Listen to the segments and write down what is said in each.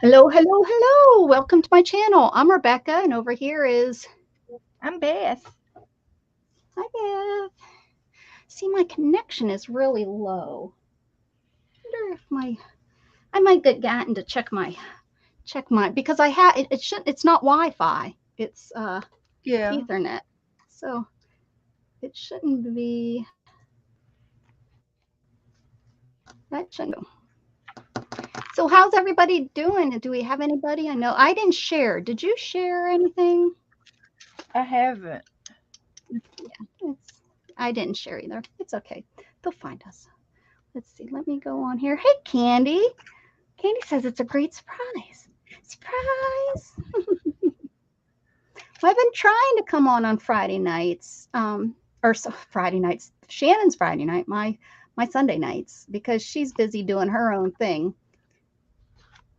Hello, hello, hello. Welcome to my channel. I'm Rebecca, and over here is... I'm Beth. Hi, Beth. See, my connection is really low. I wonder if I might get gotten to check my because I had it's not Wi-Fi. It's Ethernet. So it shouldn't be. That shouldn't go. So how's everybody doing? Do we have anybody? I know I didn't share. Did you share anything? I haven't. Yeah, I didn't share either. It's okay. They'll find us. Let's see. Let me go on here. Hey, Candy. Candy says it's a great surprise. Surprise. Well, I've been trying to come on Friday nights. Friday nights. Shannon's Friday night. My Sunday nights, because she's busy doing her own thing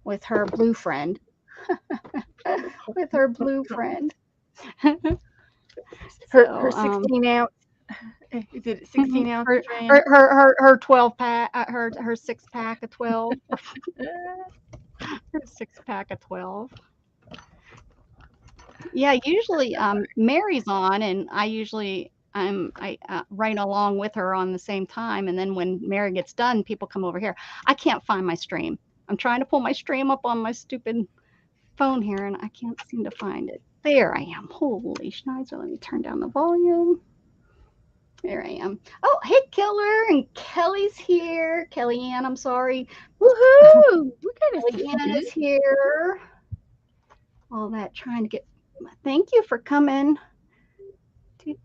with her blue friend. With her blue friend. Her 16 ounce. Is it 16 ounce? Her 12 pack. Her 6-pack of 12. Her 6-pack of 12. Yeah, usually Mary's on, and I'm right along with her on the same time. And then when Mary gets done, people come over here. I can't find my stream. I'm trying to pull my stream up on my stupid phone here, and I can't seem to find it. There I am. Holy Schneider. Let me turn down the volume. There I am. Oh, hey, Killer, and Kelly's here. Kellyanne, I'm sorry. Woohoo! Kellyanne is here. All that trying to get. Thank you for coming. Let me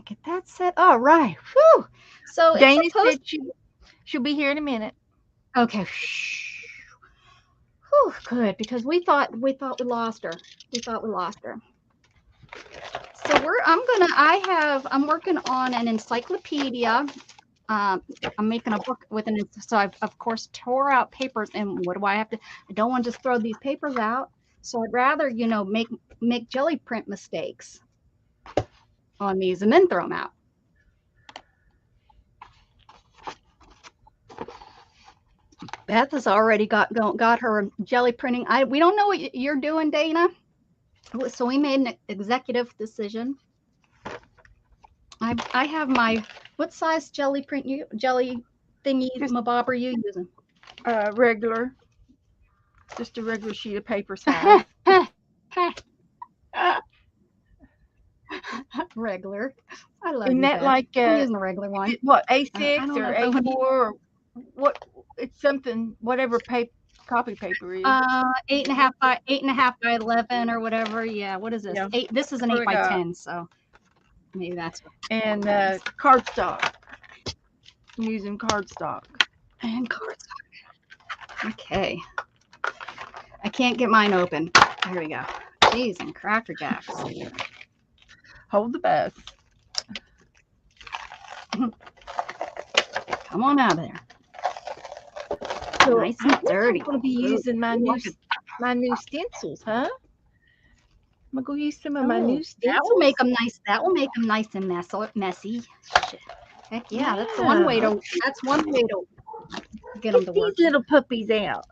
get that set. All right. Whew. So Dana said she'll be here in a minute. Okay. Whew, good, because we thought we lost her. So I'm working on an encyclopedia. I'm making a book with so I've of course tore out papers, and what do I have to? I don't want to just throw these papers out. So I'd rather, make jelly print mistakes on these and then throw them out. Beth has already got her jelly printing. We don't know what you're doing, Dana. So we made an executive decision. I have my, what size jelly thingy, Bob, are you using? Regular. Just a regular sheet of paper size. Regular. I love Isn't that like I'm using a regular one. What, A6 or A4 or what? It's something, whatever copy paper is. 8.5 by 11 or whatever. Yeah. What is this? Yeah. 8. This is an 8 by 10. So maybe that's what. And cardstock. I'm using cardstock. And cardstock. Okay. I can't get mine open. There we go. Jeez, and Cracker Jacks. Hold the bus. Come on out of there. So nice and dirty. I'm going to be using my new stencils, huh? I'm going to go use some of my new stencils. That will make them nice. That will make them nice and messy. Shit. Heck yeah, that's one way to. That's one way to get them to work. These little puppies out.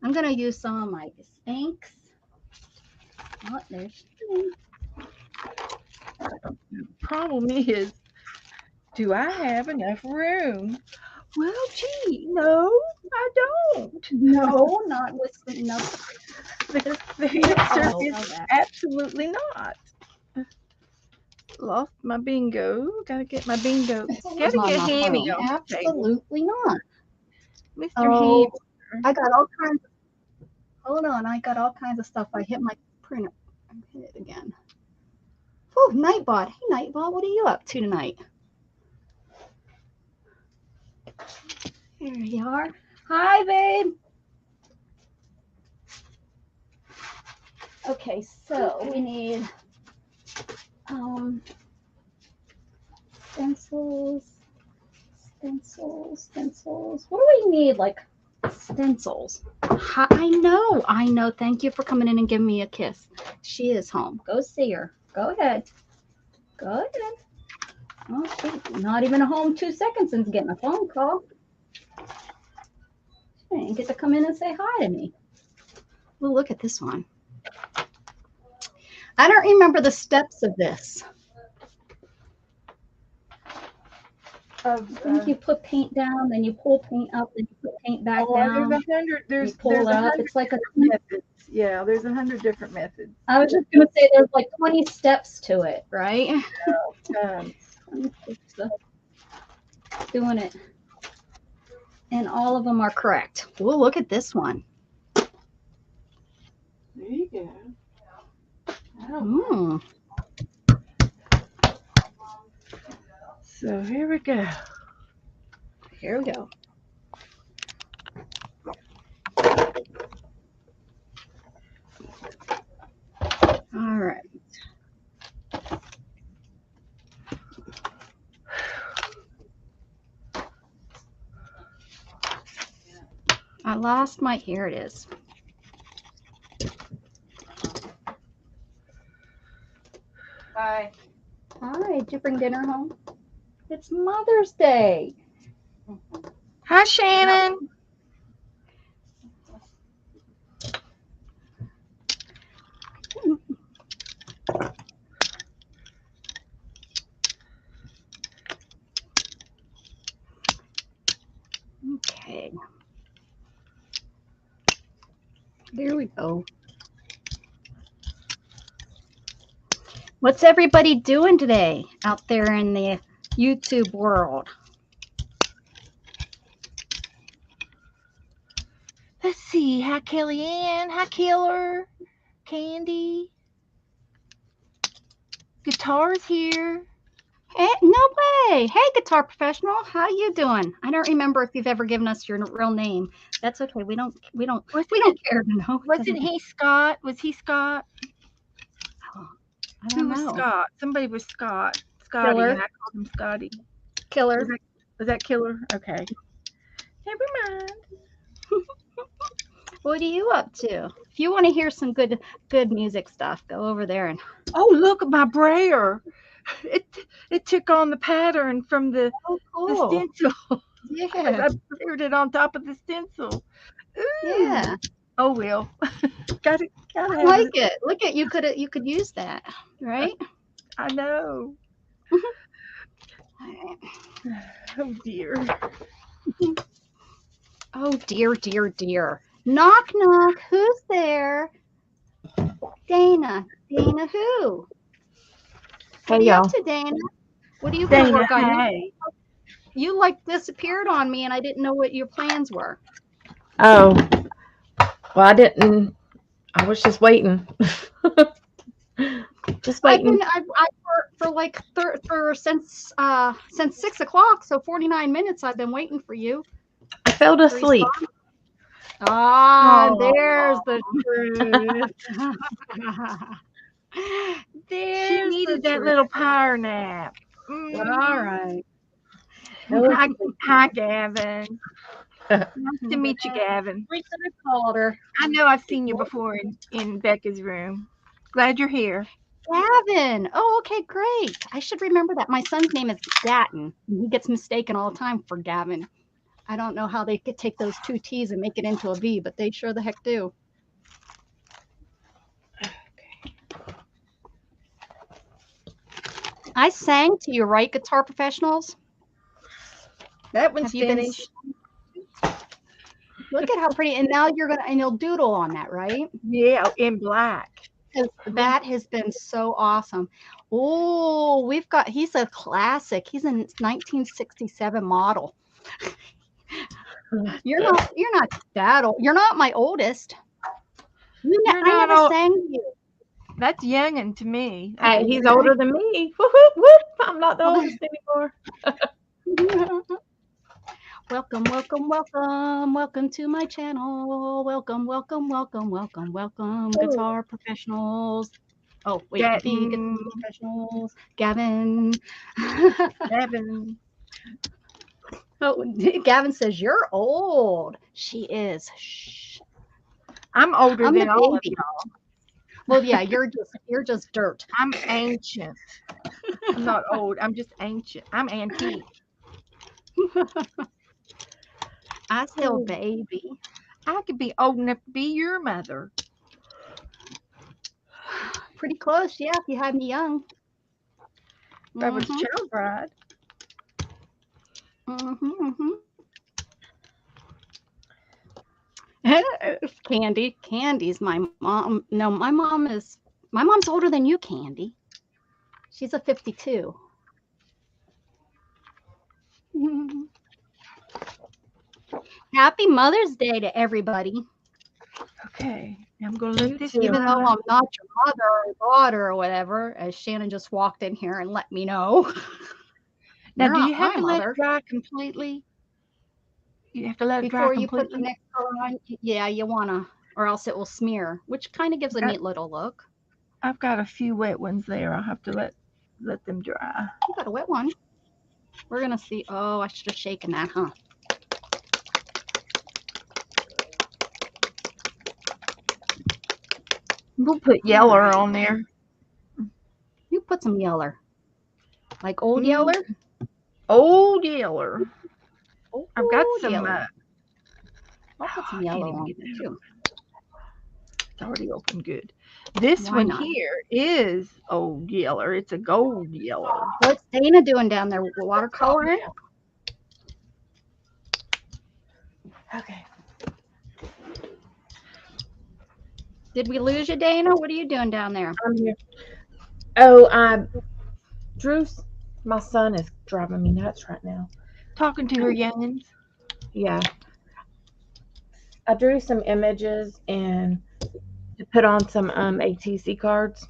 I'm gonna use some of my inks. Oh, there's. Problem is, do I have enough room? Well, gee, no, I don't. No, not with enough. The answer is absolutely not. Lost my bingo. Gotta get my bingo. Gotta get Hammy on the table. Absolutely not. Mr. Hammy. I got all kinds of. Hold on, I got all kinds of stuff. I hit my printer. I hit it again. Oh, Nightbot. Hey, Nightbot, what are you up to tonight? Here you are. Hi, babe. Okay, so we need stencils. What do we need? Like stencils. I know. Thank you for coming in and giving me a kiss. She is home. Go see her. Go ahead. Good. Oh, she's not even home 2 seconds since getting a phone call. She didn't get to come in and say hi to me. Well, look at this one. I don't remember the steps of this. I think you put paint down, then you pull paint up, then you put paint back down. There's pull it up. It's like a methods. Yeah, there's 100 different methods. I was just gonna say there's like 20 steps to it, right? Doing it, and all of them are correct. Well, look at this one. There you go. Mm. So here we go. Here we go. All right. I lost my, here it is. Hi. Hi, did you bring dinner home? It's Mother's Day. Hi, Shannon. Okay. There we go. What's everybody doing today out there in the YouTube world? Let's see. Hi, Kellyanne. Hi, Killer. Candy. Guitar's here. Hey, no way. Hey, guitar professional. How you doing? I don't remember if you've ever given us your real name. That's okay. We don't care to know. Wasn't he Scott? Was he Scott? Oh, I don't Who know. was Scott? Somebody was Scott. Scotty, Killer. and I called him Scotty. Killer. Was that Killer? Okay. Never mind. What are you up to? If you want to hear some good music stuff, go over there and. Oh, look at my brayer. It took on the pattern from the stencil. Yeah. I put it on top of the stencil. Ooh. Yeah. Oh well. gotta I like it. Look at you could use that, right? I know. Oh dear. Oh dear, dear, dear. Knock knock. Who's there? Dana. Dana who? What are you up to, Dana? What are you gonna work on? Hey. You like disappeared on me and I didn't know what your plans were. Oh. Well, I was just waiting. Just waiting. I've for like since 6 o'clock, so 49 minutes I've been waiting for you. I fell asleep. Ah, there's the truth. She needed that little power nap. All right. Hi, Gavin. Nice to meet you, Gavin. I called her. I know I've seen you before in Becca's room. Glad you're here. Gavin. Oh, okay, great. I should remember that. My son's name is Gatton. He gets mistaken all the time for Gavin. I don't know how they could take those 2 T's and make it into a V, but they sure the heck do. Okay. I sang to you, right, guitar professionals? That one's finished. Look at how pretty. And now you'll doodle on that, right? Yeah, in black. Because that has been so awesome. Oh, he's a classic. He's a 1967 model. You're not that old. You're not my oldest. I never sang to you. That's youngin' to me. Hey, he's older than me. Whoop, whoop, whoop. I'm not the oldest anymore. Welcome, welcome, welcome. Welcome to my channel. Welcome, welcome, welcome, welcome, welcome, guitar professionals. Oh, wait, the guitar professionals. Gavin. Gavin. Oh, Gavin says, you're old. She is. Shh. I'm older than all of y'all. Well, yeah, you're just dirt. I'm ancient. I'm not old. I'm just ancient. I'm antique. I still baby. I could be old enough to be your mother. Pretty close, yeah, if you had me young. If I was Mhm. child bride. Mhm. Candy. Candy's my mom. No, my mom's older than you, Candy. She's a 52. Happy Mother's Day to everybody. Okay. I'm gonna let this Even though dry. I'm not your mother or daughter or whatever, as Shannon just walked in here and let me know. Now, You're do not you have my to let it mother. dry completely? You have to let it dry Before you put the completely? next color on, yeah, you wanna, or else it will smear, which kind of gives a Got- neat little look. I've got a few wet ones there. I'll have to let them dry. You got a wet one. We're gonna see. Oh, I should have shaken that, huh? We'll put yeller on there. You put some yeller, like old yeller. Old yeller. I've got Old some. yeller. I'll put some I can't yellow even on get there that. too. It's already open good. This Why one not? here is old yeller. It's a gold yeller. What's Dana doing down there? Watercoloring? Okay. Did we lose you, Dana? What are you doing down there? I'm here. Oh, Drew's, my son is driving me nuts right now. Talking to her youngins. Yeah. I drew some images and to put on some ATC cards,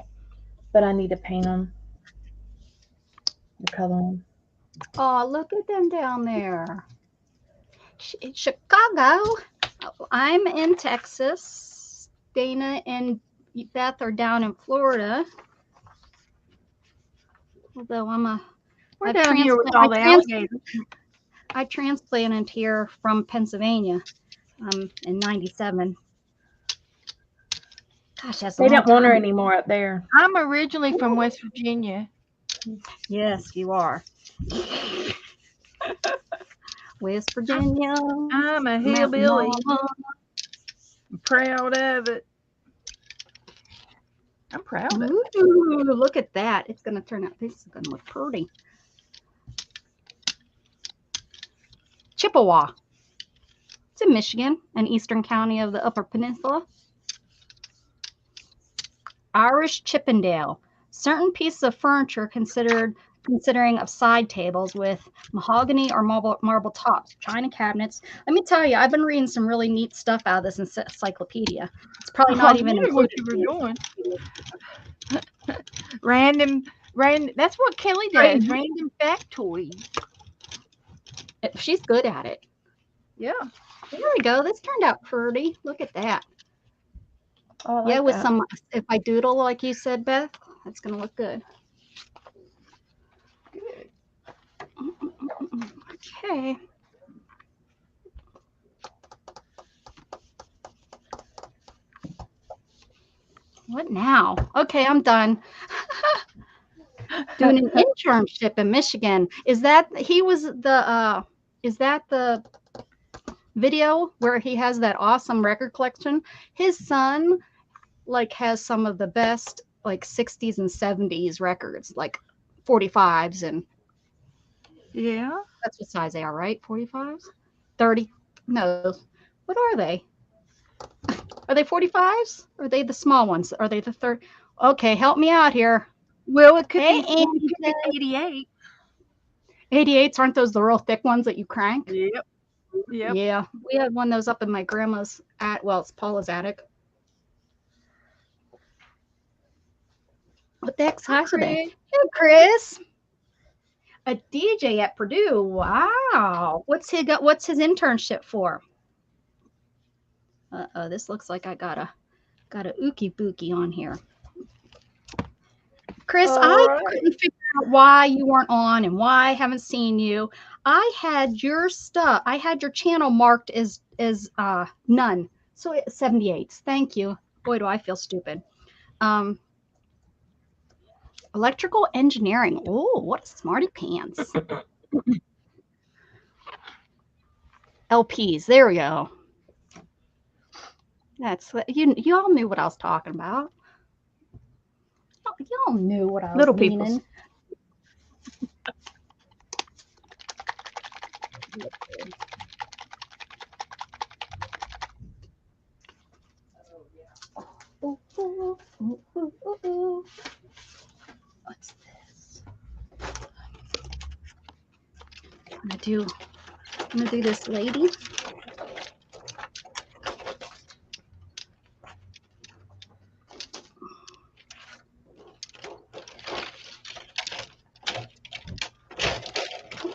but I need to paint them, the color them. Oh, look at them down there. Chicago. I'm in Texas. Dana and Beth are down in Florida. Although We're down here with all the alligators. I transplanted here from Pennsylvania in 97. Gosh, that's a They long don't want her time. anymore up there. I'm originally from West Virginia. Yes, you are. West Virginia. I'm a Mountain hillbilly. Mama. I'm proud of it. I'm proud of it. Ooh, look at that. It's going to turn out, this is going to look pretty. Chippewa. It's in Michigan, an eastern county of the Upper Peninsula. Irish Chippendale. Certain pieces of furniture considering of side tables with mahogany or marble tops, china cabinets. Let me tell you, I've been reading some really neat stuff out of this encyclopedia. It's probably not I even knew what included. you were doing. Random. That's what Kelly does. Random factoids. She's good at it. Yeah. There we go. This turned out pretty. Look at that. Oh, Yeah, with that. some, if I doodle like you said, Beth, that's going to look good. Good. Okay. What now? Okay, I'm done. Doing an internship in Michigan. Is that the video where he has that awesome record collection? His son like has some of the best like 60s and 70s records, like 45s, and Yeah. that's what size they are, right? 45s? 30? No. What are they? Are they 45s? Or are they the small ones? Are they the third? Okay, help me out here. Well, it could Hey, be. Andy. It could be 88. 88s, aren't those the real thick ones that you crank? Yep. Yep. Yeah, we had one of those up in my grandma's it's Paula's attic. What the heck's size are they? Hey, Chris. A DJ at Purdue. Wow. What's his internship for? Uh-oh, this looks like I got a ookie bookie on here. Chris, I couldn't figure out why you weren't on and why I haven't seen you. I had your stuff. I had your channel marked as none. So 78s. Thank you. Boy, do I feel stupid. Electrical engineering. Oh, what a smarty pants. LPs. There we go. That's you all knew what I was talking about. Y'all knew what I was meaning. What's this? I'm gonna do this lady.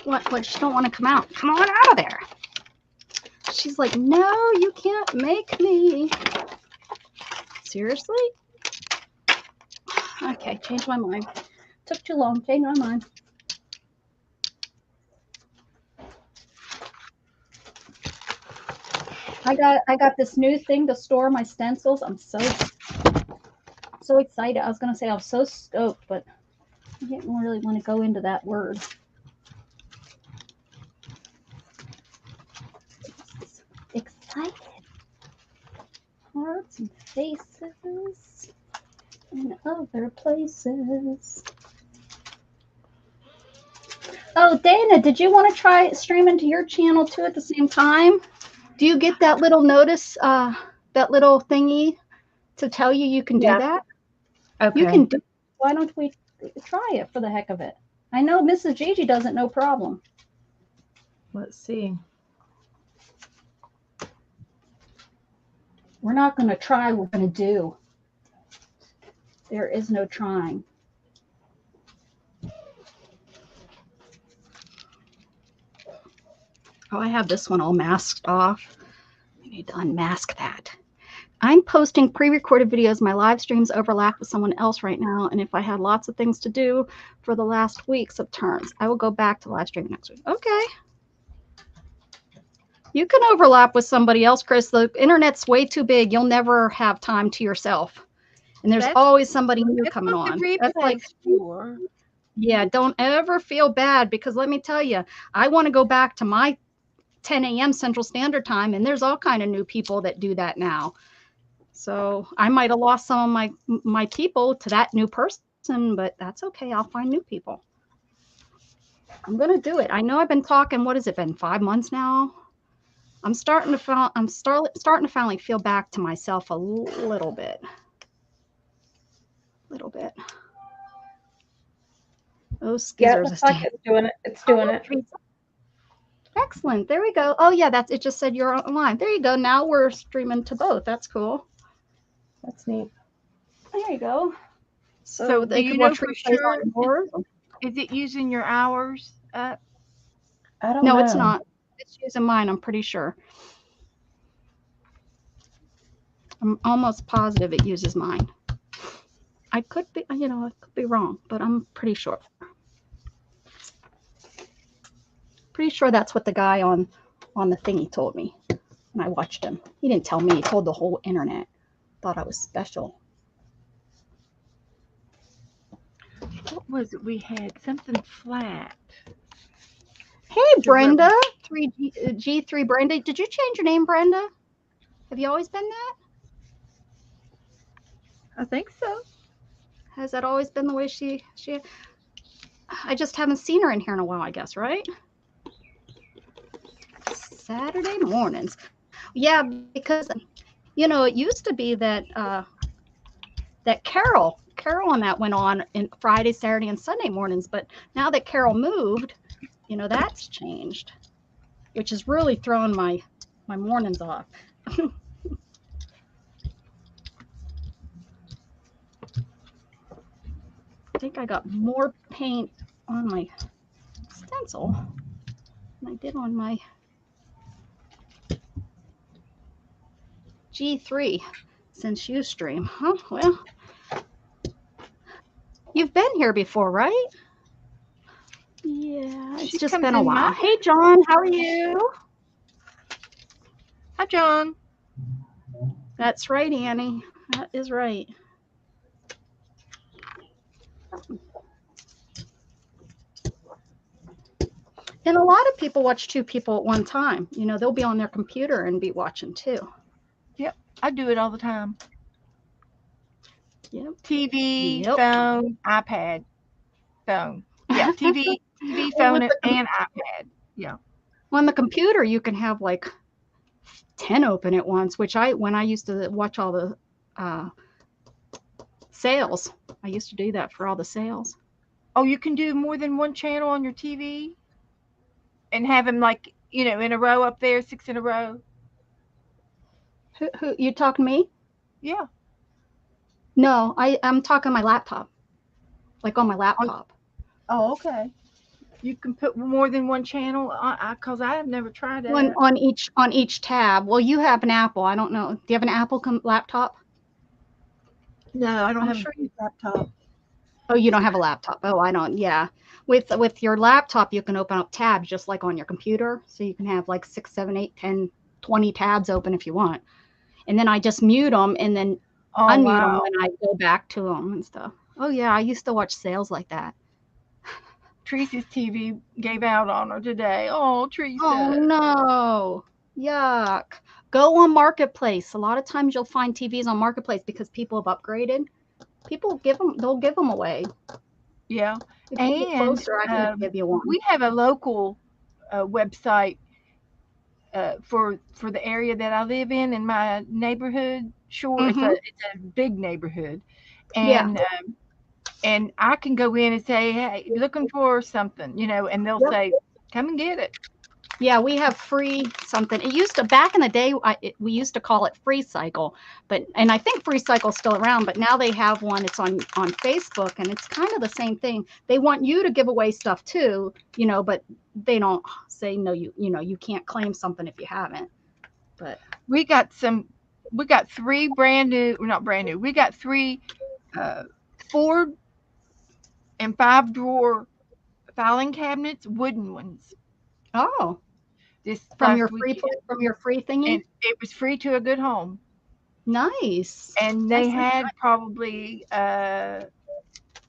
What? She don't want to come out. Come on out of there. She's like, no, you can't make me. Seriously? Okay, changed my mind. Took too long. Changed my mind. I got this new thing to store my stencils. I'm so excited. I was gonna say I was so stoked, but I didn't really want to go into that word. Excited. Hearts and faces in other places. Oh, Dana, did you want to try streaming to your channel too at the same time? Do you get that little notice, that little thingy to tell you can do that? Okay. You can do. Why don't we try it for the heck of it? I know Mrs. Gigi does it, no problem. Let's see. We're not going to try, we're going to do. There is no trying. Oh, I have this one all masked off. We need to unmask that. I'm posting pre-recorded videos. My live streams overlap with someone else right now. And if I had lots of things to do for the last weeks of turns, I will go back to live streaming next week. Okay. You can overlap with somebody else, Chris. The internet's way too big. You'll never have time to yourself. And there's always somebody new coming on. That's like, yeah, don't ever feel bad, because let me tell you, I want to go back to my 10 a.m. Central Standard Time, and there's all kind of new people that do that now. So I might have lost some of my people to that new person, but that's okay. I'll find new people. I'm gonna do it. I know I've been talking. What has it been? 5 months now. I'm starting to finally feel back to myself a little bit. Oh, skizzers. Yeah, it looks like it's doing it. It's doing it. Excellent. There we go. Oh yeah, it just said you're online. There you go. Now we're streaming to both. That's cool. That's neat. There you go. So they can watch replays on yours. Is it using your hours up? I don't know. No, it's not. It's using mine, I'm pretty sure. I'm almost positive it uses mine. I could be, I could be wrong, but I'm pretty sure. Pretty sure that's what the guy on the thingy told me when I watched him. He didn't tell me, he told the whole internet. Thought I was special. What was it we had? Something flat. Hey, Brenda, G3 Brenda. Did you change your name, Brenda? Have you always been that? I think so. Has that always been the way she? I just haven't seen her in here in a while, I guess, right? Saturday mornings. Yeah, because, it used to be that that Carol on that went on in Friday, Saturday, and Sunday mornings. But now that Carol moved, that's changed, which has really thrown my mornings off. I think I got more paint on my stencil than I did on my G3 since Ustream. Huh? Well, you've been here before, right? Yeah, it's just been a while. Hey, John, how are you? Hi, John. That's right, Annie. That is right. And a lot of people watch two people at one time. You know, they'll be on their computer and be watching too. Yep, I do it all the time. Yep. TV, Yep. phone, iPad, phone. Yeah, TV, Well, phone, and iPad. Yeah. on the computer, you can have like 10 open at once, which when I used to watch all the uh, sales, I used to do that for all the sales. Oh, you can do more than one channel on your TV and have them like, in a row up there, 6 in a row. Who you talking to me? Yeah. No, I'm talking my laptop, like on my laptop. Oh, okay. You can put more than one channel on, because I have never tried that. On each tab. Well, you have an Apple. I don't know. Do you have an Apple laptop? No, I don't I'm have sure a laptop. Oh, you don't have a laptop. Oh, I don't. Yeah. With your laptop, you can open up tabs just like on your computer. So you can have like 6, 7, 8, 10, 20 tabs open if you want. And then I just mute them and then Oh, unmute them wow. when I go back to them and stuff. Oh, yeah. I used to watch sales like that. Teresa's TV gave out on her today. Oh, Teresa. Oh, no. Yuck. Go on Marketplace. A lot of times you'll find TVs on Marketplace because people have upgraded. They'll give them away. Yeah. If you get closer, I can give you one. We have a local website for the area that I live in my neighborhood. Sure, it's a big neighborhood, and and I can go in and say, hey, looking for something, and they'll say, come and get it. Yeah, we have free something. It used to, back in the day, we used to call it Free Cycle, and I think Free Cycle's still around, but now they have one. It's on Facebook, and it's kind of the same thing. They want you to give away stuff too, but they don't say no. You can't claim something if you haven't. But we got 3 brand new, not brand new. We got 3 4 and 5 drawer filing cabinets, wooden ones. Oh. This from your free thingy? And it was free to a good home. Nice. And they had probably 8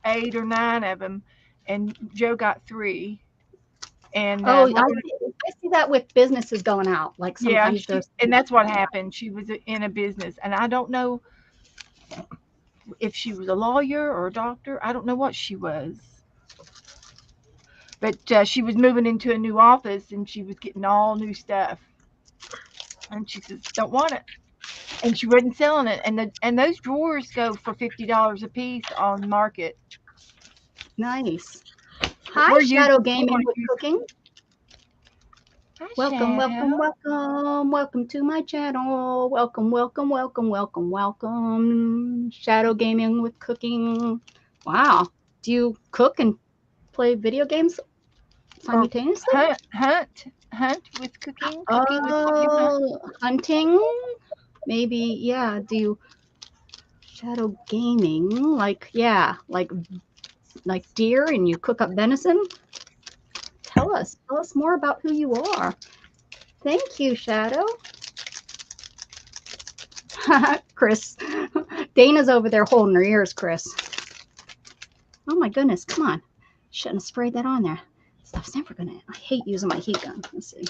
or 9 of them, and Joe got 3. And I see that with businesses going out. Like sometimes and that's what happened. She was in a business, and I don't know if she was a lawyer or a doctor. I don't know what she was. But she was moving into a new office, and she was getting all new stuff. And she says, don't want it. And she wasn't selling it. And those drawers go for $50 a piece on market. Nice. Hi, Shadow Gaming with Cooking. Hi, welcome, Shadow. welcome to my channel. Welcome. Shadow Gaming with Cooking. Wow. Do you cook and play video games simultaneously? Hunt with cooking. Oh, hunting. Maybe, yeah. Do you shadow gaming? Like deer, and you cook up venison? Tell us more about who you are. Thank you, Shadow. Chris, Dana's over there holding her ears, Chris. Oh my goodness, come on. Shouldn't have sprayed that on there. Stuff's never gonna, I hate using my heat gun. Let's see.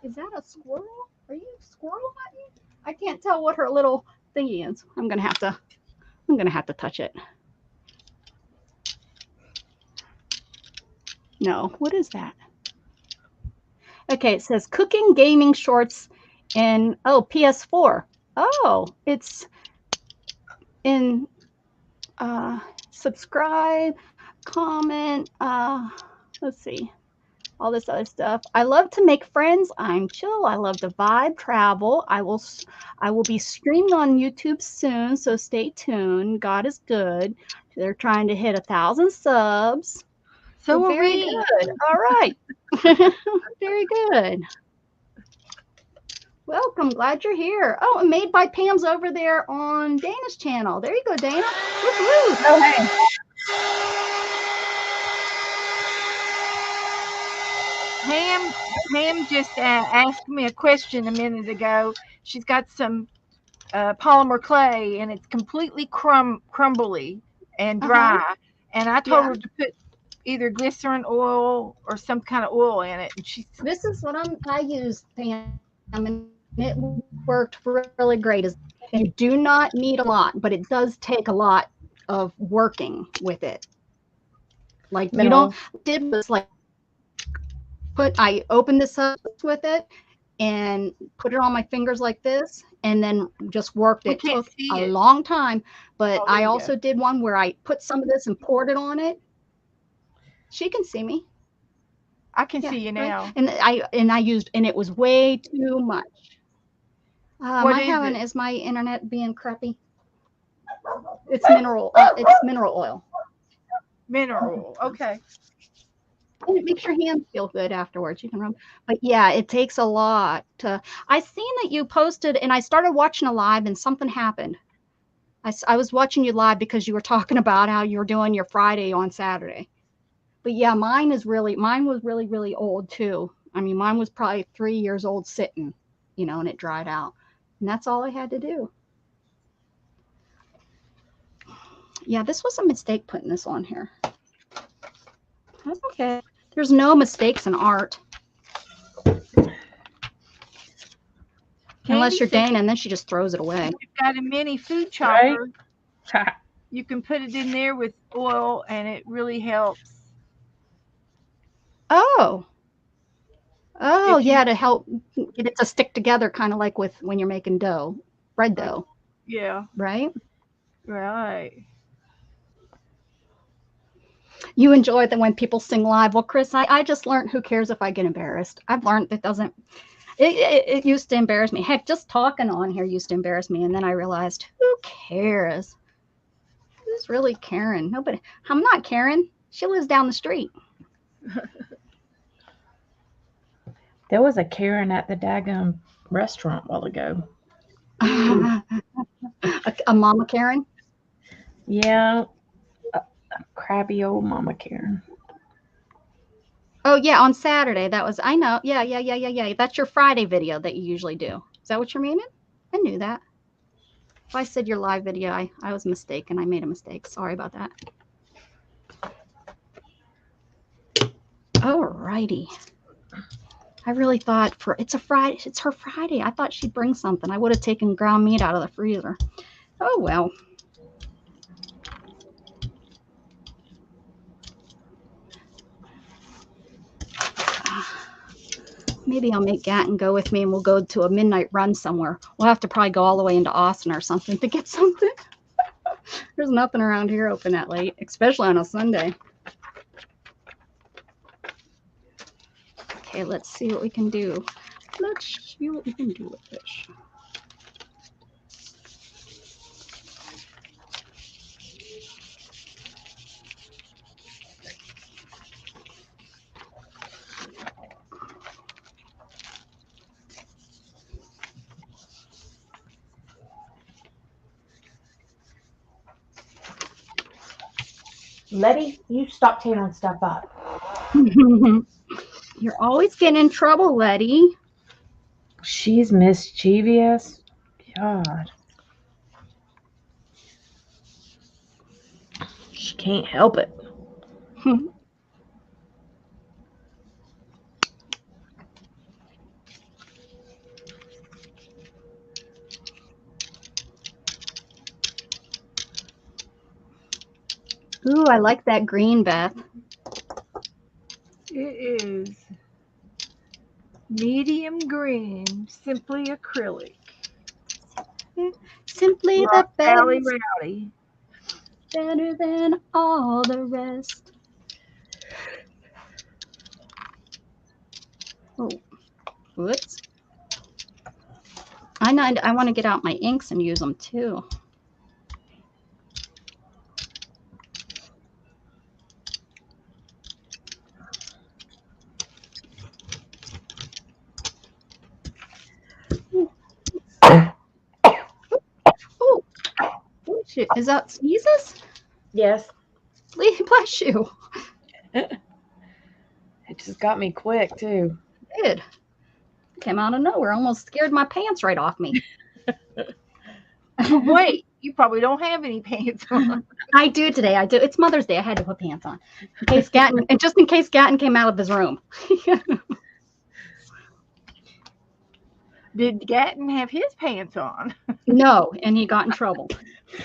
Is that a squirrel? Are you a squirrel, Honey? I can't tell what her little thingy is. I'm gonna have to touch it. No, what is that? Okay, it says cooking gaming shorts in PS4. Oh, it's in subscribe, comment, let's see. All this other stuff. I love to make friends. I'm chill. I love to vibe, travel. I will be streaming on YouTube soon, so stay tuned. God is good. They're trying to hit 1,000 subs. So very good. All right. Very good. Welcome. Glad you're here. Oh, and Made by Pam's over there on Dana's channel. There you go, Dana. Woo-hoo. Oh, hey. Pam just asked me a question a minute ago. She's got some polymer clay, and it's completely crumbly and dry. And I told her to put either glycerin oil or some kind of oil in it. And this is what I used, Pam, and it worked really great. You do not need a lot, but it does take a lot of working with it. Like you don't did was like I opened this up with it and put it on my fingers like this and then just worked. It took a long time, but I also did one where I put some of this and poured it on it. She can see me. I can see you now. Right? And I used, and it was way too much. Is my internet being crappy? It's mineral oil. Mineral oil. Okay. And it makes your hands feel good afterwards. You can rub. But yeah, it takes a lot to. I seen that you posted, and I started watching a live, and something happened. I was watching you live because you were talking about how you were doing your Friday on Saturday. But yeah, mine was really, really old too. I mean, mine was probably 3 years old sitting, and it dried out. And that's all I had to do. Yeah, this was a mistake putting this on here. That's okay. There's no mistakes in art. Unless you're Dana, and then she just throws it away. You've got a mini food chopper. Right? You can put it in there with oil, and it really helps. Oh, yeah, to help get it to stick together, kind of like with when you're making dough, bread dough. Yeah. Right? Right. You enjoy that when people sing live. Well, Chris, I just learned, who cares if I get embarrassed? I've learned that doesn't, it used to embarrass me. Heck, just talking on here used to embarrass me. And then I realized, who cares? Who's really Karen? Nobody. I'm not Karen. She lives down the street. There was a Karen at the daggum restaurant a while ago. A Mama Karen? Yeah. A crabby old Mama Karen. Oh, yeah, on Saturday. That was, I know. Yeah. That's your Friday video that you usually do. Is that what you're meaning? I knew that. If I said your live video, I was mistaken. I made a mistake. Sorry about that. All righty. I really thought it's her Friday. I thought she'd bring something. I would have taken ground meat out of the freezer. Oh, well. Maybe I'll make Gatton go with me and we'll go to a midnight run somewhere. We'll have to probably go all the way into Austin or something to get something. There's nothing around here open that late, especially on a Sunday. Okay, let's see what we can do. Let's see what we can do with this. Letty, you stop tearing stuff up. You're always getting in trouble, Letty. She's mischievous. God. She can't help it. Ooh, I like that green, Beth. It is medium green, simply acrylic. Simply the best. Rowdy. Better than all the rest. Oh, whoops. I want to get out my inks and use them too. Is that sneezes? Yes. Bless you. I just got me quick too. Did. Came out of nowhere. Almost scared my pants right off me. Wait, you probably don't have any pants on. I do today. I do. It's Mother's Day. I had to put pants on. In case Gatton, and just in case Gatton came out of his room. Did Gatton have his pants on? No, and he got in trouble.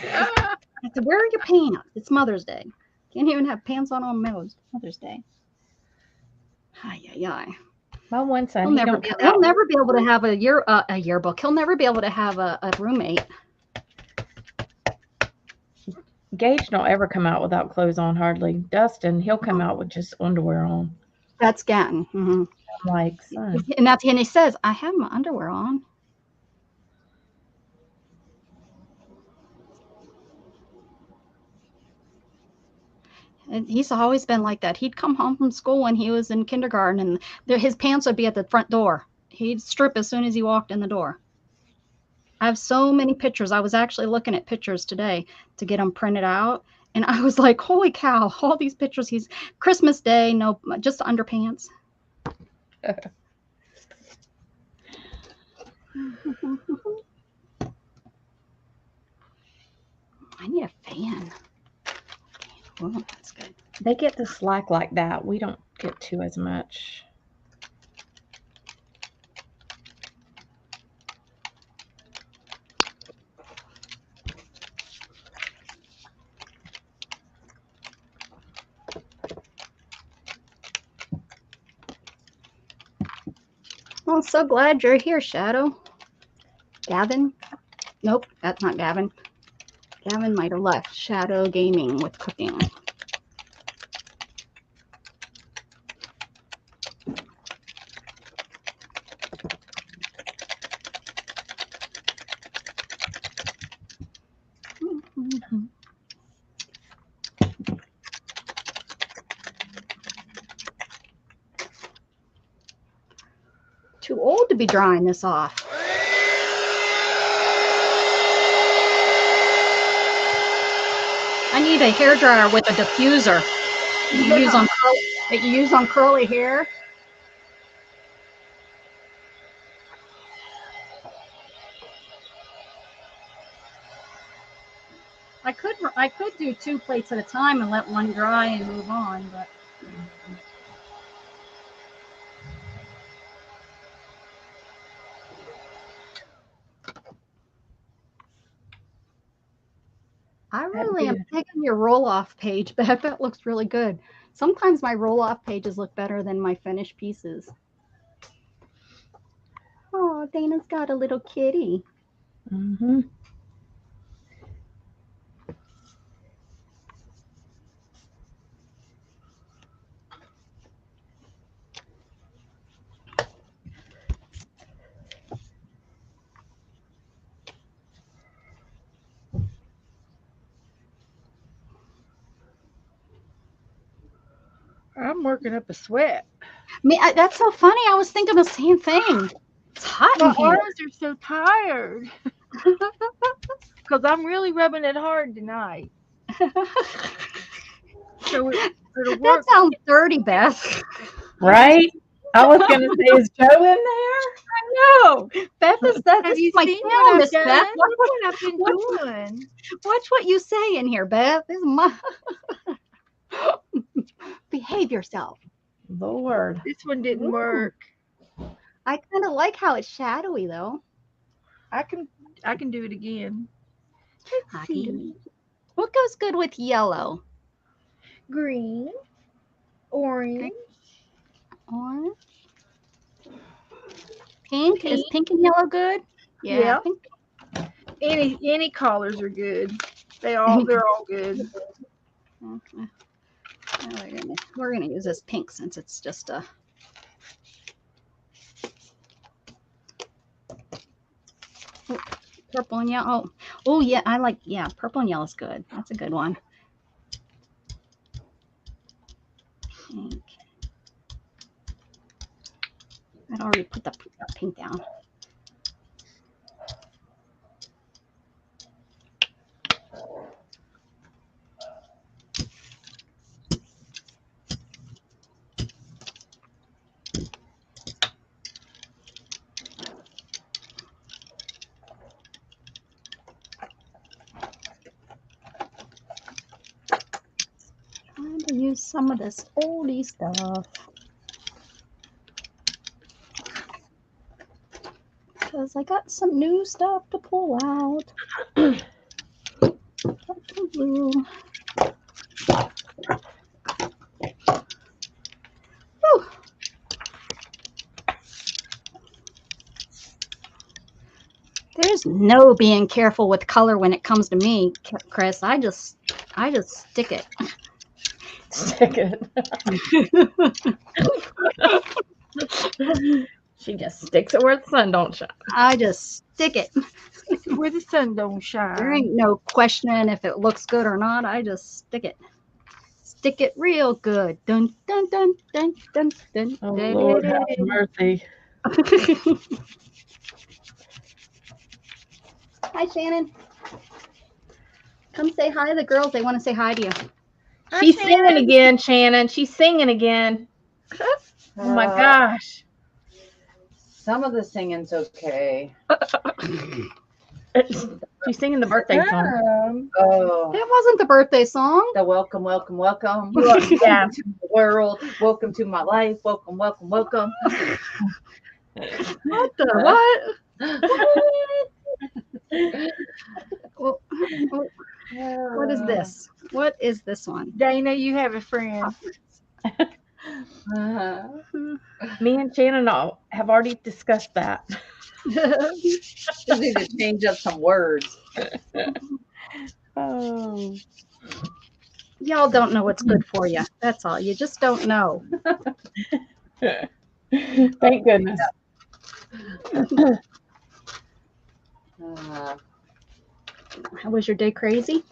I said, "Where are your pants? It's Mother's Day. Can't even have pants on Mother's Day." Ay, ay, ay. My one son, He'll never be able to have a yearbook. He'll never be able to have a roommate. Gage don't ever come out without clothes on hardly. Dustin, he'll come out with just underwear on. That's Gatton. Mm-hmm. I'm like, son. And he says, "I have my underwear on." And he's always been like that. He'd come home from school when he was in kindergarten, and his pants would be at the front door. He'd strip as soon as he walked in the door. I have so many pictures. I was actually looking at pictures today to get them printed out, and I was like, "Holy cow! All these pictures." He's Christmas Day, no, just underpants. I need a fan. Oh, that's good. They get to slack like that. We don't get to as much. Well, I'm so glad you're here, Shadow. Gavin? Nope, that's not Gavin. Gavin might have left. Shadow Gaming with cooking. Too old to be drying this off. I need a hairdryer with a diffuser that you use on curly hair. I could do 2 plates at a time and let one dry and move on, but I really am digging your roll-off page, Beth. That looks really good. Sometimes my roll-off pages look better than my finished pieces. Oh, Dana's got a little kitty. Mm-hmm. I'm working up a sweat. That's so funny. I was thinking the same thing. It's hot in My here. arms are so tired. Because I'm really rubbing it hard tonight. So it'll work. That sounds dirty, Beth. Right? I was going to say, is Joe in there? I know. Beth is that. This is my channel, Miss Beth. Look what I've been doing. Watch what you say in here, Beth. This is my behave yourself. Lord. This one didn't work. I kind of like how it's shadowy though. I can do it again. I can do it. What goes good with yellow? Green, orange, orange, pink. Is pink and yellow good? Yeah. Pink. Any colors are good. They're all good. Okay. We're gonna use this pink since it's just a. Oh, purple and yellow. Oh yeah, I like purple and yellow is good. That's a good one. Pink. I'd already put the pink down. use some of this oldie stuff. Because I got some new stuff to pull out. Whew. There's no being careful with color when it comes to me, Chris. I just stick it. Stick it. She just sticks it where the sun don't shine. I just stick it. Where the sun don't There shine. ain't no questioning if it looks good or not. I just stick it. Stick it real good. Dun dun dun dun dun dun. Oh Lord, have mercy. Hi, Shannon. Come say hi to the girls. They want to say hi to you. She's singing again, Shannon. She's singing again. Oh my gosh. Some of the singing's okay. She's singing the birthday song. Oh, It wasn't the birthday song. the welcome. Yeah. Welcome to the world. Welcome to my life. Welcome. What the what? What is this? What is this one? Dana, you have a friend. Me and Shannon have already discussed that. Just need to change up some words. Oh. Y'all don't know what's good for you. That's all. You just don't know. Thank goodness. How was your day? Crazy?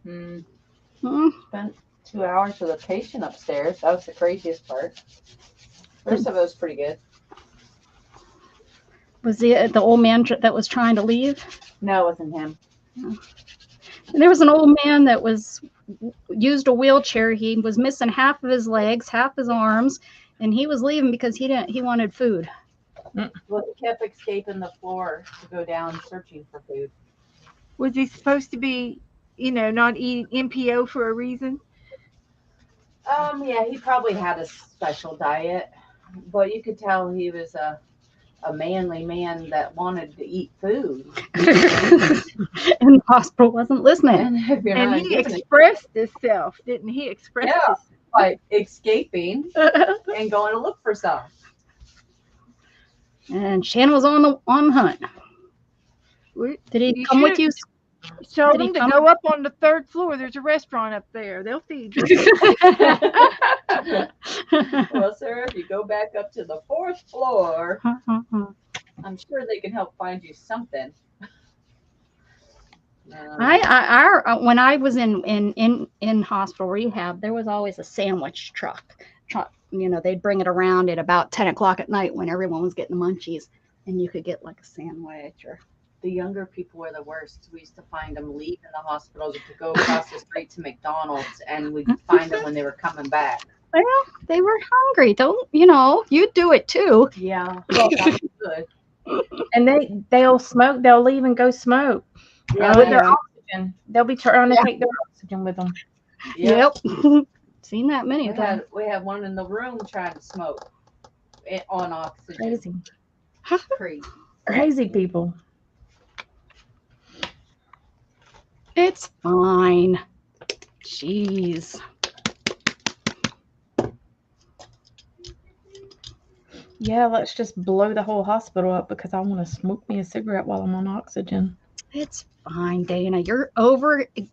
Spent 2 hours with a patient upstairs. That was the craziest part. The rest of it was pretty good. Was the old man that was trying to leave? No, it wasn't him. And there was an old man that used a wheelchair. He was missing half of his legs, half his arms, and he was leaving because he wanted food. Well, he kept escaping the floor to go down searching for food. Was he supposed to be, not eating MPO for a reason? Yeah, he probably had a special diet, but you could tell he was a manly man that wanted to eat food. And the hospital wasn't listening. And he expressed himself, didn't he? Himself. By escaping and going to look for some. And Shannon was on the hunt. Did he come with you? Tell them to go up on the 3rd floor. There's a restaurant up there. They'll feed you. Well, sir, if you go back up to the 4th floor, I'm sure they can help find you something. When I was in hospital rehab, there was always a sandwich truck. They'd bring it around at about 10 o'clock at night when everyone was getting the munchies, and you could get like a sandwich. Or the younger people were the worst. We used to find them leaving the hospital to go across the street to McDonald's, and we'd find them when they were coming back. Well, they were hungry. You do it too. Yeah, well, that's good. And they'll smoke. They'll leave and go smoke. Yeah, with their oxygen. They'll be trying to take their oxygen with them. Yep. Seen that many of them. We had one in the room trying to smoke on oxygen. Crazy people. It's fine. Jeez. Yeah, let's just blow the whole hospital up because I want to smoke me a cigarette while I'm on oxygen. It's fine, Dana. You're overreacting.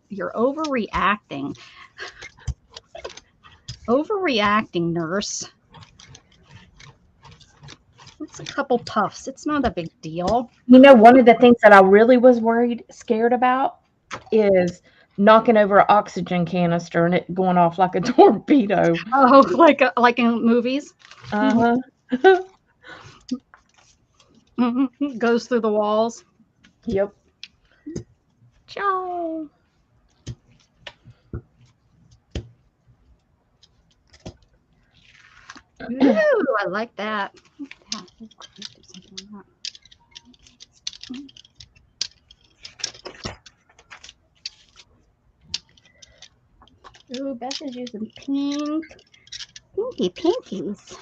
Overreacting, nurse. It's a couple puffs. It's not a big deal. One of the things that I really was scared about is knocking over an oxygen canister and it going off like a torpedo. Oh, like in movies? Uh-huh. Goes through the walls. Yep. Ciao. Ooh, I like that. Ooh, Beth is using pink. Pinky pinkies.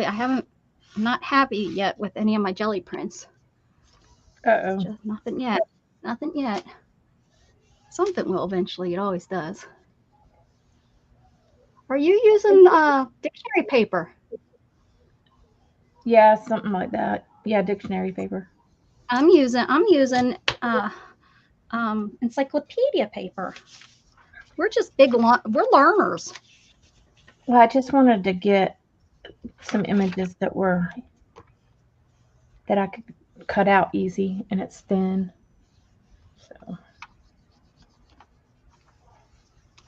I'm not happy yet with any of my jelly prints. Uh-oh. Just nothing yet. Nothing yet. Something will eventually. It always does. Are you using dictionary paper? Yeah, something like that. Yeah, dictionary paper. I'm using encyclopedia paper. We're just we're learners. Well, I just wanted to get some images that I could cut out easy, and it's thin. So.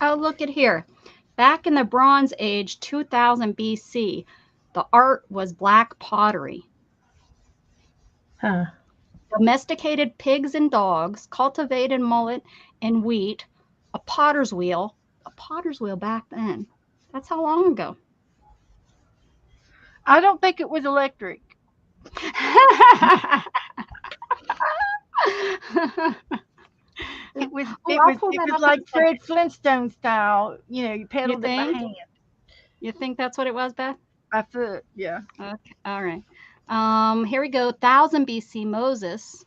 Oh, look at here. Back in the Bronze Age, 2000 BC, the art was black pottery. Huh. Domesticated pigs and dogs, cultivated millet and wheat, a potter's wheel back then. That's how long ago. I don't think it was electric. It was like Fred Flintstone style. You know, you pedaled it by hand. You think that's what it was, Beth? By foot, yeah. Okay, all right. Here we go. 1000 BC, Moses.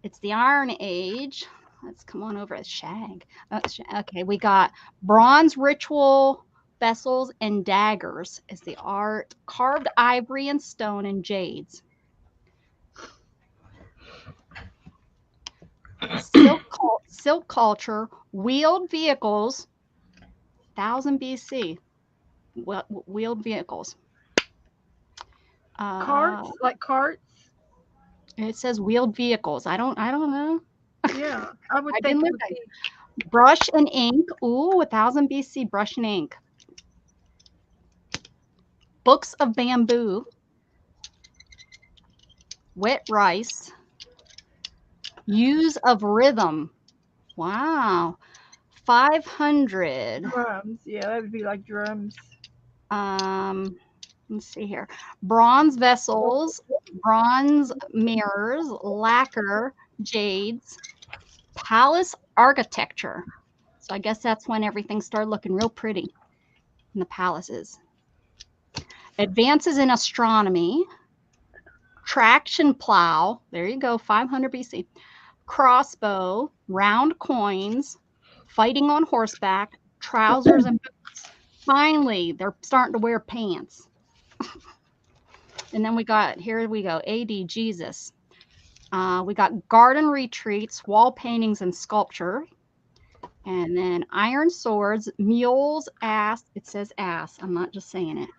It's the Iron Age. Let's come on over. Shag. Okay, we got bronze ritual vessels and daggers is the art. Carved ivory and stone and jades. Silk culture, wheeled vehicles, 1000 BC. Wheeled vehicles. Carts, like carts. It says wheeled vehicles. I don't know. Yeah, I would think it would be. Brush and ink. Ooh, 1000 BC, brush and ink. Books of bamboo. Wet rice. Use of rhythm. Wow. 500. Drums. Yeah, that would be like drums. Let's see here. Bronze vessels, bronze mirrors, lacquer, jades, palace architecture. So I guess that's when everything started looking real pretty in the palaces. Advances in astronomy, traction plow. There you go, 500 BC. Crossbow, round coins, fighting on horseback, trousers and boots. Finally, they're starting to wear pants. And then here we go, AD Jesus. We got garden retreats, wall paintings and sculpture. And then iron swords, mules, ass. It says ass. I'm not just saying it.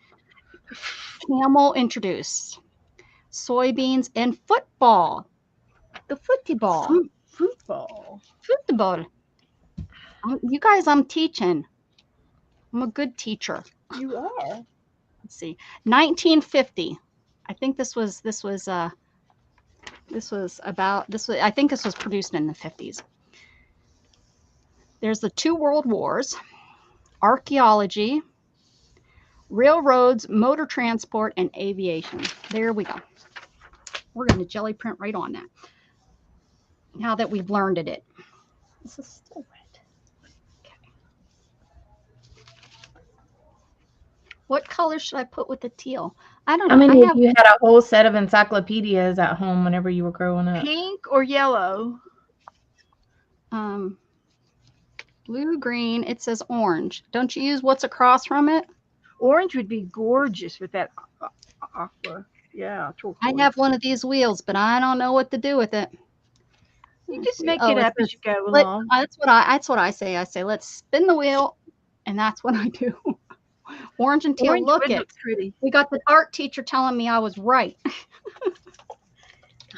Camel introduced. Soybeans and football. The football. Football. Football. You guys, I'm teaching. I'm a good teacher. You are. Let's see. 1950. I think I think this was produced in the 50s. There's the 2 world wars, archaeology, railroads, motor transport, and aviation. There we go. We're going to jelly print right on that. Now that we've learned it. This is still wet. Okay. What color should I put with the teal? I don't know. I mean, you had a whole set of encyclopedias at home whenever you were growing up. Pink or yellow? Blue, green. It says orange. Don't you use what's across from it? Orange would be gorgeous with that aqua. Yeah, turquoise. I have one of these wheels, but I don't know what to do with it. You just make it up as you go along. That's what I say. I say, let's spin the wheel, and that's what I do. Orange and teal. Look it. Pretty. We got the art teacher telling me I was right.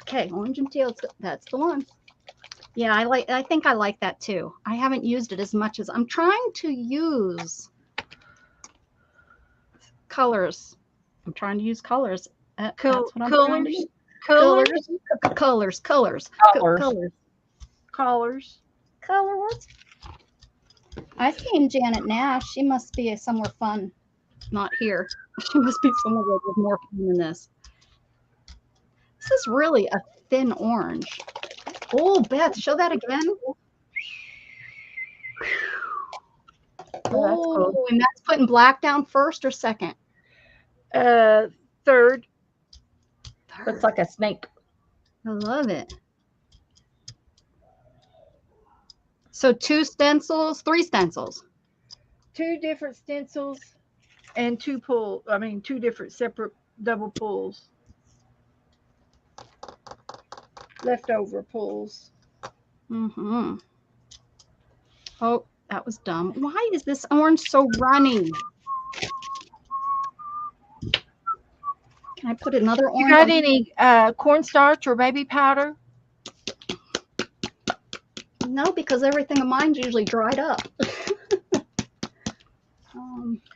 Okay, orange and teal. That's the one. Yeah, I think I like that too. I haven't used it as much as I'm trying to use colors. I'm trying to use colors. That's what I'm trying to do. Colors, Colors. Colors. colors. I seen Janet Nash. She must be somewhere fun. Not here. She must be somewhere with more fun than this. This is really a thin orange. Oh, Beth, show that again. Oh, that's cool. And that's putting black down first or second? Third. Looks like a snake. I love it. So 2 stencils, 3 stencils. 2 different stencils and 2 different separate double pulls. Leftover pulls. Mm-hmm. Oh, that was dumb. Why is this orange so runny? Can I put another orange? You got any cornstarch or baby powder? No, because everything of mine's usually dried up.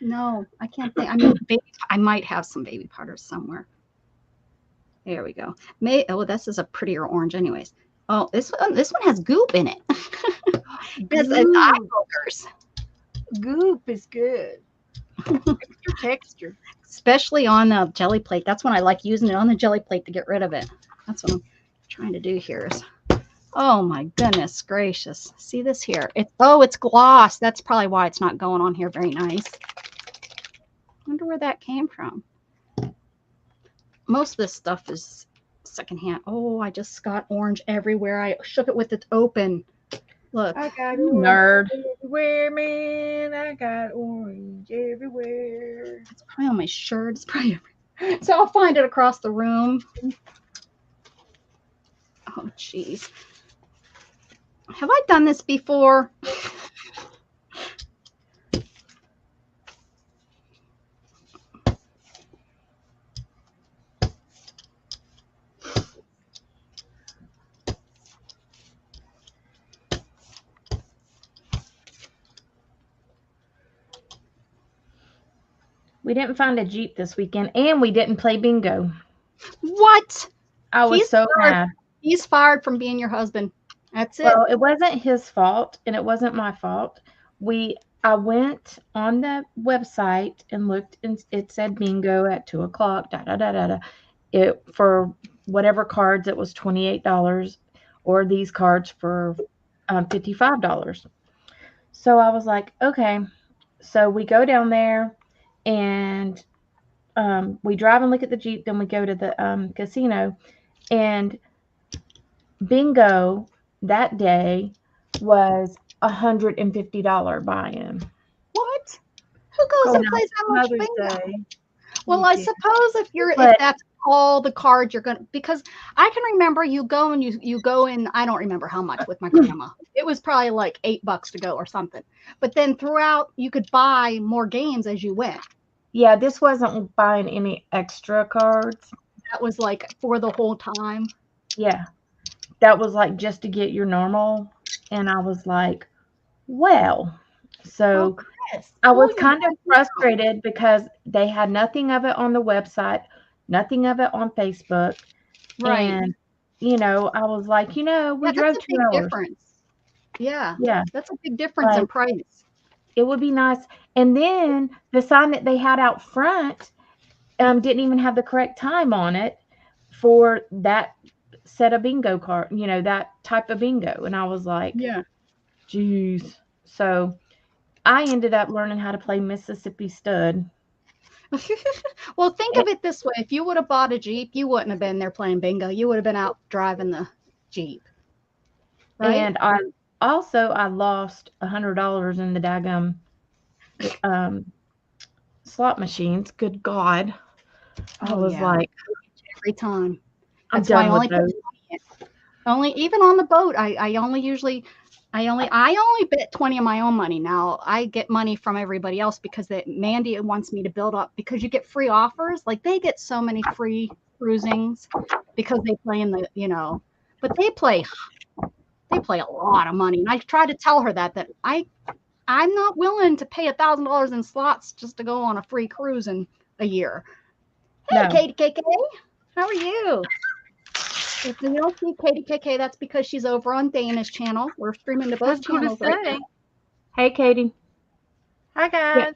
No, I can't think. I mean, I might have some baby powder somewhere. There we go. Oh, this is a prettier orange anyways. Oh, this one has goop in it. It's eye boogers. Goop is good. Extra texture. Especially on the jelly plate. That's when I like using it on the jelly plate to get rid of it. That's what I'm trying to do here. Oh my goodness gracious. See this here? It's gloss. That's probably why it's not going on here very nice. Wonder where that came from. Most of this stuff is secondhand. Oh, I just got orange everywhere. I shook it with it open. Look. I got nerd everywhere, man. I got orange everywhere. It's probably on my shirt. It's probably everywhere. So I'll find it across the room. Oh, jeez. Have I done this before? We didn't find a Jeep this weekend, and we didn't play bingo. What? I was so mad. He's fired from being your husband. That's it. Well, it wasn't his fault, and it wasn't my fault. I went on the website and looked, and it said bingo at 2:00. Da da da da da. It for whatever cards, it was $28, or these cards for $55. So I was like, okay. So we go down there, and we drive and look at the Jeep. Then we go to the casino, and bingo that day was $150 buy-in. What? Who goes and plays that much bingo? Well, I suppose if that's all the cards you're gonna, because I can remember you go and you go in, I don't remember how much with my grandma. It was probably like $8 to go or something. But then throughout you could buy more games as you went. Yeah, this wasn't buying any extra cards. That was like for the whole time. Yeah. That was like just to get your normal. And I was like, well. So I was kind of frustrated because they had nothing of it on the website, nothing of it on Facebook. Right. And, I was like, we drove 2 hours. Difference. Yeah. Yeah. That's a big difference in price. It would be nice. And then the sign that they had out front didn't even have the correct time on it for that set of bingo card, that type of bingo. And I was like, yeah, geez. So I ended up learning how to play Mississippi Stud. Well, think of it this way. If you would have bought a Jeep, you wouldn't have been there playing bingo. You would have been out driving the Jeep. Right? And I lost $100 in the daggum slot machines. Good God. I was like, every time. That's why I only even on the boat, I only bet 20 of my own money. Now I get money from everybody else because Mandy wants me to build up, because you get free offers. Like they get so many free cruisings because they play in the, but they play they play a lot of money. And I try to tell her that I'm not willing to pay $1,000 in slots just to go on a free cruise in a year. Hey, No. Katie KK, how are you? If you don't see Katie KK, that's because she's over on Dana's channel. We're streaming to both That's what channels it right say. now. Hey, Katie. Hi guys.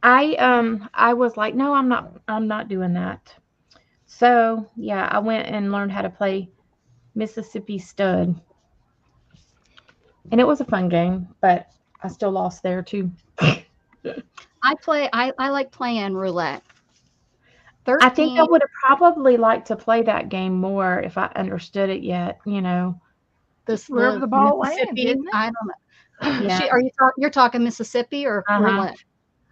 I was like, no, I'm not doing that. So yeah, I went and learned how to play Mississippi Stud. And it was a fun game, but I still lost there too. I like playing roulette. I think I 13. would have probably liked to play that game more if I understood it yet, Wherever the ball lands, Mississippi. isn't it? I don't know. Yeah. You're talking Mississippi or roulette?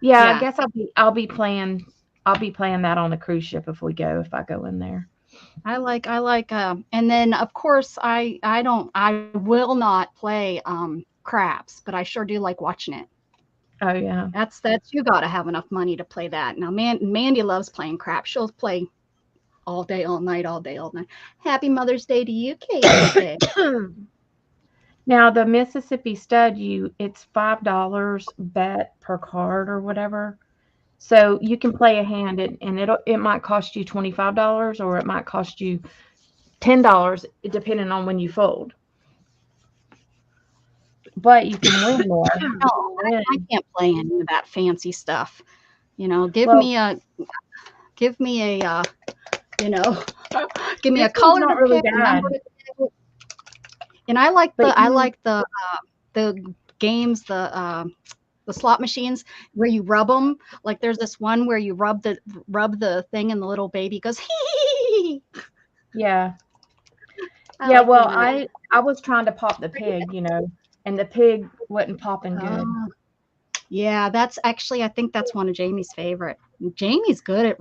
Yeah, Yeah. I guess I'll be playing that on the cruise ship if I go in there. I like and then of course I will not play craps, but I sure do like watching it. Oh yeah. That's you got to have enough money to play that. Now Mandy loves playing craps. She'll play all day, all night, all day, all night. Happy Mother's Day to you, Katie. Now the Mississippi Stud, it's $5 bet per card or whatever. So you can play a hand and it might cost you $25 or it might cost you $10 depending on when you fold. But you can win more. No, I can't play any of that fancy stuff. Give me a give me a color not to really pick, a bad. number to pick. And I like the games, the slot machines where you rub them. Like there's this one where you rub the thing and the little baby goes hee. Yeah. Like well, that. I was trying to pop the pig, and the pig wasn't popping good. Yeah, that's actually, I think that's one of Jamie's favorite. Jamie's good at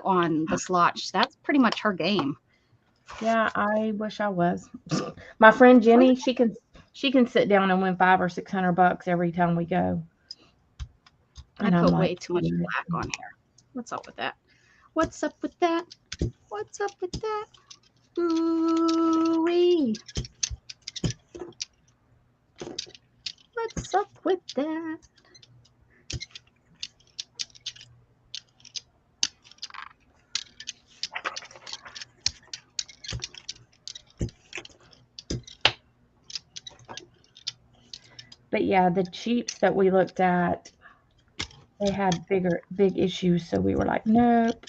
on the slots. That's pretty much her game. Yeah, I wish I was. My friend Jenny, she can sit down and win $500 or $600 every time we go. And I put way too much black on here. What's up with that? What's up with that? What's up with that? Ooh-wee. What's up with that? But yeah, the cheaps that we looked at, they had big issues, so we were like, nope.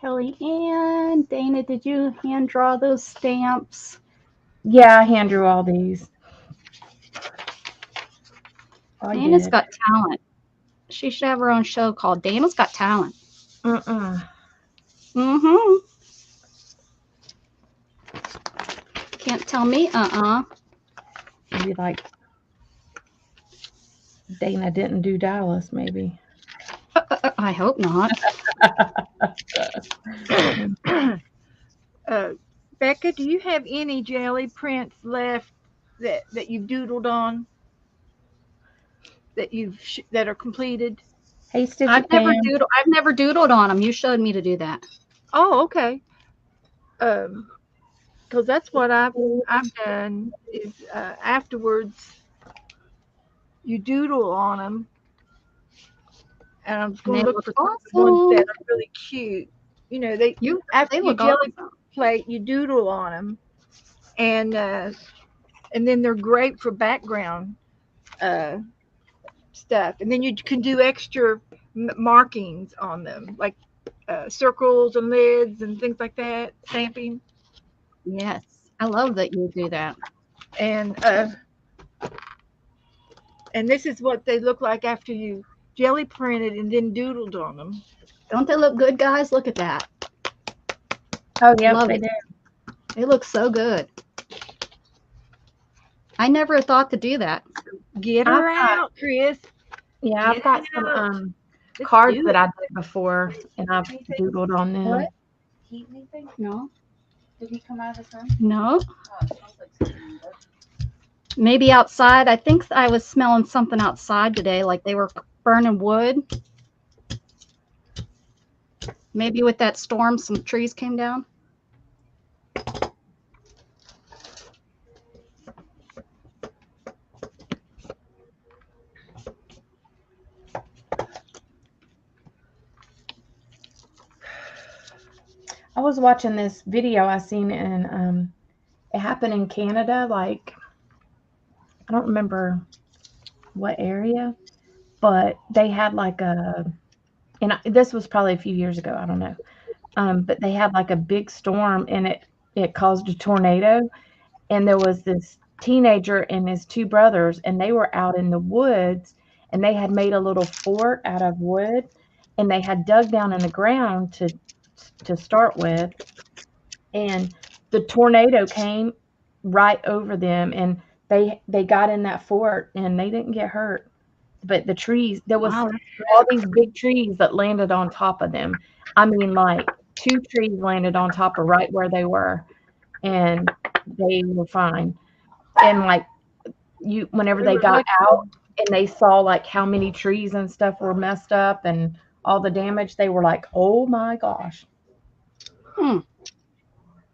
Kelly and Dana, did you hand draw those stamps? Yeah, I hand drew all these. Dana's got talent. She should have her own show called Dana's Got Talent. Can't tell me Maybe like Dana didn't do Dallas, maybe. I hope not. Becca, do you have any jelly prints left that you've doodled on? That are completed? Hey, Stitch. I've never doodled on them. You showed me to do that. Oh, okay. Because that's what I've done is afterwards you doodle on them, and I'm going to look for ones that are really cute. After you jelly plate, you doodle on them, and then they're great for background stuff. And then you can do extra markings on them, like circles and lids and things like that, stamping. Yes, I love that you do that. And this is what they look like after you jelly printed and then doodled on them. Don't they look good, guys? Look at that. Oh yeah, love it. They look so good. I never thought to do that. Get her out, Chris. Yeah, I've got some cards that I did before, and I've doodled on them. What? Heat anything? No. Did he come out of his room? No. Oh, it smells like something good. Maybe outside. I think I was smelling something outside today, like they were burning wood. Maybe with that storm, some trees came down. I was watching this video I seen, and it happened in Canada. Like, I don't remember what area, but they had like this was probably a few years ago. I don't know. But they had like a big storm, and it caused a tornado. And there was this teenager and his two brothers, and they were out in the woods, and they had made a little fort out of wood, and they had dug down in the ground to start with, and the tornado came right over them, and they got in that fort, and they didn't get hurt. But the trees, there was Wow. all these big trees that landed on top of them. I mean, like 2 trees landed on top of right where they were, and they were fine. And like whenever they got out and they saw like how many trees and stuff were messed up and all the damage, they were like, "Oh my gosh."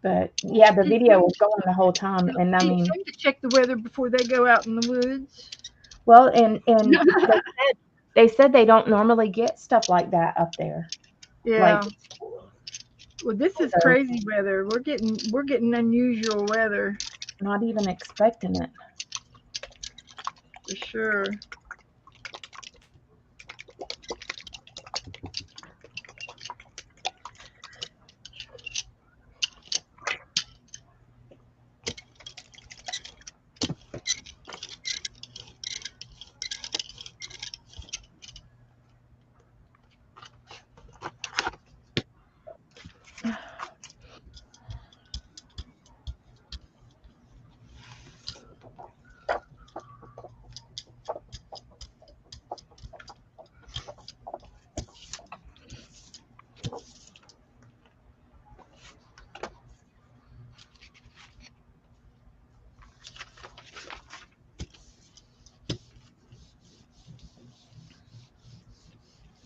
But yeah, the video was going the whole time, and I mean, to check the weather before they go out in the woods. well, and they said they don't normally get stuff like that up there. Yeah. Like, well, this is crazy weather. We're getting unusual weather. Not even expecting it. For sure.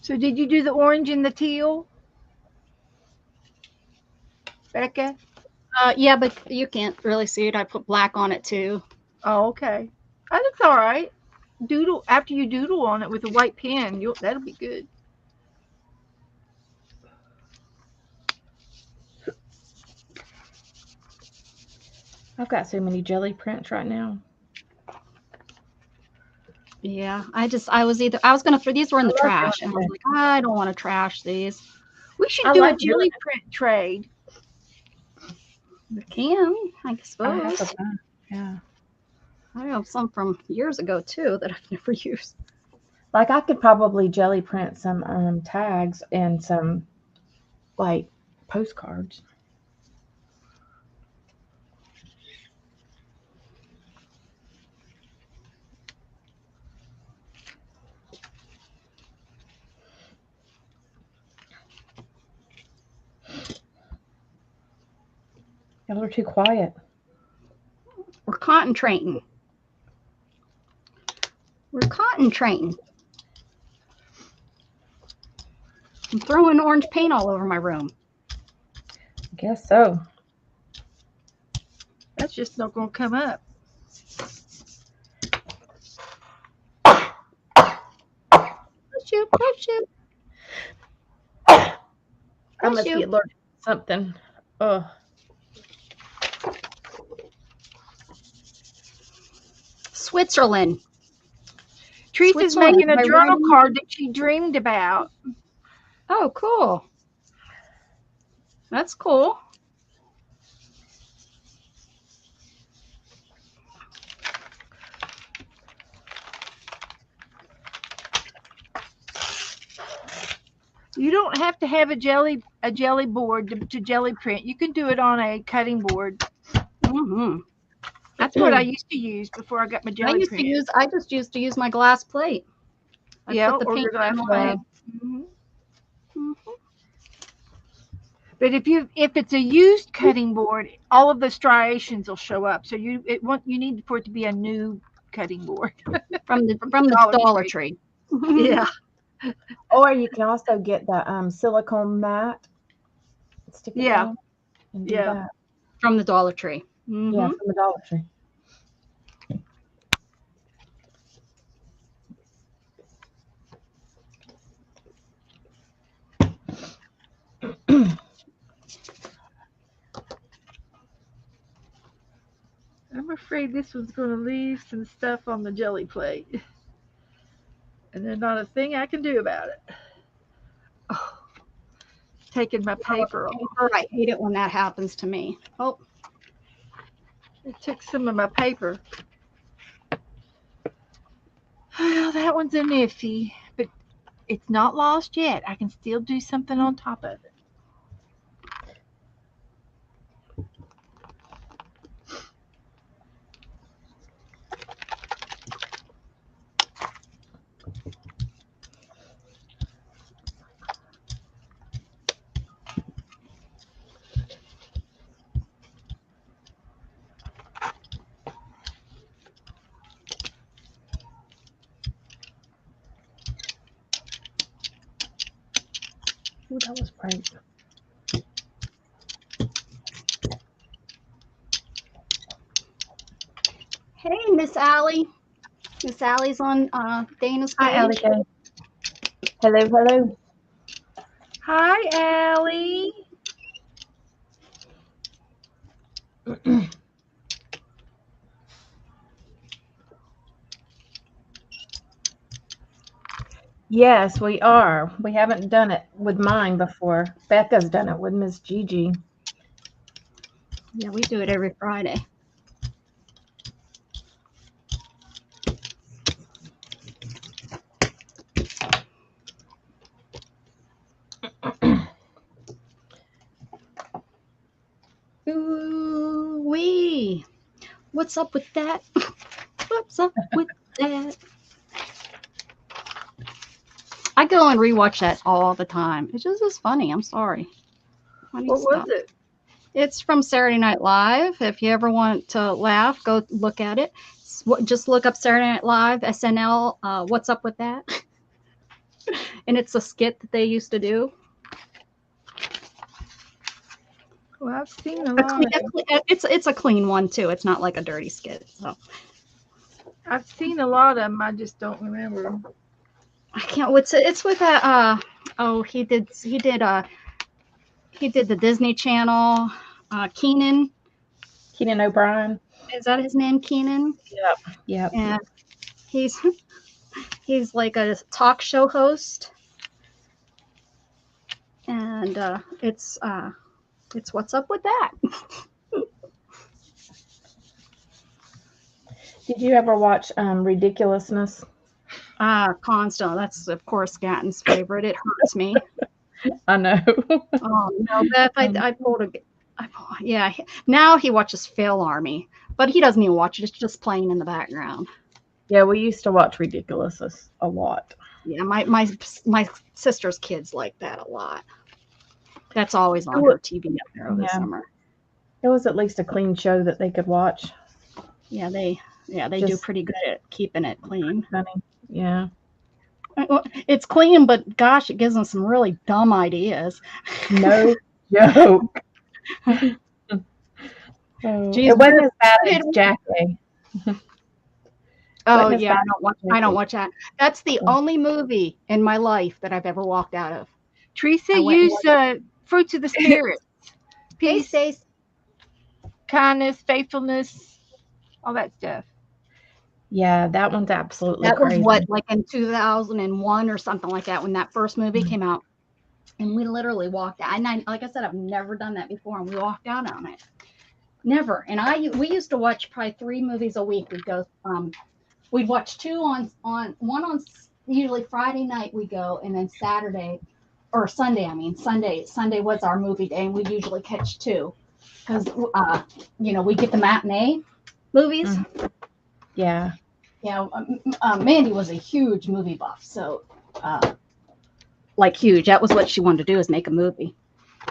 So did you do the orange and the teal, Becca? Yeah, but you can't really see it. I put black on it too. Oh, okay. Oh, that's all right. Doodle after you doodle on it with a white pen. That'll be good. I've got so many jelly prints right now. Yeah, I was gonna throw these were in the trash, and I was like, I don't want to trash these. We should do a jelly print trade. We can, I suppose. Yeah. I have some from years ago too that I've never used. Like, I could probably jelly print some tags and some like postcards. Y'all are too quiet. We're concentrating. I'm throwing orange paint all over my room. I guess so. That's just not going to come up. Bless you. I must be allergic to something. Ugh. Switzerland. Teresa's making a journal card that she dreamed about. Oh, cool. That's cool. You don't have to have a jelly board to jelly print. You can do it on a cutting board. Mm-hmm. That's what I used to use before I got my jelly print. I just used to use my glass plate. Yeah, or your glass plate. Mm-hmm. Mm-hmm. But if it's a used cutting board, all of the striations will show up. So you need for it to be a new cutting board from the Dollar Tree. Yeah. Or you can also get the silicone mat, stick it Yeah. down, and do Yeah. that. From the Dollar Tree. Yeah, from the Dollar Tree. I'm afraid this one's going to leave some stuff on the jelly plate. And there's not a thing I can do about it. Oh, taking my paper off. Paper, I hate it when that happens to me. Oh, It took some of my paper. Well, that one's a iffy, but it's not lost yet. I can still do something on top of it. Ooh, that was bright. hey, Miss Allie. Miss Allie's on Dana's Hi, Allie page. K. Hello, hello. Hi, Allie. Yes, we are. We haven't done it with mine before. Becca's done it with Miss Gigi. Yeah, we do it every Friday. Ooh wee. What's up with that? What's up with that? I go and rewatch that all the time. It just is funny. I'm sorry. Funny What stuff. was it? It's from Saturday Night Live. If you ever want to laugh, go look at it. Just look up Saturday Night Live, SNL. What's up with that? And it's a skit that they used to do. Well, I've seen a lot of It's a clean one too. It's not like a dirty skit. So I've seen a lot of them. I just don't remember. I can't. It's with that. Oh, he did the Disney Channel. Keenan. Keenan O'Brien. Is that his name? Keenan. Yep. And he's like a talk show host. And it's what's up with that? Did you ever watch Ridiculousness? Constant. That's of course Gatton's favorite. It hurts me. I know. Oh no, Beth, I pulled a. Yeah, now he watches Fail Army, but he doesn't even watch it. It's just playing in the background. Yeah, we used to watch Ridiculousness a lot. Yeah, my sister's kids like that a lot. That's always on her TV up there over the summer. It was at least a clean show that they could watch. Yeah, they do pretty good at keeping it clean. Funny. Yeah. It's clean, but gosh, it gives them some really dumb ideas. No joke. It wasn't as bad as Jackie. Oh yeah, I don't watch that. That's the only movie in my life that I've ever walked out of. Teresa, use fruits of the spirit. Peace, kindness, faithfulness, all that stuff. Yeah, that one's absolutely that crazy. was what, like in 2001 or something like that, when that first movie came out. And we literally walked out. And like I said, I've never done that before, and we walked out on it. Never. And we used to watch probably 3 movies a week. We'd go, we'd watch 2 on one on usually Friday night we go, and then Saturday or Sunday. I mean, Sunday was our movie day, and we usually catch 2 because we get the matinee movies. Mm-hmm. Yeah. Mandy was a huge movie buff, so like huge. That was what she wanted to do, is make a movie.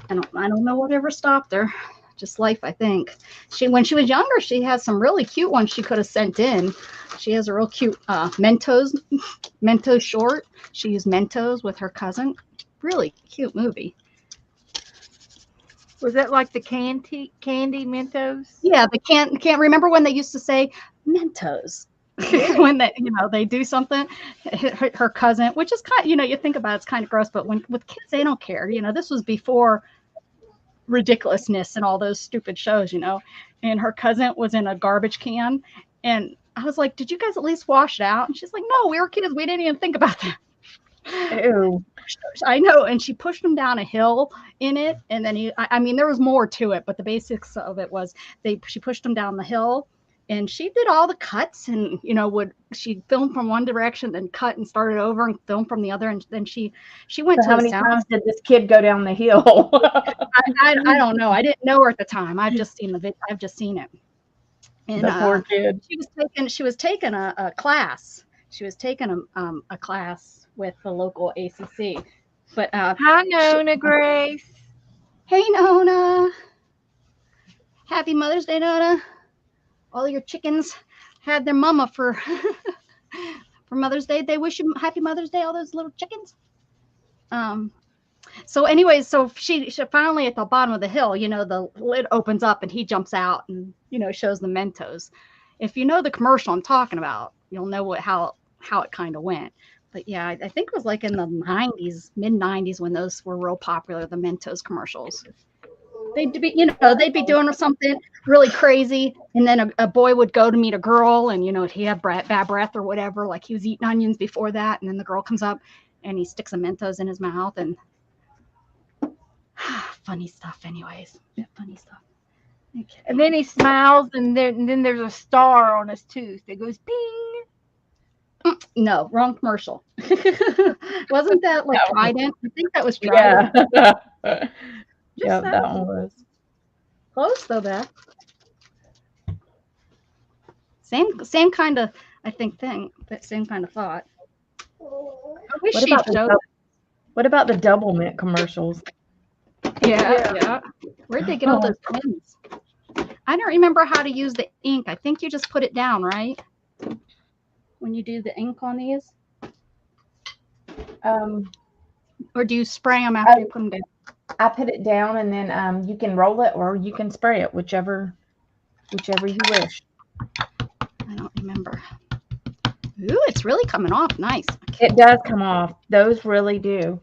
I don't know whatever stopped her. just life, I think. When she was younger, she has some really cute ones she could have sent in. She has a real cute Mentos short. She used Mentos with her cousin. Really cute movie. Was that like the candy Mentos? Yeah, the can't remember when they used to say Mentos. When they do something, her cousin, which is kind of, you think about it's kind of gross, but with kids, they don't care. This was before ridiculousness and all those stupid shows, and her cousin was in a garbage can, and I was like, did you guys at least wash it out? And she's like, no, we were kids, we didn't even think about that. Ew. I know. And she pushed him down a hill in it, and then I mean, there was more to it, but the basics of it was she pushed him down the hill, and she did all the cuts, and she'd film from one direction, then cut and started over and film from the other, and then she went to how many times did this kid go down the hill? I don't know. I didn't know her at the time. I've just seen the video. I've just seen it. And the poor kid. She was taking a class. She was taking a class with the local ACC. But hi, Nona Grace. Hey, Nona. Happy Mother's Day, Nona. All your chickens had their mama for Mother's Day. They wish you happy Mother's Day, all those little chickens. So anyways, so she finally at the bottom of the hill, the lid opens up and he jumps out and, shows the Mentos. If you know the commercial I'm talking about, you'll know how it kind of went. But yeah, I think it was like in the 90s, mid 90s when those were real popular, the Mentos commercials. They'd be doing something really crazy, and then a boy would go to meet a girl, and he had bad breath or whatever, like he was eating onions before that, and then the girl comes up and he sticks a Mentos in his mouth, and funny stuff. Anyways, funny stuff. Okay. And then he smiles, and then there's a star on his tooth that goes ping. No, wrong commercial. Wasn't that like Trident? I think that was Trident. Yeah. Yeah, that one was close though, Beth. Same kind of, I think, thing. That same kind of thought. I wish she'd show. What about the double mint commercials? Yeah. Where'd they get all those pins? I don't remember how to use the ink. I think you just put it down, right? When you do the ink on these. Or do you spray them after you put them down? I put it down, and then you can roll it or you can spray it, whichever you wish. I don't remember. Ooh, it's really coming off nice. It does come off. Those really do.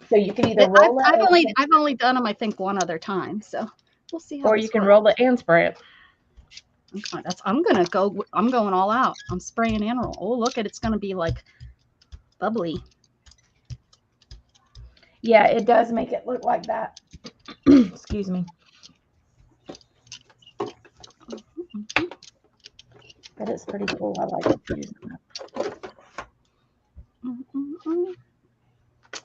So you can either roll it. I've only done them, I think, one other time. So we'll see how. Or you can roll it and spray it. I'm going all out. I'm spraying and roll. Oh, look at it's going to be like bubbly. Yeah, it does make it look like that. Excuse me. But it's pretty cool. I like it.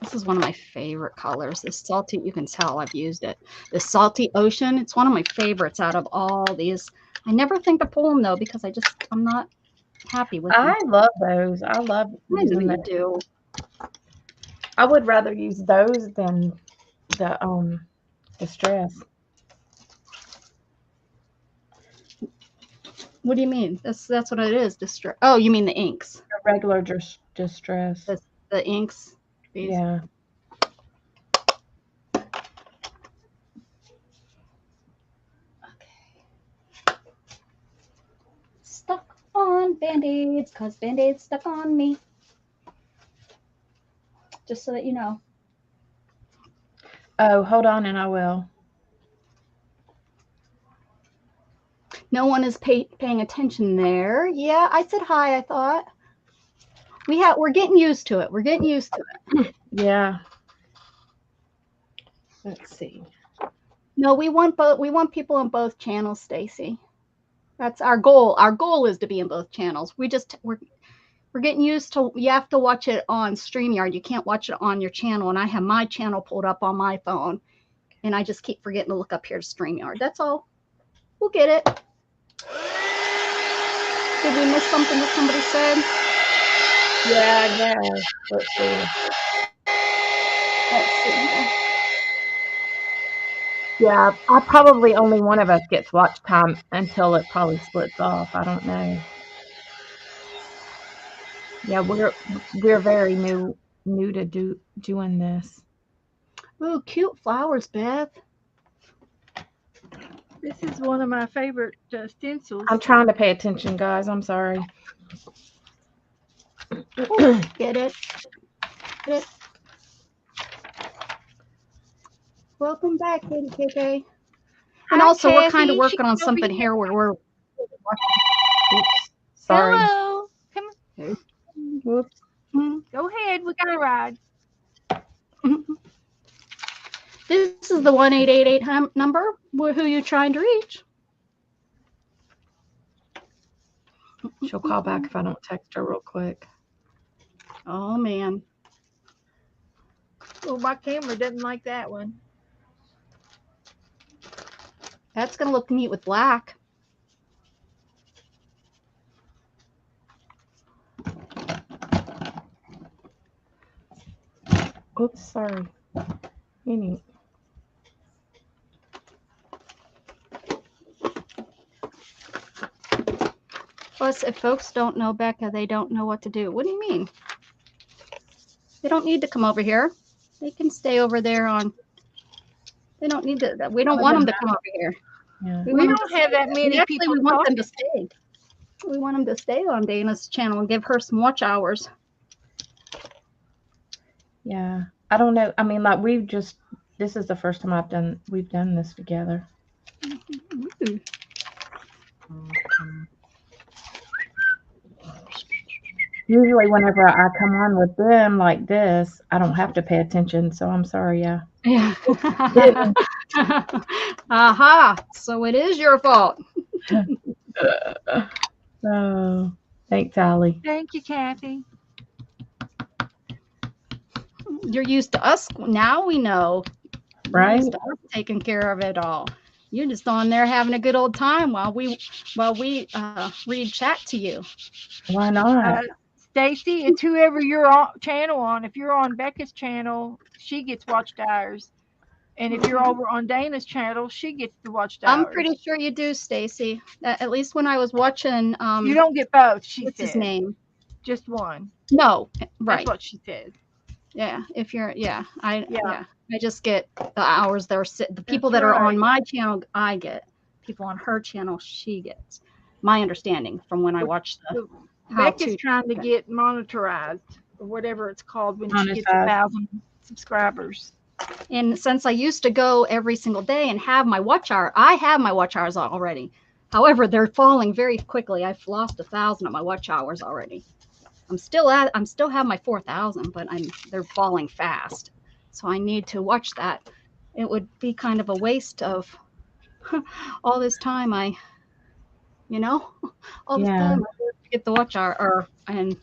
This is one of my favorite colors. This salty, you can tell I've used it. The salty ocean. It's one of my favorites out of all these. I never think to pull them though because I'm not happy with them. I love those. I love using them. Do. I would rather use those than the distress. What do you mean? That's what it is. Distress. Oh, you mean the inks? The regular distress. The inks. These. Yeah. Okay. Stuck on Band-Aids because Band-Aids stuck on me. Just so that you know. Oh, hold on, and I will. No one is paying attention there. Yeah, I said hi. I thought we're getting used to it. We're getting used to it. Yeah. Let's see. No, we want people on both channels, Stacy. That's our goal. Our goal is to be in both channels. We're getting used to, you have to watch it on StreamYard. You can't watch it on your channel. And I have my channel pulled up on my phone. And I just keep forgetting to look up here to StreamYard. That's all. We'll get it. Did we miss something that somebody said? Yeah, I guess. Let's see. Yeah, probably only one of us gets watch time until it probably splits off. I don't know. Yeah, we're very new to doing this. Ooh, cute flowers, Beth. This is one of my favorite stencils. I'm trying to pay attention, guys. I'm sorry. Ooh, get it? Get it? Welcome back, Katie KK. And also, we're kind of working on something here where we're. Oops, sorry. Hello. Come on. Whoops. Go ahead. We got a ride. This is the 1888 number. Who you trying to reach? She'll call back if I don't text her real quick. Oh, man. Oh, my camera doesn't like that one. That's going to look neat with black. Oops, sorry. Any. Plus, if folks don't know Becca, they don't know what to do. What do you mean? They don't need to come over here. They can stay over there on. They don't need to. We don't want them to come over here. Yeah. We don't have that many people. We want them to stay. We want them to stay on Dana's channel and give her some watch hours. Yeah. I don't know. I mean, like this is the first time we've done this together. Ooh. Usually whenever I come on with them like this, I don't have to pay attention. So I'm sorry. Yeah. Yeah. Aha. So it is your fault. So thanks, Allie. Thank you, Kathy. You're used to us. Now we know. Right? You're used to us taking care of it all. You're just on there having a good old time while we read chat to you. Why not? Stacy, it's whoever your channel on. If you're on Becca's channel, she gets watched hours. And if you're over on Dana's channel, she gets the watched hours. I'm pretty sure you do, Stacy. At least when I was watching. You don't get both, she what's said. His name? Just one. No, right. That's what she said. Yeah, if you're, I just get the hours that are the people that right. are on my channel, I get. People on her channel, she gets. My understanding from when I watched the. Becca's trying to get monetized or whatever it's called when she gets 1,000 subscribers. And since I used to go every single day and have my watch hour, I have my watch hours already. However, they're falling very quickly. I've lost 1,000 of my watch hours already. I'm still have my 4,000, but they're falling fast. So I need to watch that. It would be kind of a waste of all this time. All this time I work to get the watch hour, and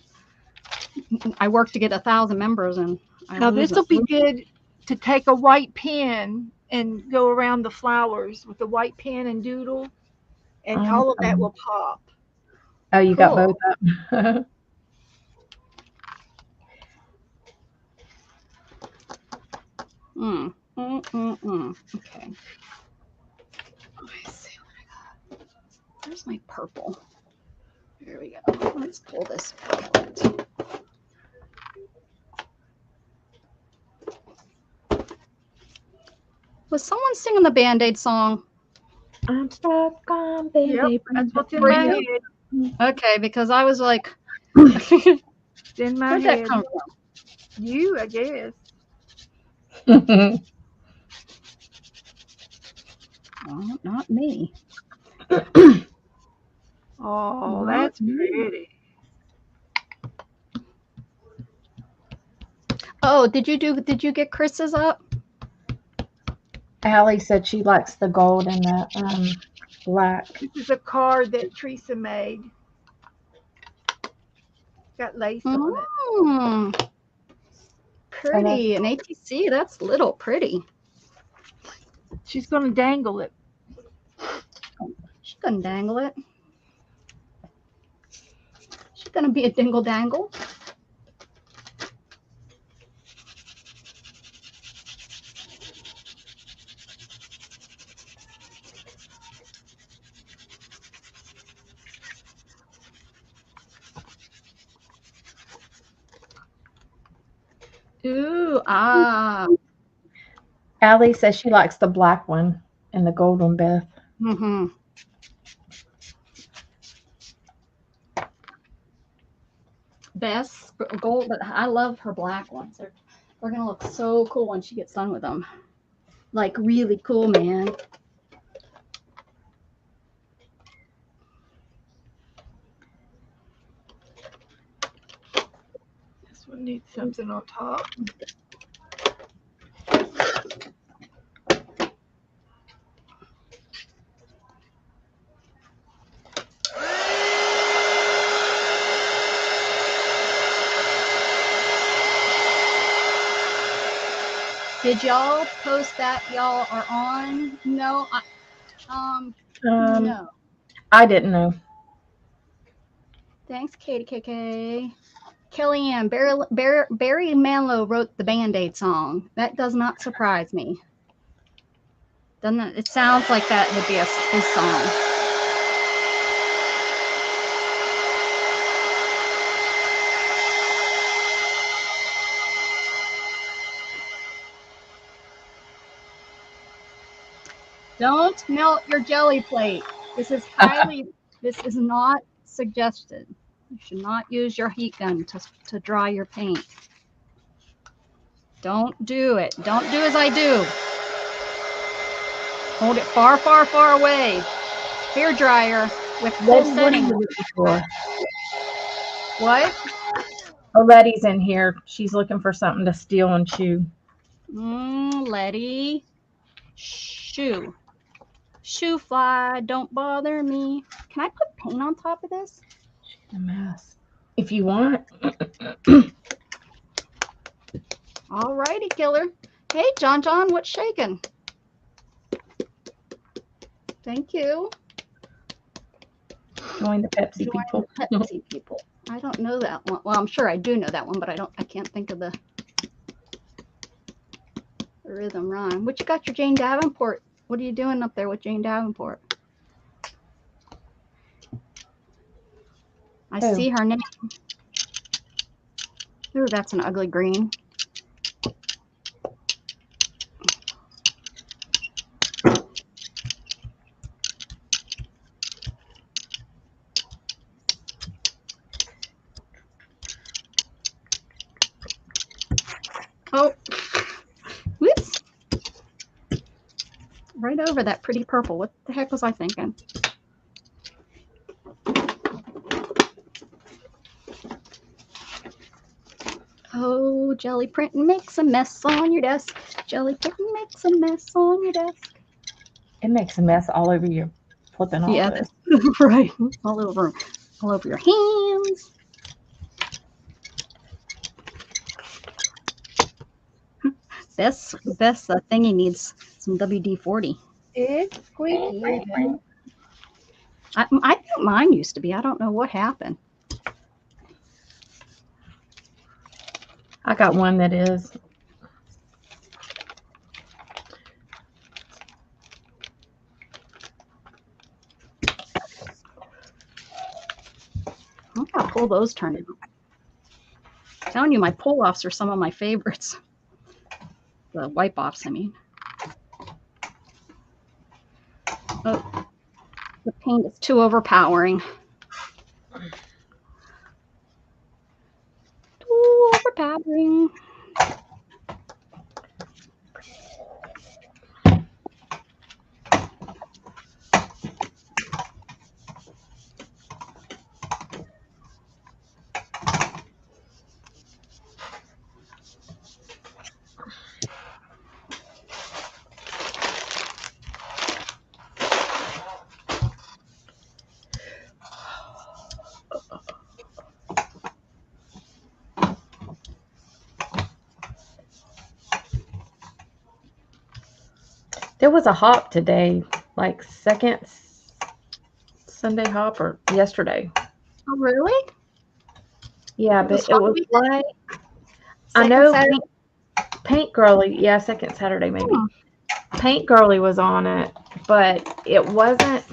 I work to get 1,000 members, and now this will be good to take a white pen and go around the flowers with a white pen and doodle, and all of that will pop. Oh, you got both up. Okay. Let's see what I got. Where's my purple? Here we go. Let's pull this out. Was someone singing the Band-Aid song? I'm stuck on Band-Aid. That's what's in my head. Okay, because I was like, it's in my head. That come from? You, I guess. Well, not me. Oh, that's pretty. Oh, did you get Chris's up? Allie said she likes the gold and the black. This is a card that Teresa made. Got lace on it. Pretty. An ATC, that's little pretty. She's going to dangle it. She's going to dangle it. She's going to be a dingle dangle. Ooh, Allie says she likes the black one and the gold one, Beth. Mm-hmm. Best gold, but I love her black ones. They're gonna look so cool when she gets done with them. Like really cool, man. This one needs something on top. Did y'all post that y'all are on? No, no. I didn't know. Thanks, Katie KK. Kellyanne, Barry Manilow wrote the Band-Aid song. That does not surprise me. Doesn't it? It sounds like that would be his song. Don't melt your jelly plate. This is not suggested. You should not use your heat gun to dry your paint. Don't do it. Don't do as I do. Hold it far, far, far away. Hair dryer with full setting. What? Oh, Letty's in here. She's looking for something to steal and chew. Letty. Shoo. Shoo fly, don't bother me. Can I put paint on top of this? A mess. If you want. All righty, killer. Hey, John, what's shaking? Thank you. Join the Pepsi people. The Pepsi people. I don't know that one. Well, I'm sure I do know that one, but I can't think of the rhythm rhyme. What you got your Jane Davenport? What are you doing up there with Jane Davenport? I see her name. Ooh, that's an ugly green. Oh, whoops. Right over that pretty purple. What the heck was I thinking? Oh, jelly print makes a mess on your desk. Jelly print makes a mess on your desk. It makes a mess all over you. Flipping all this. Right. All over your hands. Best thingy needs some WD-40. It's squeaky. I think mine used to be. I don't know what happened. I got one that is. Look how cool those turned out. I'm telling you, my pull-offs are some of my favorites. The wipe-offs, I mean. Oh, the paint is too overpowering. Too overpowering. There was a hop today, like second Sunday hop or yesterday. Oh, really? Yeah, but it was like, I know Paint Girly, yeah, second Saturday maybe. Paint Girly was on it, but it wasn't,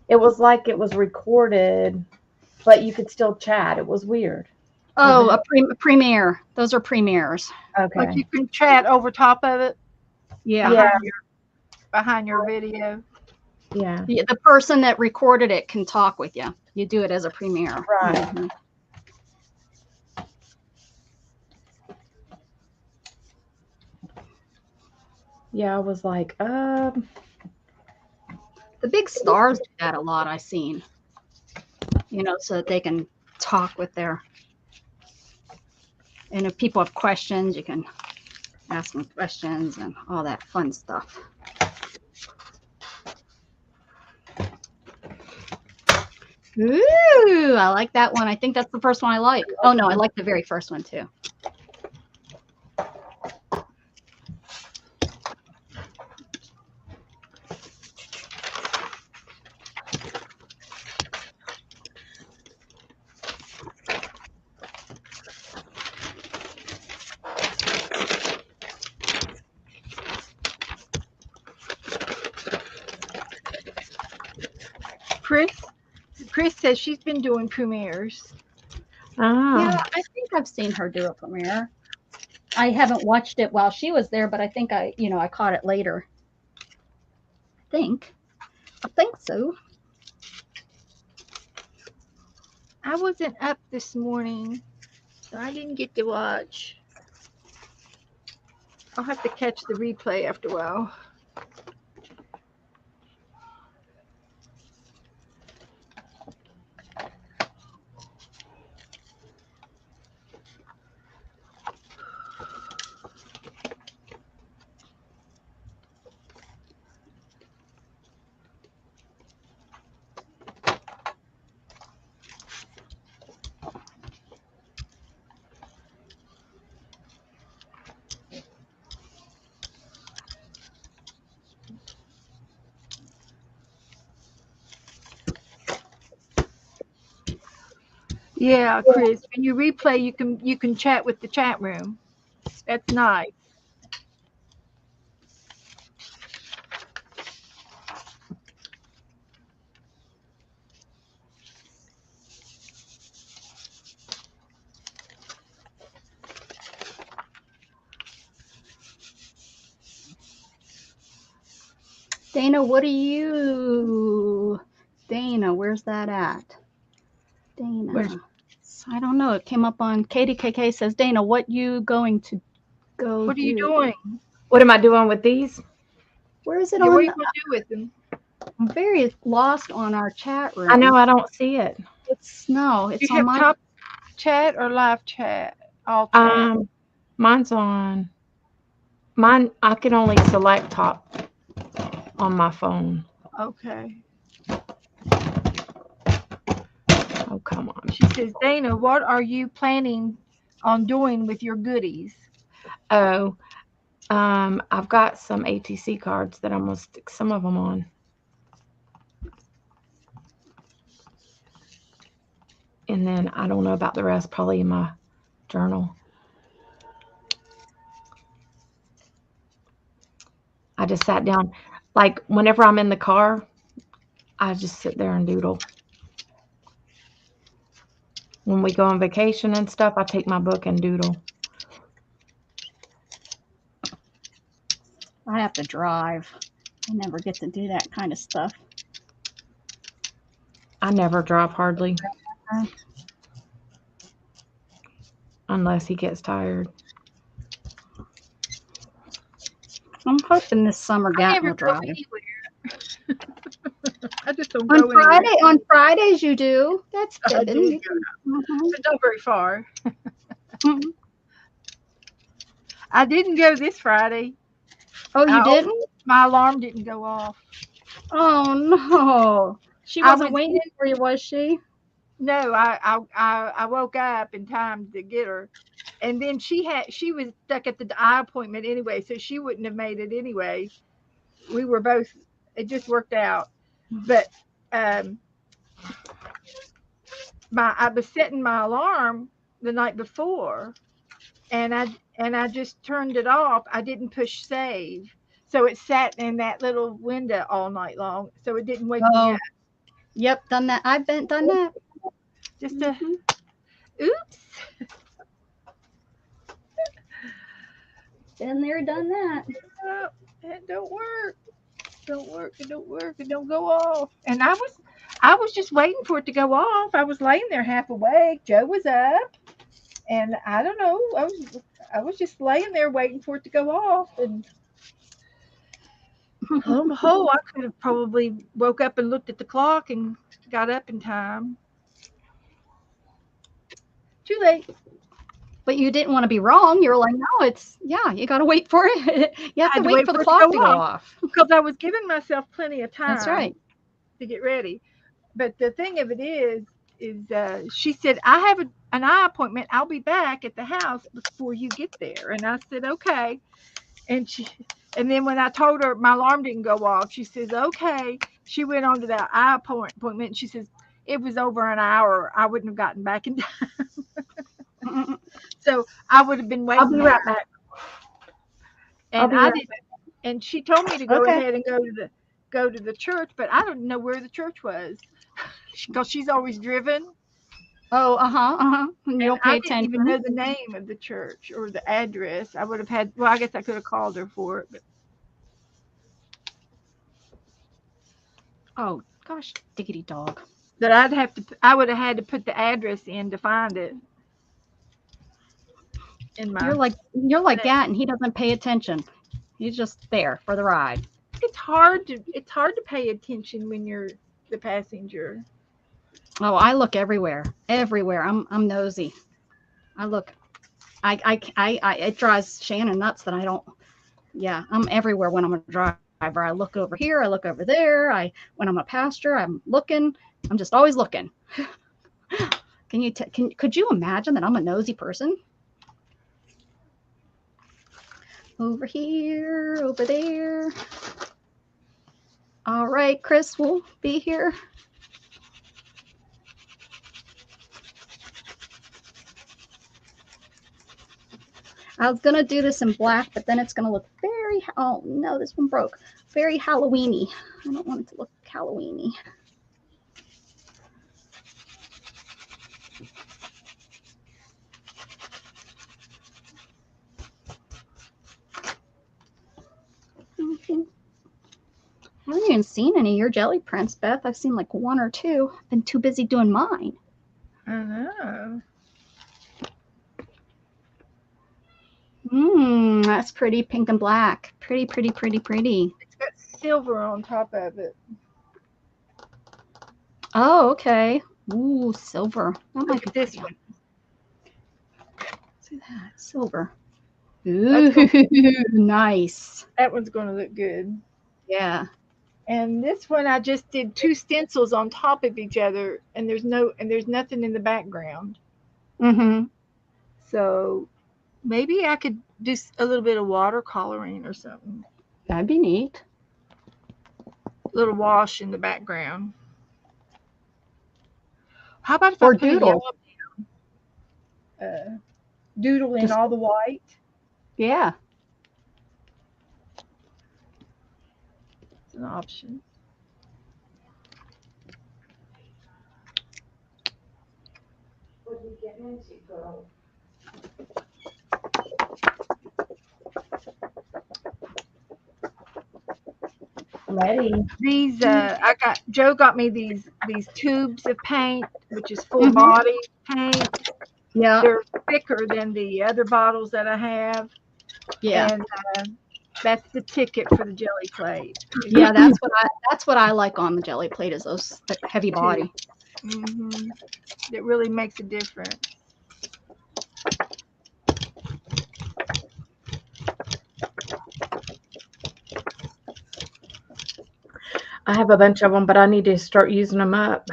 it was like it was recorded, but you could still chat. It was weird. Oh, a premiere. Those are premieres. Okay. Like you can chat over top of it Yeah. behind your video. Yeah. The person that recorded it can talk with you. You do it as a premiere. Right. Mhm. Yeah, I was like, The big stars do that a lot, I've seen. So that they can talk with their, and if people have questions, you can ask them questions and all that fun stuff. Ooh, I like that one. I think that's the first one I like. Oh no, I like the very first one too. Chris says she's been doing premieres. Yeah, I think I've seen her do a premiere. I haven't watched it while she was there, but I think I caught it later. I think so. I wasn't up this morning, so I didn't get to watch. I'll have to catch the replay after a while. Yeah, Chris, when you replay, you can chat with the chat room. That's nice. Dana, Dana, where's that at? Dana. I don't know. It came up on KDKK says, Dana, what you going to go What are you do? doing? What am I doing with these? Where is it What on? are you going to do with them? I'm very lost on our chat room. I know I don't see it. It's on You have my top chat or live chat? All chat. Mine's on. Mine, I can only select top on my phone. Okay. Oh, come on. She says, Dana, what are you planning on doing with your goodies? Oh, I've got some ATC cards that I'm going to stick some of them on. And then I don't know about the rest, probably in my journal. I just sat down. Like, whenever I'm in the car, I just sit there and doodle. When we go on vacation and stuff, I take my book and doodle. I have to drive. I never get to do that kind of stuff. I never drive hardly. Unless he gets tired. I'm hoping this summer I Gat never will go drive. anywhere. I just don't go anywhere. On Fridays you do. That's I good. do go. But not very far. I didn't go this Friday. Oh, you didn't? My alarm didn't go off. Oh no. She wasn't waiting for you, was she? No, I woke up in time to get her. And then she was stuck at the eye appointment anyway, so she wouldn't have made it anyway. We were both, it just worked out. But I was setting my alarm the night before, and I just turned it off. I didn't push save, so it sat in that little window all night long, so it didn't wake me up. Yep, done that. I've done that. Just oops. Been there, done that. Oh, that don't work. Don't work. It don't work. It don't go off. And I was just waiting for it to go off. I was laying there half awake. Joe was up, and I don't know. I was just laying there waiting for it to go off, and lo and behold, I could have probably woke up and looked at the clock and got up in time. Too late. But you didn't want to be wrong. You were like, no, you got to wait for it. You have I to had to wait wait for the for it to clock go to go off off. because I was giving myself plenty of time That's right. to get ready. But the thing of it is she said, I have an eye appointment. I'll be back at the house before you get there. And I said, okay. And then when I told her my alarm didn't go off, she says, okay. She went on to that eye appointment and she says, it was over an hour. I wouldn't have gotten back in time. So I would have been waiting. I'll be right back. And I didn't. And she told me to go Okay. ahead and go to the church, but I don't know where the church was because she's always driven. Oh, You don't pay I didn't even attention. know the name of the church or the address. I would have had. Well, I guess I could have called her for it. But Oh, gosh, diggity dog. that I'd have to. I would have had to put the address in to find it. In my. You're like that, and he doesn't pay attention. He's just there for the ride. It's hard to pay attention when you're the passenger. Oh, I look everywhere. Everywhere. I'm nosy. I look. It drives Shannon nuts that I don't. Yeah, I'm everywhere when I'm a driver. I look over here. I look over there. When I'm a passenger, I'm looking. I'm just always looking. Could you imagine that I'm a nosy person? Over here, over there. All right, Chris will be here. I was gonna do this in black, but then it's gonna look very, oh no, this one broke. Very Halloweeny. I don't want it to look Halloweeny. I haven't even seen any of your jelly prints, Beth. I've seen like one or two. I've been too busy doing mine. I know. That's pretty, pink and black. Pretty, pretty, pretty, pretty. It's got silver on top of it. Oh, okay. Ooh, silver. That might Look be at this pretty. one. See that? Silver. Ooh, nice. That one's going to look good. Yeah. And this one, I just did two stencils on top of each other, and there's nothing in the background. So maybe I could do a little bit of watercoloring or something. That'd be neat. A little wash in the background. How about if Or I put doodle. a yellow down? Doodle in all the white. Yeah. It's an option. What are you getting into, girl? Ready. These Joe got me these tubes of paint, which is full body paint. Yeah. They're thicker than the other bottles that I have. Yeah. And that's the ticket for the jelly plate. Yeah, that's what I like on the jelly plate is those heavy body. It really makes a difference. I have a bunch of them, but I need to start using them up.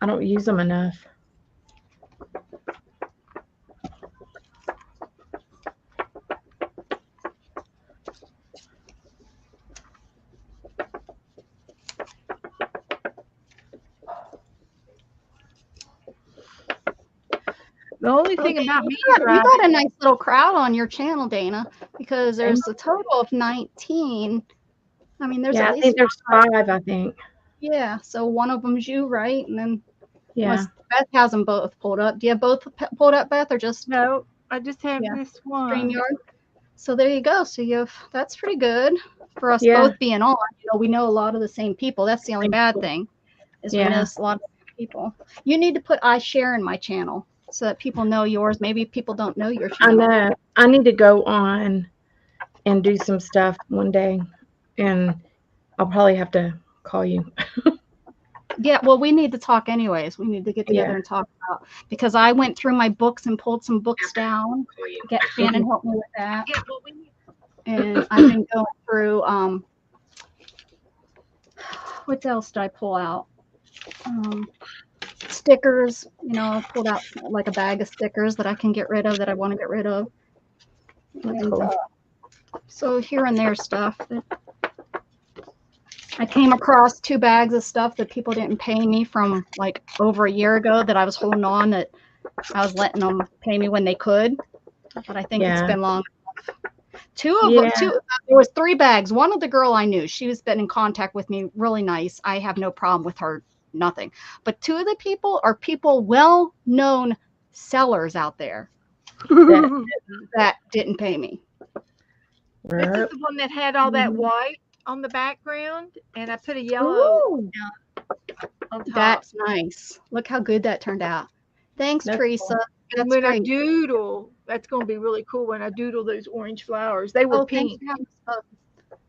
I don't use them enough. The only thing about me is you got a nice little crowd on your channel, Dana, because there's a total of 19. I mean, there's at I least think there's 5, I think. Yeah, so one of them's you, right? And then Yeah. Beth has them both pulled up. Do you have both pulled up, Beth, or just No, I just have Yeah. this one. StreamYard? So there you go. So that's pretty good for us Yeah. both being on. We know a lot of the same people. That's the only bad thing is we know a lot of people. You need to put I share in my channel so that people know yours. Maybe people don't know your I channel. know. I need to go on and do some stuff one day, and I'll probably have to call you. Yeah, well, we need to talk anyways. We need to get together and talk about, because I went through my books and pulled some books down. Get Shannon help me with that. Yeah, well, we need And I've been going through what else did I pull out? Stickers, pulled out like a bag of stickers that I can get rid of, that I want to get rid of. And cool. So here and there stuff. I came across 2 bags of stuff that people didn't pay me from like over a year ago that I was holding on, that I was letting them pay me when they could. But I think it's been long enough. There was 3 bags. One of the girl I knew, she was been in contact with me, really nice. I have no problem with her, nothing. But 2 of the people are people well-known sellers out there that didn't pay me. This is the one that had all that white on the background, and I put a yellow on top. That's nice. Look how good that turned out. Thanks, Teresa. Cool. That's and when great. I doodle, that's going to be really cool when I doodle those orange flowers. They were pink. Thanks for having us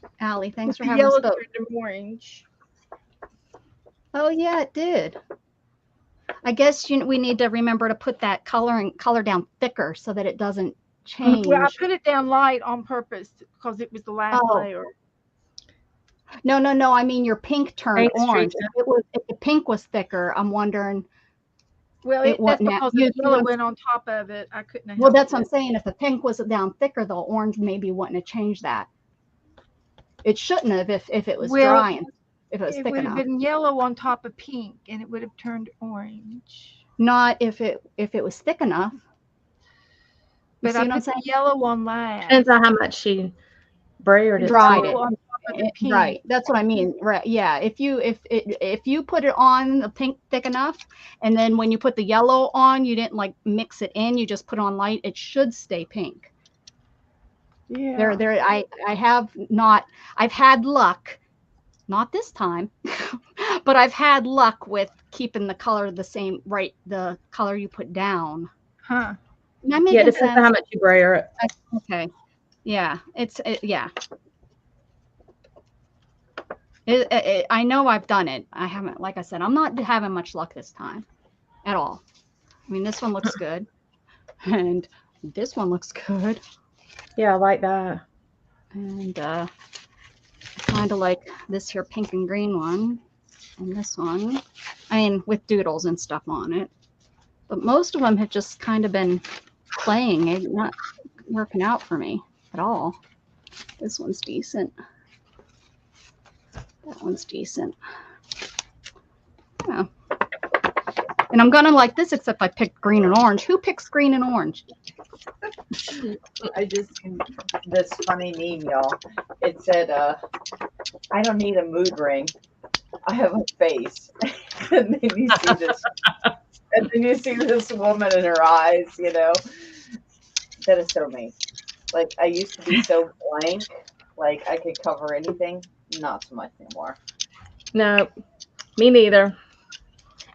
both. Allie, thanks for The having us yellow both. turned to orange. Oh yeah, it did. I guess we need to remember to put that color down thicker so that it doesn't change. Well, I put it down light on purpose because it was the last layer. No. I mean, your pink turned orange. Teresa. If the pink was thicker, I'm wondering. Well, that's because the yellow went on top of it. I couldn't have. Well, that's what I'm saying. If the pink was down thicker, the orange maybe wouldn't have changed that. It shouldn't have if it was dry and if it was thick enough. It would have been yellow on top of pink, and it would have turned orange. Not if it was thick enough. But I put the yellow on last. Depends on how much she braided it. Dried it. Right, that's what I mean. Right, yeah. If you put it on the pink thick enough, and then when you put the yellow on, you didn't like mix it in. You just put on light. It should stay pink. Yeah. I've had luck, not this time, but I've had luck with keeping the color the same, right? The color you put down. Huh. That makes sense. Depends on how much you braid it. Okay. Yeah. Yeah. I know I've done it. I haven't, like I said, I'm not having much luck this time at all. I mean, this one looks good. And this one looks good. Yeah, I like that. And I kind of like this here pink and green one. And this one. I mean, with doodles and stuff on it. But most of them have just kind of been playing. It's not working out for me at all. This one's decent. That one's decent. Yeah. And I'm gonna like this, except I picked green and orange. Who picks green and orange? I just seen this funny meme, y'all. It said, I don't need a mood ring. I have a face. And then you see this, and then you see this woman in her eyes, That is so me. Like, I used to be so blank, like I could cover anything. Not so much anymore. No, me neither.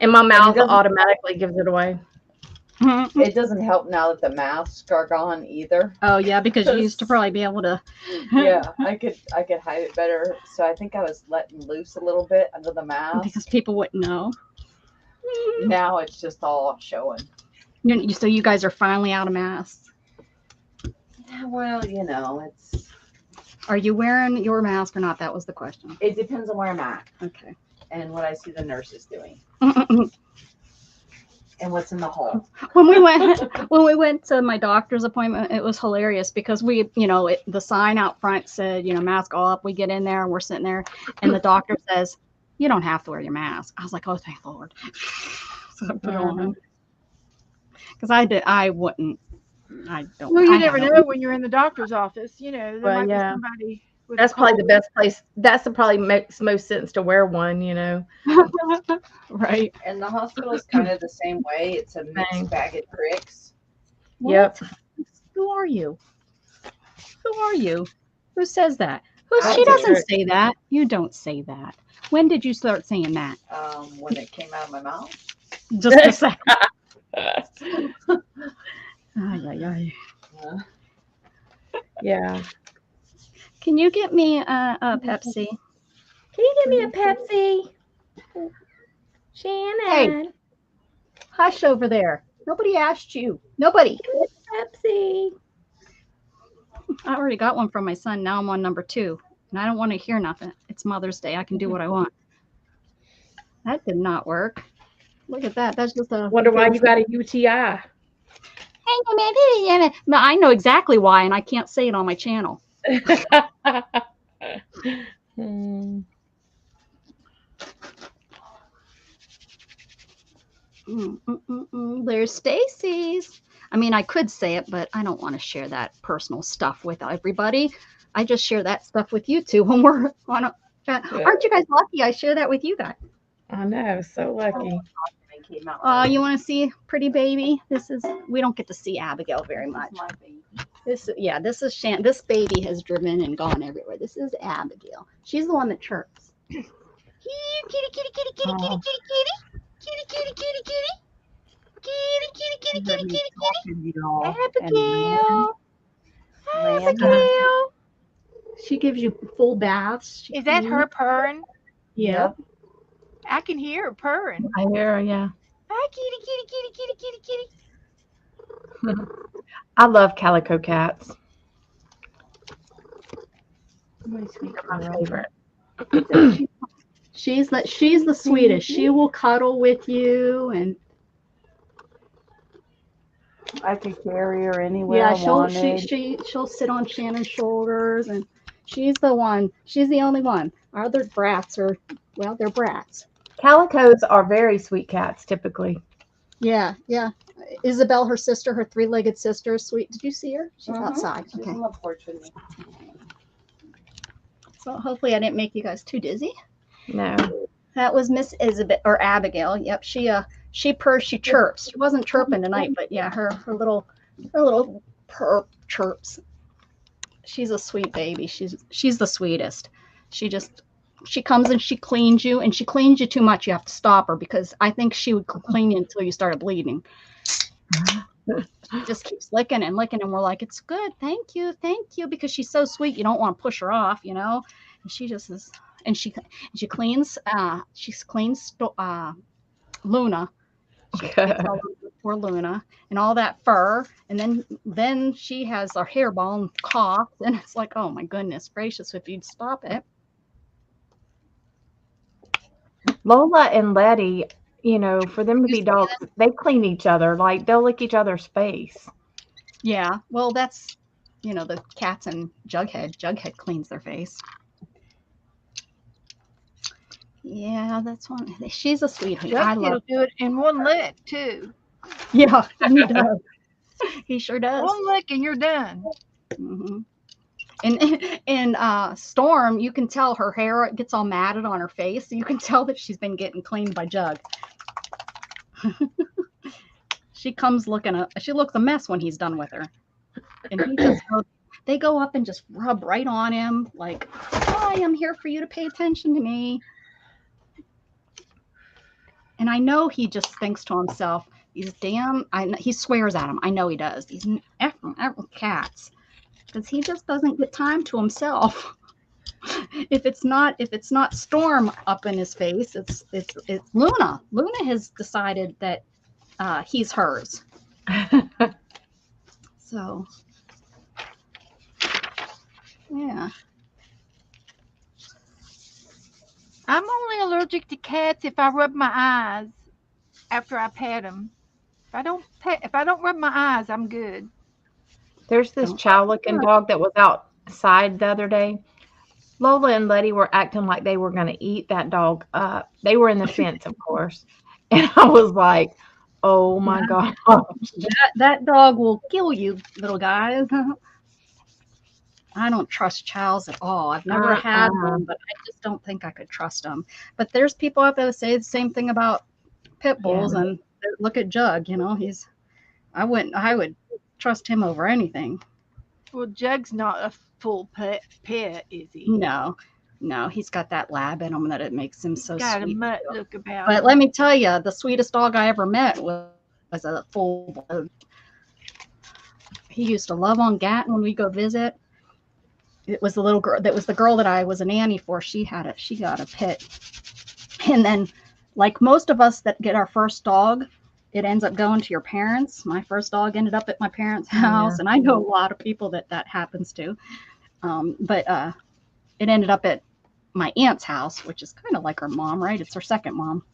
And my mouth automatically gives it away. It doesn't help now that the masks are gone either. Oh yeah, because you used to probably be able to. Yeah, I could hide it better. So I think I was letting loose a little bit under the mask because people wouldn't know. Now it's just all showing. So you guys are finally out of masks. Well, it's. Are you wearing your mask or not? That was the question. It depends on where I'm at. Okay. And what I see the nurses doing. And what's in the hall. When we went to my doctor's appointment, it was hilarious because the sign out front said, mask off. We get in there and we're sitting there, and the doctor says, "You don't have to wear your mask." I was like, "Oh, thank Lord." So I put it on because I wouldn't. I don't. Well, you never know when you're in the doctor's office. There might be somebody That's probably the best place. That's the probably makes most sense to wear one, you know. Right. And the hospital's kind of the same way. It's a Same. mixed bag of tricks. Yep. Who are you? Who are you? Who says that? That's She a doesn't trick. say that. You don't say that. When did you start saying that? When it came out of my mouth. Just a second. Ay, ay, ay. Uh, Yeah. Can you get me a Pepsi? Can you give me a Pepsi? Shannon. Hush over there. Nobody asked you. Nobody. Pepsi. I already got one from my son. Now I'm on number 2. And I don't want to hear nothing. It's Mother's Day. I can do what I want. That did not work. Look at that. That's just a Wonder why you got a UTI. I know exactly why, and I can't say it on my channel. Hmm. There's Stacy's. I mean, I could say it, but I don't want to share that personal stuff with everybody. I just share that stuff with you two when we're on a. Aren't you guys lucky? I share that with you guys. I know, so lucky. it came out. You want to see pretty baby? We don't get to see Abigail very much. My baby. This is Shan. This baby has driven and gone everywhere. This is Abigail. She's the one that chirps. Kitty, kitty, kitty, kitty, kitty, kitty, kitty, kitty, kitty, kitty, kitty, kitty, kitty, kitty, kitty, kitty, kitty. Abigail. Abigail. She gives you full baths. Is that her purring? Yeah. I can hear her purring. I hear her, yeah. Hi, kitty, kitty, kitty, kitty, kitty, kitty. I love calico cats. My sweet My girl. favorite. She's the sweetest. She will cuddle with you, and I could carry her anywhere yeah, I wanted. she'll sit on Shannon's shoulders, and she's the one. She's the only one. Our other brats are, well, they're brats. Calicos are very sweet cats, typically. Yeah, yeah. Isabel, her sister, her 3-legged sister, is sweet. Did you see her? She's outside. She's Okay. on the porch with me. So hopefully I didn't make you guys too dizzy. No. That was Miss Isabel or Abigail. Yep, she purrs, she chirps. She wasn't chirping tonight, but yeah, her little purr chirps. She's a sweet baby. She's the sweetest. She comes and she cleans you, and she cleans you too much. You have to stop her because I think she would clean you until you started bleeding. She just keeps licking, and we're like, it's good, thank you, because she's so sweet. You don't want to push her off, you know. And she just is, and she cleans. She cleans Luna. She gets all over poor Luna and all that fur, and then she has her hairball and cough, and it's like, oh my goodness gracious, if you'd stop it. Lola and Letty, you know, for them to be dogs, they clean each other. Like, they'll lick each other's face. Yeah, well, that's, you know, the cats and Jughead. Jughead cleans their face. Yeah, that's one. She's a sweetheart. I love. Jughead'll do it in one lick too. Yeah, he does. He sure does. One lick and you're done. Mm-hmm. And Storm, you can tell her hair gets all matted on her face. So you can tell that she's been getting cleaned by Jug. She comes she looks a mess when he's done with her. And they go up and just rub right on him like, hi, I'm here for you to pay attention to me. And I know he just thinks to himself, he swears at him. I know he does. These effing cats. Because he just doesn't get time to himself. If it's not Storm up in his face, it's Luna. Luna has decided that he's hers. So yeah. I'm only allergic to cats if I rub my eyes after I pet them. If I don't rub my eyes, I'm good. There's this chow-looking dog that was outside the other day. Lola and Letty were acting like they were going to eat that dog up. They were in the fence, of course. And I was like, oh, my God. That dog will kill you, little guys. I don't trust chows at all. I've never had one, but I just don't think I could trust them. But there's people out there that say the same thing about pit bulls, and look at Jug. You know, I would trust him over anything. Well, Jug's not a full pet, is he? No, he's got that lab in him that it makes him so got sweet. A mutt look about but him. let me tell you, the sweetest dog I ever met was a full blood. He used to love on Gat when we go visit. It was the little girl that was the girl that I was a nanny for. She got a pit. And then, like most of us that get our first dog, it ends up going to your parents. My first dog ended up at my parents' house, and I know a lot of people that happens to. But it ended up at my aunt's house, which is kind of like her mom, right? It's her second mom.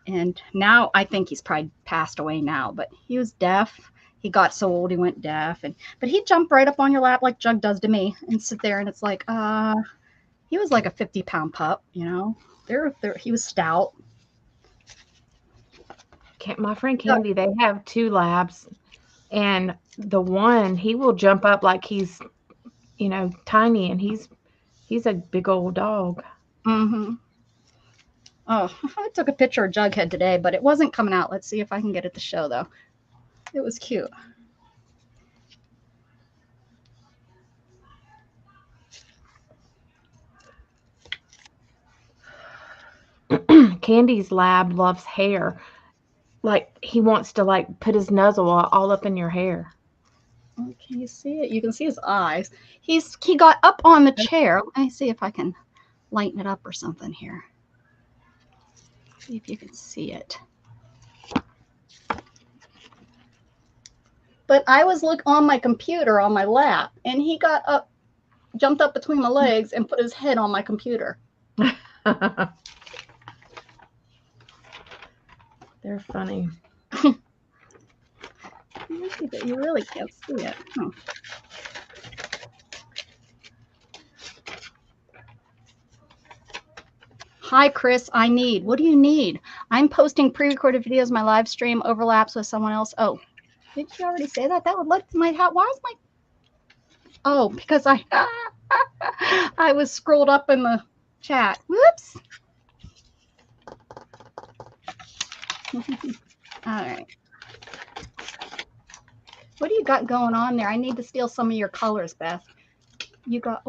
And now I think he's probably passed away now, but he was deaf. He got so old he went deaf, but he'd jump right up on your lap like Jug does to me and sit there, and it's like, he was like a 50-pound pup, you know. He was stout. My friend Candy, they have 2 labs, and the one, he will jump up like he's, you know, tiny, and he's a big old dog. Mm-hmm. Oh, I took a picture of Jughead today, but it wasn't coming out. Let's see if I can get it to show, though. It was cute. Candy's lab loves hair. Like, he wants to, like, put his nuzzle all up in your hair. Oh, can you see it? You can see his eyes. He got up on the chair. Let me see if I can lighten it up or something here. See if you can see it. But I was on my computer on my lap, and he got up, jumped up between my legs, and put his head on my computer. They're funny. You really can't see it. Huh. Hi, Chris. What do you need? I'm posting pre-recorded videos. My live stream overlaps with someone else. Oh, did you already say that? That would let my hat. Why is my? Oh, because I was scrolled up in the chat. Whoops. All right. What do you got going on there? I need to steal some of your colors, Beth. You got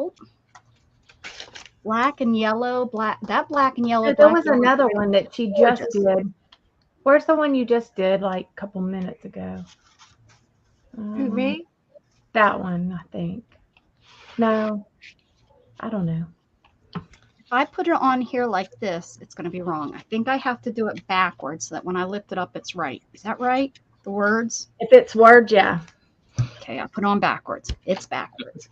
black and yellow, that black and yellow. There was another one that she just did. Where's the one you just did like a couple minutes ago? Me? That one, I think. No, I don't know. If I put it on here like this, it's going to be wrong. I think I have to do it backwards so that when I lift it up, it's right. Is that right? The words? If it's words, yeah. Okay, I put it on backwards. It's backwards.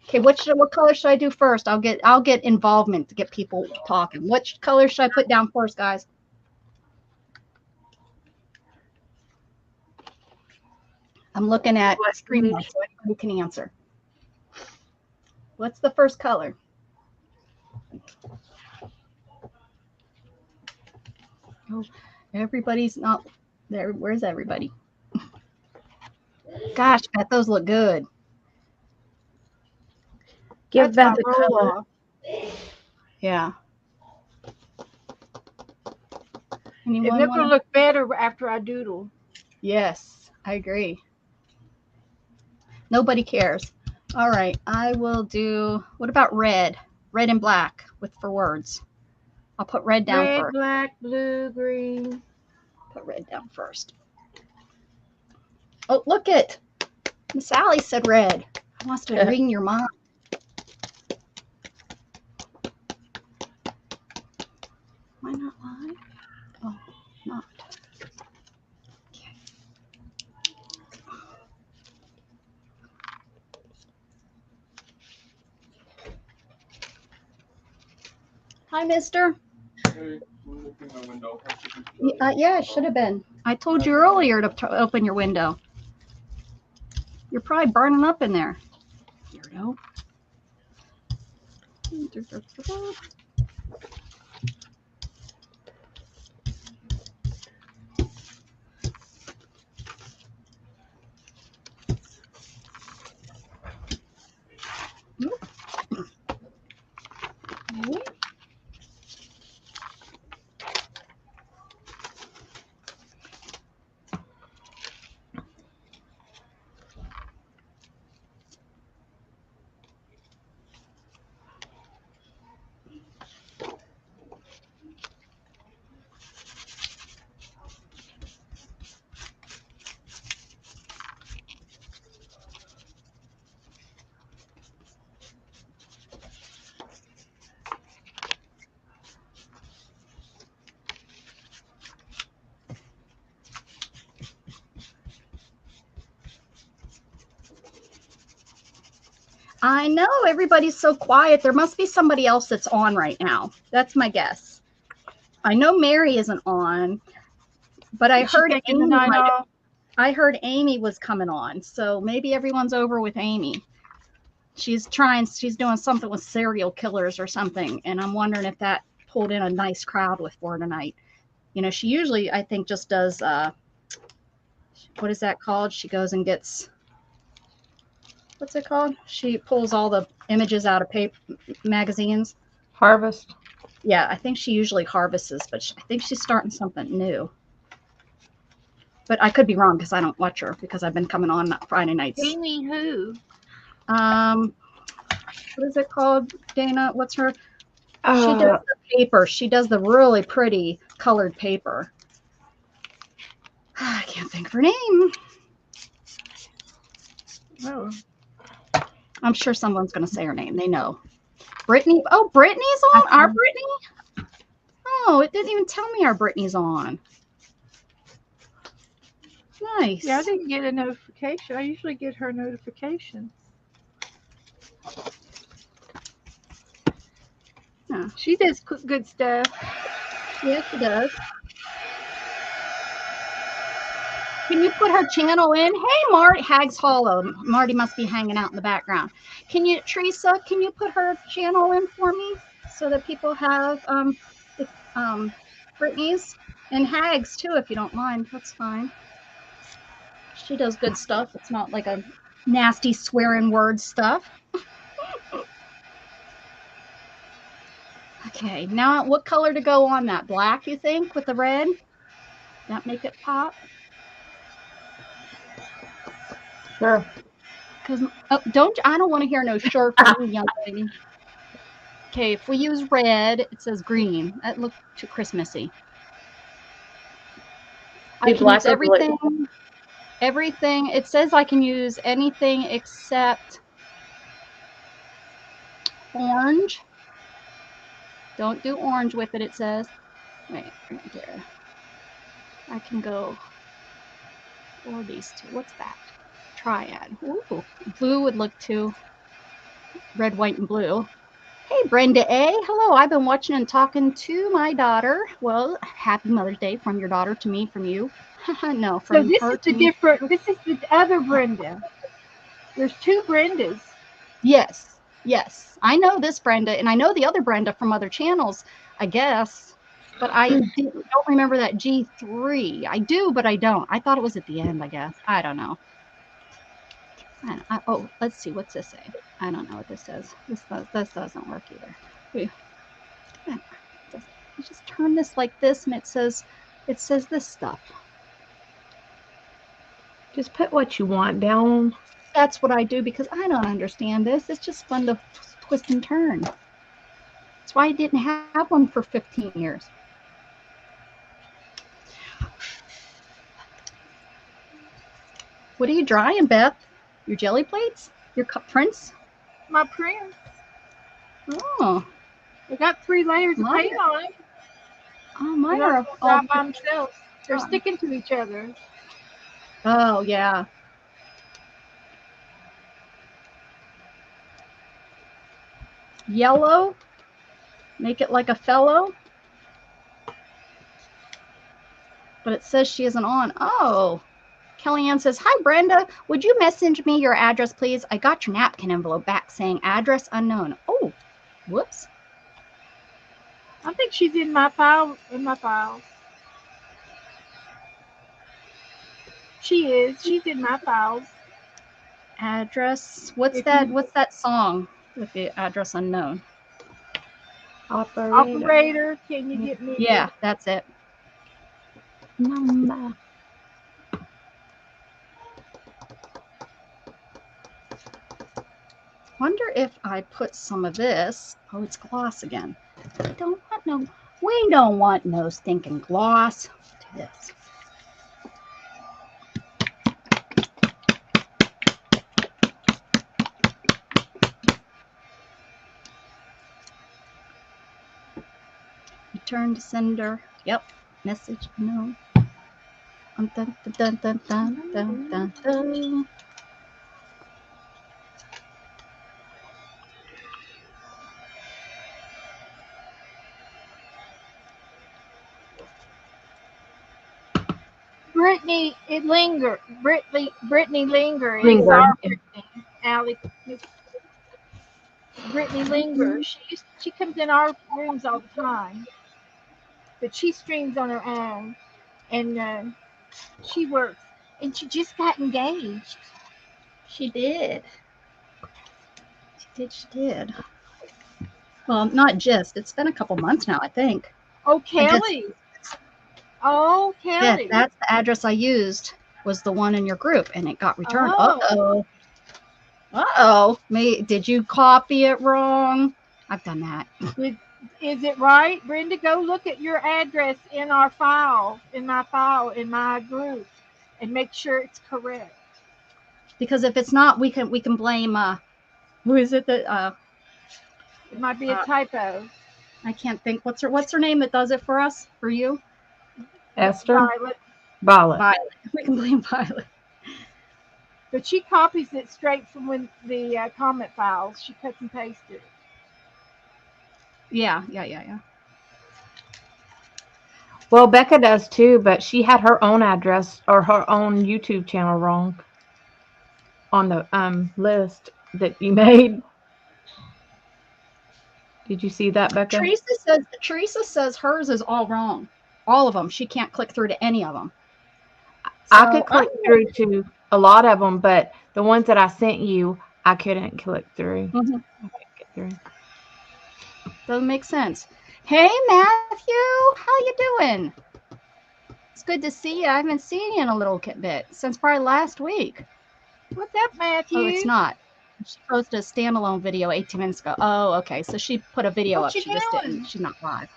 Okay, what color should I do first? I'll get involvement to get people talking. What color should I put down first, guys? I'm looking at screen so everybody can answer. What's the first color? Oh, everybody's not there. Where's everybody? Gosh, Beth, those look good. Give Beth a color. Yeah. It never look better after I doodle. Yes, I agree. Nobody cares. All right, I will do, what about red? Red and black for words. I'll put red down first. Red, black, blue, green. Put red down first. Oh, look it. Miss Sally said red. I wants to ring your mind. Am I not live? Oh, not. Okay. Hi, mister. Hey, open my window. Yeah, it should have been. I told you earlier to open your window. You're probably burning up in there. Weirdo. I know everybody's so quiet. There must be somebody else that's on right now. That's my guess. I know Mary isn't on, but I Is she heard taking the Amy night off? I heard Amy was coming on, so maybe everyone's over with Amy. She's doing something with serial killers or something, and I'm wondering if that pulled in a nice crowd with her tonight. You know, she usually, I think, just does, what is that called? She goes and gets, what's it called? She pulls all the images out of paper magazines. Harvest. Yeah, I think she usually harvests, but I think she's starting something new. But I could be wrong because I don't watch her because I've been coming on Friday nights. Amy who? What is it called, Dana? What's her? She Uh, does the paper. She does the really pretty colored paper. I can't think of her name. Oh, I'm sure someone's going to say her name. They know. Brittany. Oh, Brittany's on. Our Brittany? Oh, it didn't even tell me our Brittany's on. Nice. yeah, I didn't get a notification. I usually get her notifications. Huh. She does good stuff. Yes, she does. Can you put her channel in? Hey, Marty, Hags Hollow. Marty must be hanging out in the background. Can you, Teresa, can you put her channel in for me so that people have Brittany's and Hags too, if you don't mind. That's fine. She does good stuff. It's not like a nasty swearing word stuff. Okay, now what color to go on that? Black, you think, with the red? That make it pop? Sure. Because I don't want to hear no sure from you, young lady. Okay, if we use red, it says green. That looked too Christmassy. I can use everything. Blue. Everything. It says I can use anything except orange. Don't do orange with it, it says. Wait, right there. I can go for these two. What's that? Triad. Ooh, blue would look too. Red, white, and blue. Hey, Brenda A. Hello. I've been watching and talking to my daughter. Well, happy Mother's Day from your daughter to me, from you. No, from So this her is the to me. different. This is the other Brenda. There's two Brendas. Yes, yes. I know this Brenda, and I know the other Brenda from other channels, I guess. But I don't remember that G3. I do, but I don't. I thought it was at the end, I guess. I don't know. Oh, let's see. What's this say? I don't know what this says. This doesn't work either. You just turn this like this, and it says this stuff. Just put what you want down. That's what I do because I don't understand this. It's just fun to twist and turn. That's why I didn't have one for 15 years. What are you drying, Beth? Your jelly plates? Your prints? My prints. Oh. I got 3 layers of paint on it. Oh, mine are all by themselves. They're sticking to each other. Oh, yeah. Yellow. Make it like a fellow. But it says she isn't on. Oh. Kellyanne says, hi, Brenda. Would you message me your address, please? I got your napkin envelope back saying address unknown. Oh, whoops. I think she's in my file. She is. She's in my files. Address. What's that song with the address unknown? Operator, can you get me? Yeah, that's it. Number. Wonder if I put some of this. Oh, it's gloss again. We don't want no stinking gloss. Do this. Return to sender. Yep. Message no. Dun, dun, dun, dun, dun, dun, dun. Brittany Linger. Brittany Linger is Linger, our yeah. Brittany. Allie. Brittany Linger. She comes in our rooms all the time, but she streams on her own, and she works. And she just got engaged. She did. She did. Well, not just. It's been a couple months now, I think. Oh, Kelly. Oh, Kelly. Yeah, that's the address I used. Was the one in your group, and it got returned. Oh. Uh-oh. Did you copy it wrong? I've done that. Is it right? Brenda, go look at your address in our file, in my group, and make sure it's correct. Because if it's not, we can blame who is it that it might be a typo. I can't think. What's her name that does it for us? For you? Esther? Violet. We can blame Violet. But she copies it straight from the comment files. She cuts and pastes it. Yeah. Well, Becca does too, but she had her own address or her own YouTube channel wrong on the list that you made. Did you see that, Becca? Teresa says hers is all wrong. All of them. She can't click through to any of them. So I could click through to a lot of them, but the ones that I sent you, I couldn't click through. Mm-hmm. I couldn't get through. Doesn't make sense. Hey, Matthew, how you doing? It's good to see you. I haven't seen you in a little bit since probably last week. What's up, Matthew? Oh, it's not. She posted a standalone video 18 minutes ago. Oh, okay. So she put a video up. She just didn't. She's not live.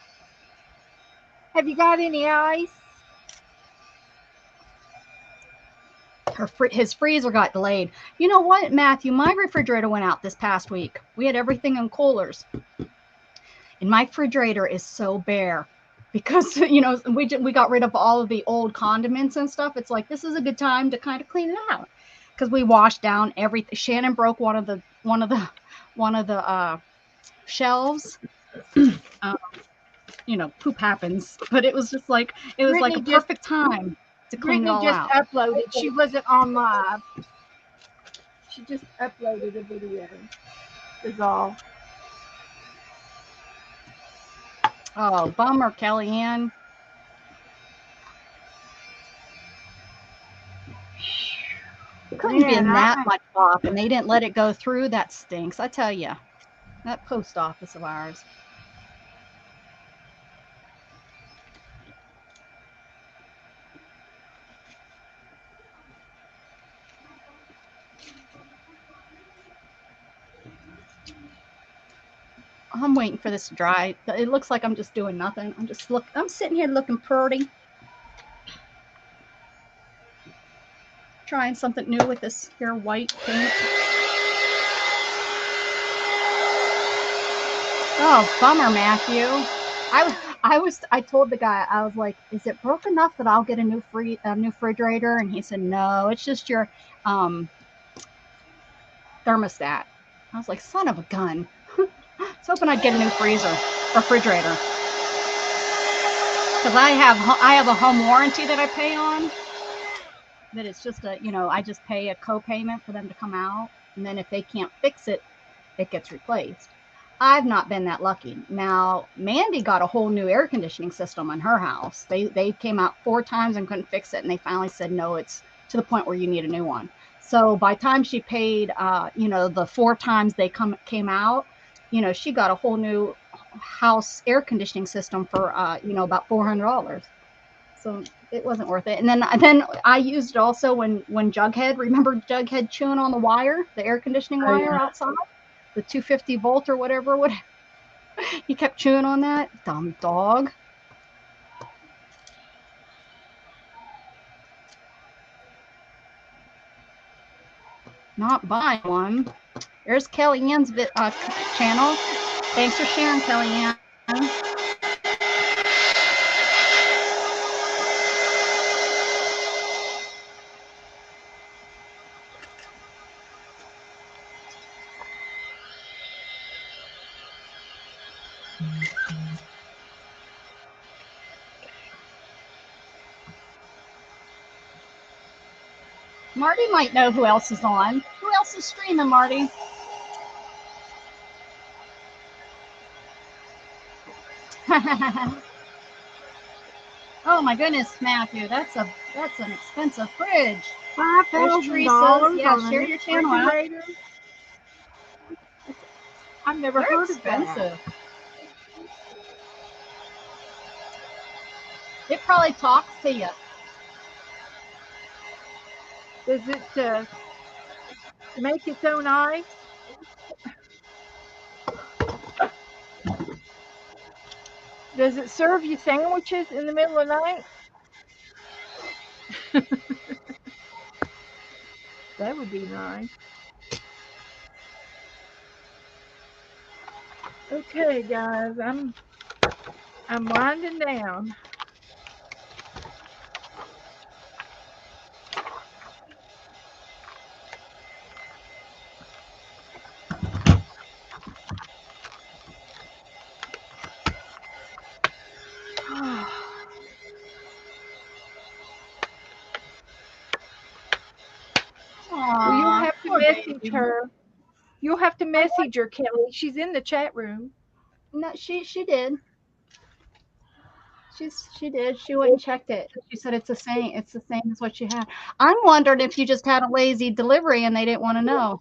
Have you got any ice? His freezer got delayed. You know what, Matthew? My refrigerator went out this past week. We had everything in coolers. And my refrigerator is so bare because, we got rid of all of the old condiments and stuff. It's like, this is a good time to kind of clean it out because we washed down everything. Shannon broke one of the shelves. Poop happens, but it was just like, a perfect time to clean it all out. Brittany just uploaded. She wasn't on live. She just uploaded a video. Is all. Oh, bummer, Kellyanne. It couldn't have been that much off, and they didn't let it go through. That stinks, I tell you. That post office of ours. I'm waiting for this to dry. It looks like I'm just doing nothing. I'm sitting here looking pretty. Trying something new with this here white paint. Oh, bummer, Matthew. I told the guy, I was like, is it broke enough that I'll get a new refrigerator? And he said, no, it's just your thermostat. I was like, son of a gun. I was hoping I'd get a new refrigerator. Because I have a home warranty that I pay on. That it's just I just pay a co-payment for them to come out. And then if they can't fix it, it gets replaced. I've not been that lucky. Now, Mandy got a whole new air conditioning system in her house. They came out 4 times and couldn't fix it. And they finally said, no, it's to the point where you need a new one. So by the time she paid, the 4 times they came out, she got a whole new house air conditioning system for, about $400. So it wasn't worth it. And then I used it also when Jughead, remember Jughead chewing on the wire, the air conditioning wire outside, the 250 volt or whatever. He kept chewing on that. Dumb dog. Not buying one. There's Kellyanne's channel. Thanks for sharing, Kellyanne. Marty might know who else is on. Who else is streaming, Marty? Oh my goodness, Matthew, that's an expensive fridge. There's Teresa's. $5,000 Yeah, on share a your channel out. refrigerator. I've never They're heard of that. expensive. It probably talks to you. Does it make its own ice? Does it serve you sandwiches in the middle of the night? That would be nice. Okay, guys, I'm winding down. Well, you'll have to message her. You'll have to message her, Kelly. She's in the chat room. No, she did. She did. She went and checked it. She said it's the same. It's the same as what you had. I'm wondering if you just had a lazy delivery and they didn't want to know.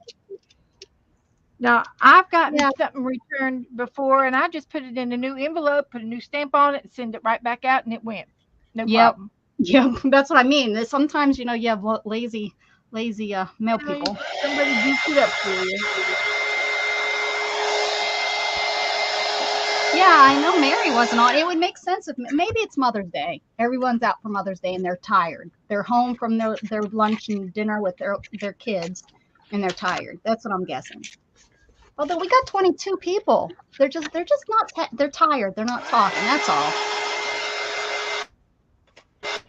Now, I've gotten something returned before, and I just put it in a new envelope, put a new stamp on it, and send it right back out, and it went. No problem. Yep, that's what I mean. Sometimes, you have lazy mail people. Somebody beats it up for you. Yeah, I know Mary wasn't on. It would make sense if maybe it's Mother's Day. Everyone's out for Mother's Day and they're tired. They're home from their lunch and dinner with their kids and they're tired. That's what I'm guessing. Although we got 22 people. They're just not they're tired. They're not talking. That's all.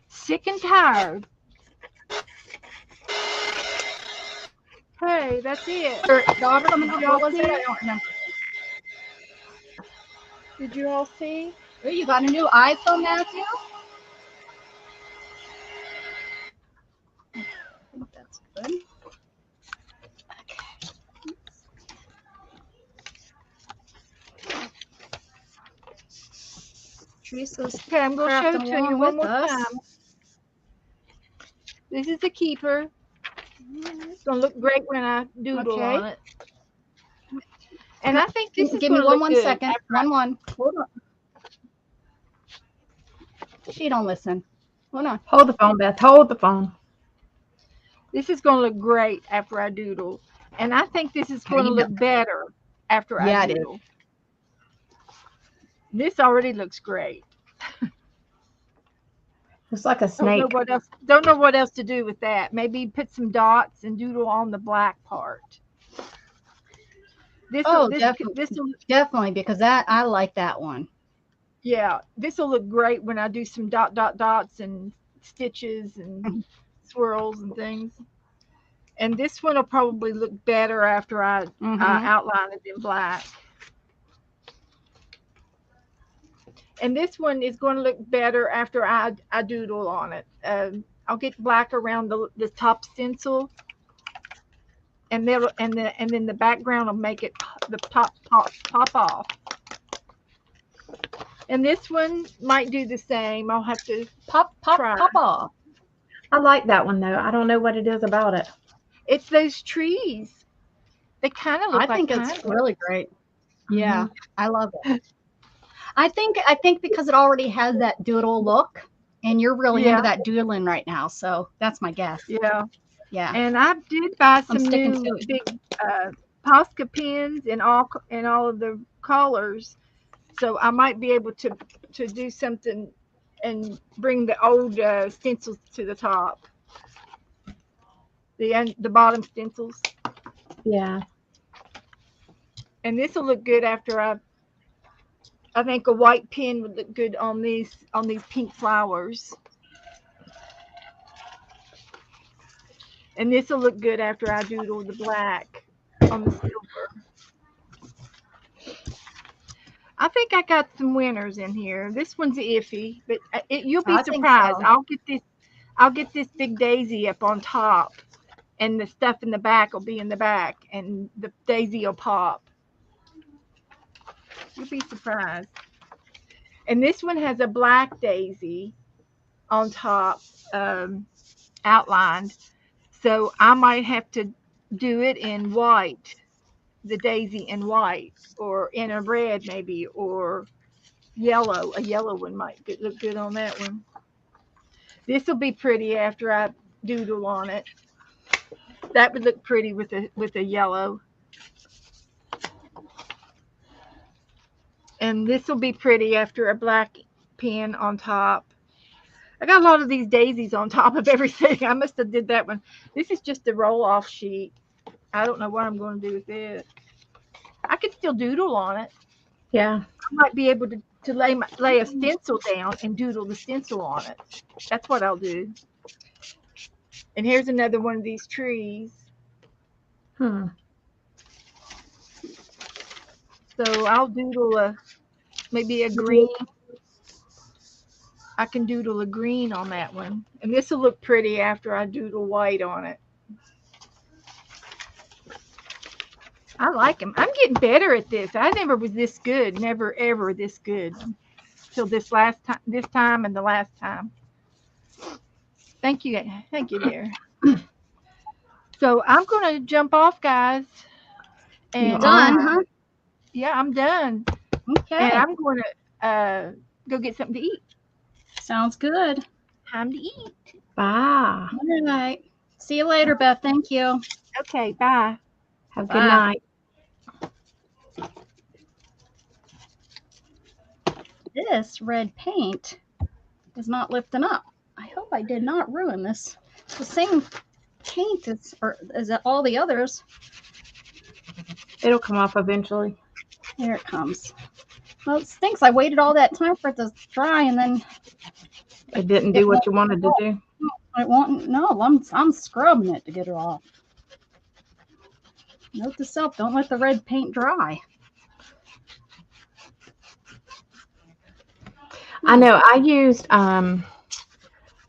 Sick and tired. Hey, that's it. Your daughter, what was it? I don't remember. Did you all see? Oh, you got a new iPhone, Matthew? I think that's good. Okay. Teresa's okay, I'm going to show it to you one more time. This is the keeper. It's going to look great when I doodle on it. And I think this is give me one good. second. One. Hold on. She don't listen. Hold on. Hold the phone, Beth. Hold the phone. This is going to look great after I doodle. And I think this is going to look better after I doodle. This already looks great. It's like a snake. Don't know what else to do with that. Maybe put some dots and doodle on the black part. Definitely, because I like that one. Yeah, this will look great when I do some dots and stitches and swirls and things. And this one will probably look better after I outline it in black. And this one is going to look better after I doodle on it. I'll get black around the top stencil. And then the background will make it the top pop off. And this one might do the same. I'll have to pop off. I like that one though. I don't know what it is about it. It's those trees. They kind of look like. I think it's really great. Yeah, I love it. I think because it already has that doodle look, and you're really into that doodling right now. So that's my guess. Yeah. Yeah. And I did buy some new big Posca pens in all of the colors, so I might be able to do something and bring the old stencils to the top, the bottom stencils. Yeah. And this will look good after I think a white pen would look good on these pink flowers. And this will look good after I doodle the black on the silver. I think I got some winners in here. This one's iffy, but you'll be surprised. So. I'll get this big daisy up on top. and the stuff in the back will be in the back, and the daisy will pop. You'll be surprised. And this one has a black daisy on top, outlined. So I might have to do it in white, the daisy in white, or in a red maybe, or yellow. A yellow one might look good on that one. This will be pretty after I doodle on it. That would look pretty with a yellow. And this will be pretty after a black pen on top. I got a lot of these daisies on top of everything. I must have did that one. This is just a roll-off sheet. I don't know what I'm going to do with it. I could still doodle on it. Yeah. I might be able to lay a stencil down and doodle the stencil on it. That's what I'll do. And here's another one of these trees. So I'll doodle maybe a green. I can doodle a green on that one. And this will look pretty after I doodle white on it. I like them. I'm getting better at this. I never was this good. Never, ever this good. Till this time and the last time. Thank you. Thank you, dear. So I'm going to jump off, guys. And You're done, huh? Yeah, I'm done. Okay. And I'm going to go get something to eat. Sounds good. Time to eat. Bye. All right. See you later, Beth. Thank you. Okay, bye. Have a good night. This red paint is not lifting up. I hope I did not ruin this. It's the same paint as all the others. It'll come off eventually. Here it comes. Well, it stinks. I waited all that time for it to dry, and then it didn't do what you wanted to do. It won't. No, I'm scrubbing it to get it off. Note to self: don't let the red paint dry. I know. I used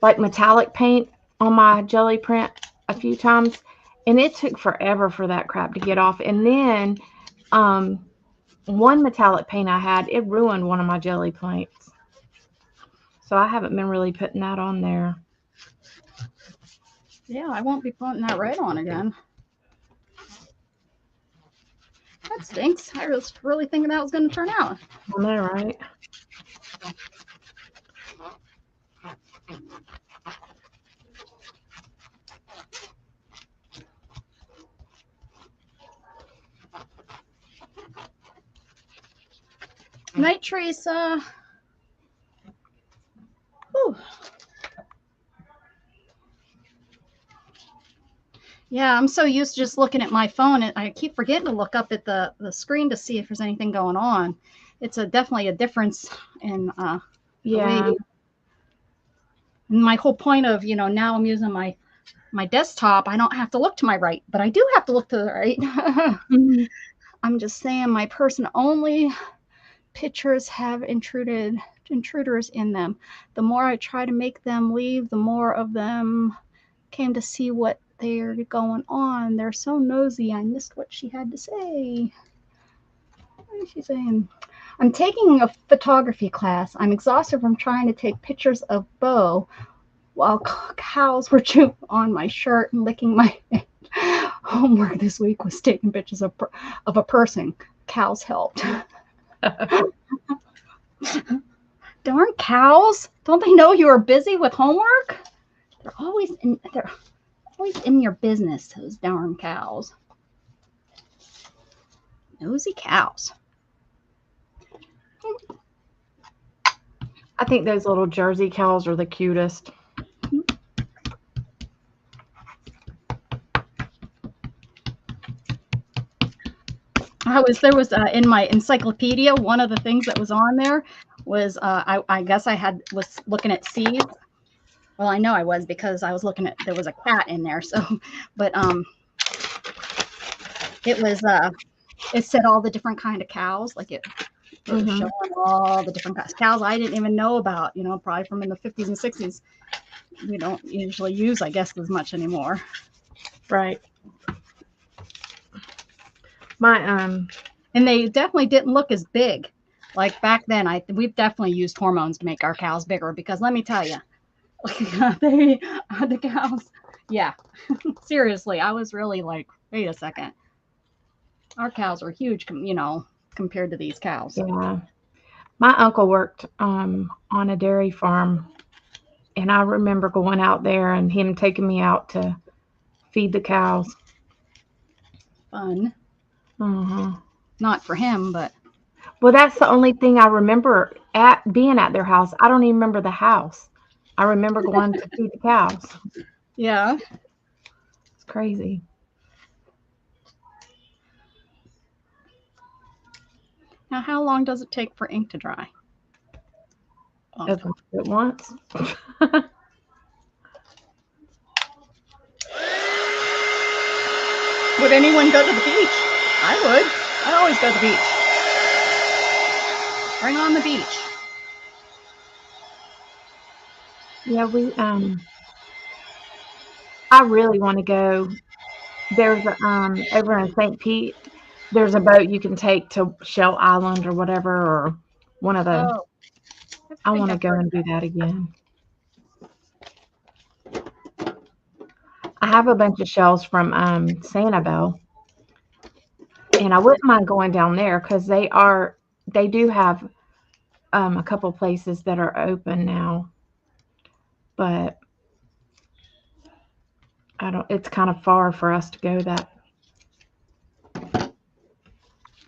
like metallic paint on my jelly print a few times, and it took forever for that crap to get off. And then one metallic paint I had, it ruined one of my jelly plates. So I haven't been really putting that on there. Yeah, I won't be putting that red on again. That stinks. I was really thinking that was going to turn out. I know, right? Night, Teresa. Whew. Yeah, I'm so used to just looking at my phone, and I keep forgetting to look up at the screen to see if there's anything going on. It's definitely a difference in yeah. And my whole point of, now I'm using my desktop. I don't have to look to my right, but I do have to look to the right. I'm just saying my person only pictures have intruders in them. The more I try to make them leave, the more of them came to see what they're going on. They're so nosy. I missed what she had to say. What is she saying? I'm taking a photography class. I'm exhausted from trying to take pictures of Bo while cows were chewing on my shirt and licking my head. Homework this week was taking pictures of a person. Cows helped. Darn cows. Don't they know you are busy with homework? They're always in your business, those darn cows. Nosy cows. I think those little Jersey cows are the cutest. There was in my encyclopedia, one of the things that was on there was I guess was looking at seeds. Well, I know I was because I was looking at, there was a cat in there. So, but it was it said all the different kind of cows, like it was showing all the different cows I didn't even know about. Probably from in the 50s and 60s. We don't usually use, I guess, as much anymore. Right. My And they definitely didn't look as big. Like back then, we've definitely used hormones to make our cows bigger because let me tell you, the cows, yeah, seriously, I was really like, wait a second, our cows are huge, compared to these cows. yeah. My uncle worked on a dairy farm, and I remember going out there and him taking me out to feed the cows. Fun, Uh-huh. not for him, but Well, that's the only thing I remember at being at their house. I don't even remember the house. I remember going to feed the cows. yeah. It's crazy. Now, how long does it take for ink to dry? Oh, As much as it wants. would anyone go to the beach? I would. I'd always go to the beach. Bring on the beach. Yeah, I really want to go. There's a over in St. Pete, there's a boat you can take to Shell Island or whatever, or one of the. Oh, I want to go and do that again. I have a bunch of shells from Sanibel, and I wouldn't mind going down there because they do have a couple places that are open now, but I don't. It's kind of far for us to go that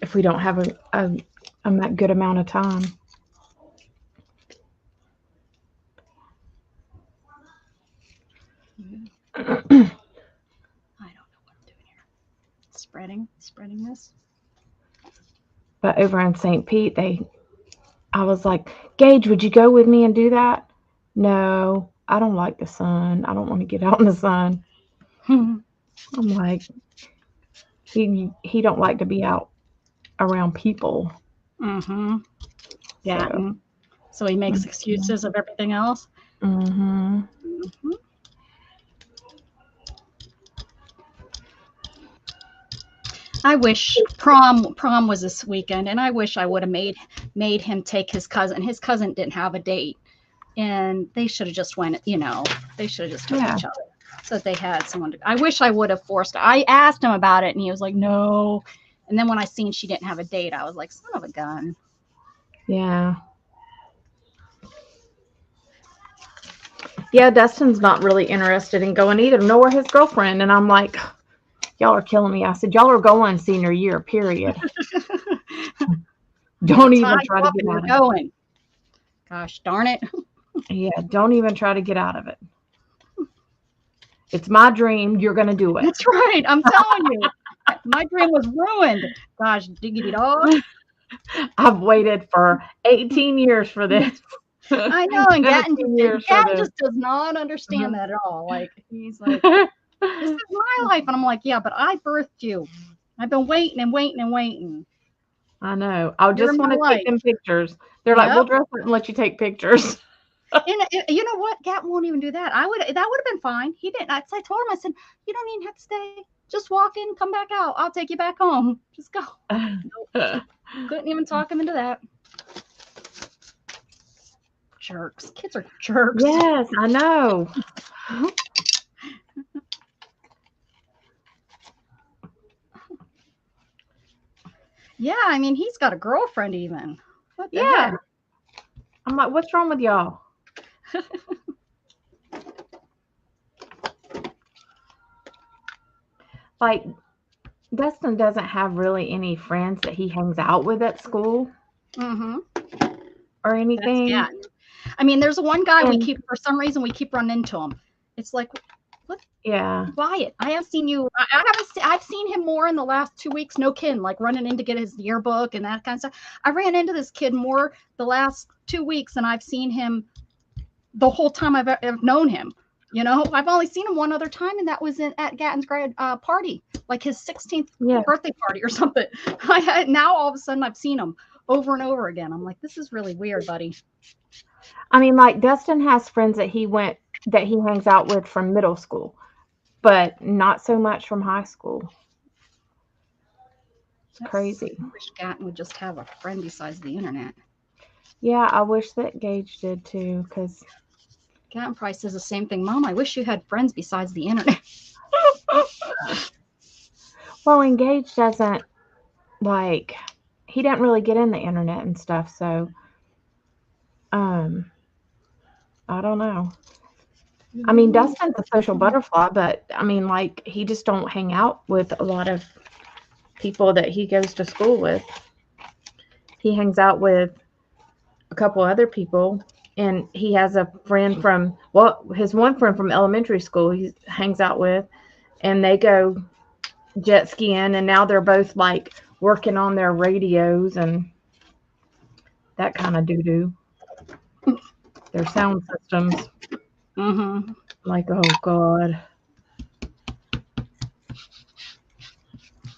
if we don't have a good amount of time. I don't know what I'm doing here. Spreading this. But over in St. Pete, I was like, Gage, would you go with me and do that? No, I don't like the sun. I don't want to get out in the sun. I'm like, he don't like to be out around people. Mm-hmm. Yeah. So he makes excuses of everything else. Mm-hmm. Mm-hmm. I wish prom was this weekend, and I wish I would have made him take his cousin. His cousin didn't have a date, and they should have just went. They should have just took each other so that they had someone to. I wish I would have forced. I asked him about it, and he was like, "No." And then when I seen she didn't have a date, I was like, "Son of a gun." Yeah. Yeah, Dustin's not really interested in going either, nor his girlfriend. And I'm like, y'all are killing me. I said, y'all are going senior year, period. Don't even try to get out of it. Gosh darn it. Yeah, don't even try to get out of it. It's my dream. You're going to do it. That's right. I'm telling you. My dream was ruined. Gosh, diggity dog. I've waited for 18 years for this. I know, and Gatton just does not understand that at all. Like, he's like, this is my life. And I'm like, yeah, but I birthed you. I've been waiting and waiting and waiting. I know. I just want to take them pictures. They're like, we'll dress it and let you take pictures. And you know what? Gatton won't even do that. That would have been fine. He didn't. I told him, I said, you don't even have to stay. Just walk in, come back out. I'll take you back home. Just go. Nope. Couldn't even talk him into that. Jerks. Kids are jerks. Yes, I know. Yeah, I mean, he's got a girlfriend even. What the heck? I'm like, what's wrong with y'all? Like, Dustin doesn't have really any friends that he hangs out with at school. Mm-hmm. Or anything. Yeah. I mean, there's one guy for some reason we keep running into him. It's like, what? Yeah. Wyatt, I haven't seen you. I've seen him more in the last 2 weeks. No kidding. Like running in to get his yearbook and that kind of stuff. I ran into this kid more the last 2 weeks than I've seen him the whole time I've known him. I've only seen him one other time, and that was at Gatton's grad party, like his 16th birthday party or something. Now all of a sudden I've seen him over and over again. I'm like, this is really weird, buddy. I mean, like Dustin has friends that he hangs out with from middle school. but not so much from high school. It's crazy. I wish Gatton would just have a friend besides the internet. Yeah, I wish that Gage did too, because Gatton probably says the same thing. Mom, I wish you had friends besides the internet. well, and Gage doesn't like he didn't really get in the internet and stuff, so I don't know. I mean, Dustin's a social butterfly, but I mean, like, he just don't hang out with a lot of people that he goes to school with. He hangs out with a couple other people, and he has a friend from, well, his one friend from elementary school he hangs out with, and they go jet skiing, and now they're both like working on their radios and that kind of doo-doo. Their sound systems. Mm-hmm. Like, oh God.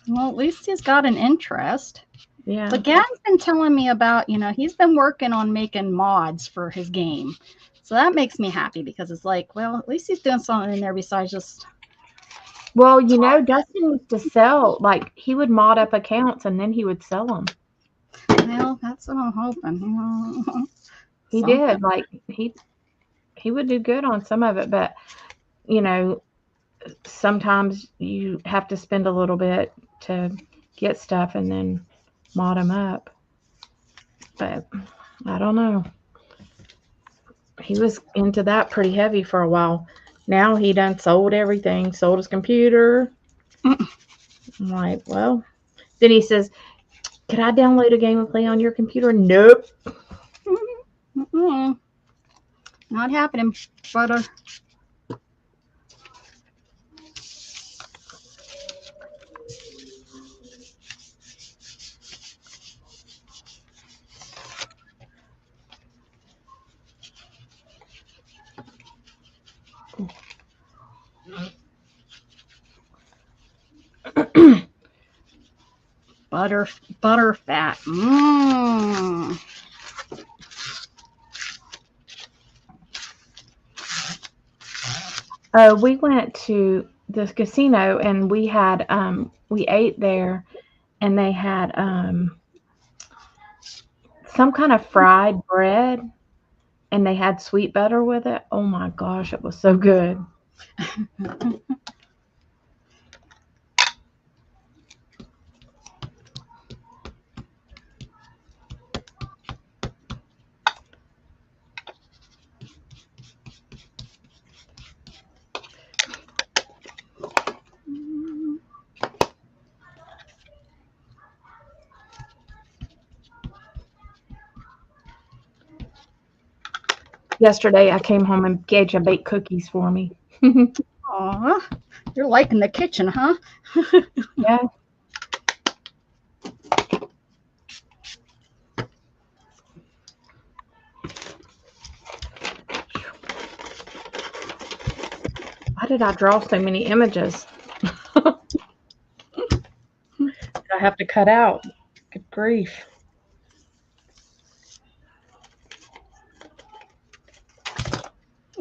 Well, at least he's got an interest. Yeah. But Gatton's been telling me about, he's been working on making mods for his game. So that makes me happy because it's like, well, at least he's doing something in there besides just. Well, Dustin used to sell, like, he would mod up accounts and then he would sell them. Well, that's what I'm hoping. He did. Like, he would do good on some of it, but, sometimes you have to spend a little bit to get stuff and then mod them up. But I don't know. He was into that pretty heavy for a while. Now he done sold everything, sold his computer. I'm like, well, then he says, "Could I download a game and play on your computer?" Nope. Mm-mm. Not happening, butter. Butter fat. Mmm. We went to the casino and we had we ate there, and they had some kind of fried bread, and they had sweet butter with it. Oh my gosh, it was so good. Yesterday, I came home and Gage had baked cookies for me. Aw, you're liking the kitchen, huh? Yeah. Why did I draw so many images? I have to cut out. Good grief.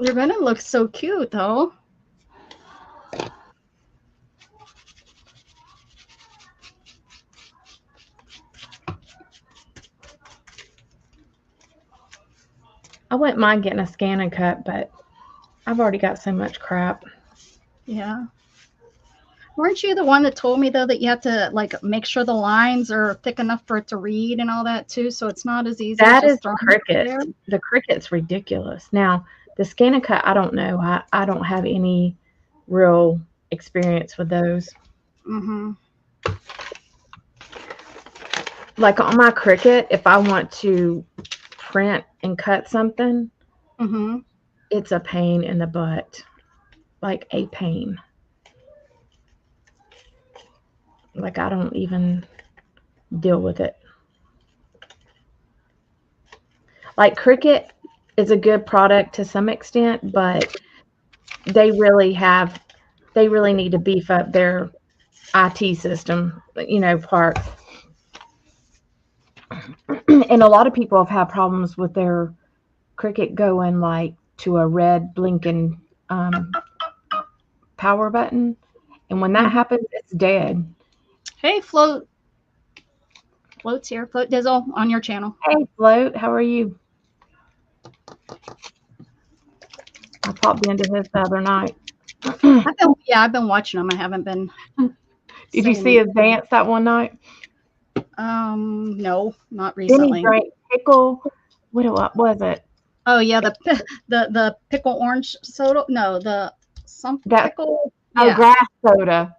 You're gonna look so cute, though. I wouldn't mind getting a scan and cut, but I've already got so much crap. Yeah. Weren't you the one that told me, though, that you have to, like, make sure the lines are thick enough for it to read and all that, too, so it's not as easy That as is just throwing Cricut. it there? The Cricut's ridiculous. Now, the scan and cut, I don't know. I don't have any real experience with those. Mm-hmm. Like on my Cricut, if I want to print and cut something, Mm-hmm. it's a pain in the butt. Like a pain. Like I don't even deal with it. Like Cricut is a good product to some extent, but they really need to beef up their IT system, part. And a lot of people have had problems with their Cricut going like to a red blinking power button. And when that happens, it's dead. Hey, Float. Float's here. Float Dizzle on your channel. Hey, Float, how are you? I popped into his the other night. I've been watching him. I haven't been. Did you see his dance that one night? No, not Then recently. he drank pickle. What was it? Oh yeah, the pickle orange soda. No, pickle. Oh, Yeah. grass soda.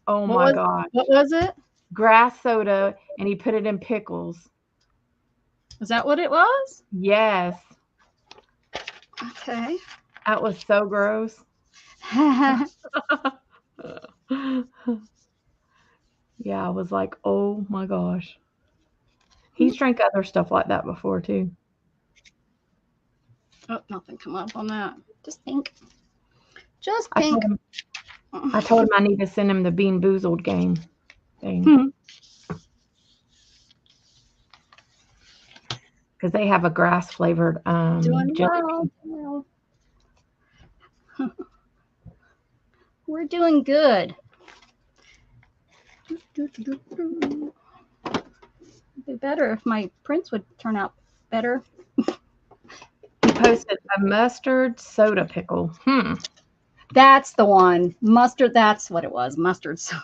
Oh my God. What was it? Grass soda, and he put it in pickles. Is that what it was? Yes. Okay. That was so gross. Yeah, I was like, oh my gosh. He's drank other stuff like that before too. Oh, nothing come up on that. Just pink. Just I pink. told him I need to send him the Bean Boozled game thing. Because they have a grass flavored Doing jelly. well. We're doing good. It'd be better if my prints would turn out better. He posted a mustard soda pickle. That's the one. Mustard, that's what it was. Mustard. So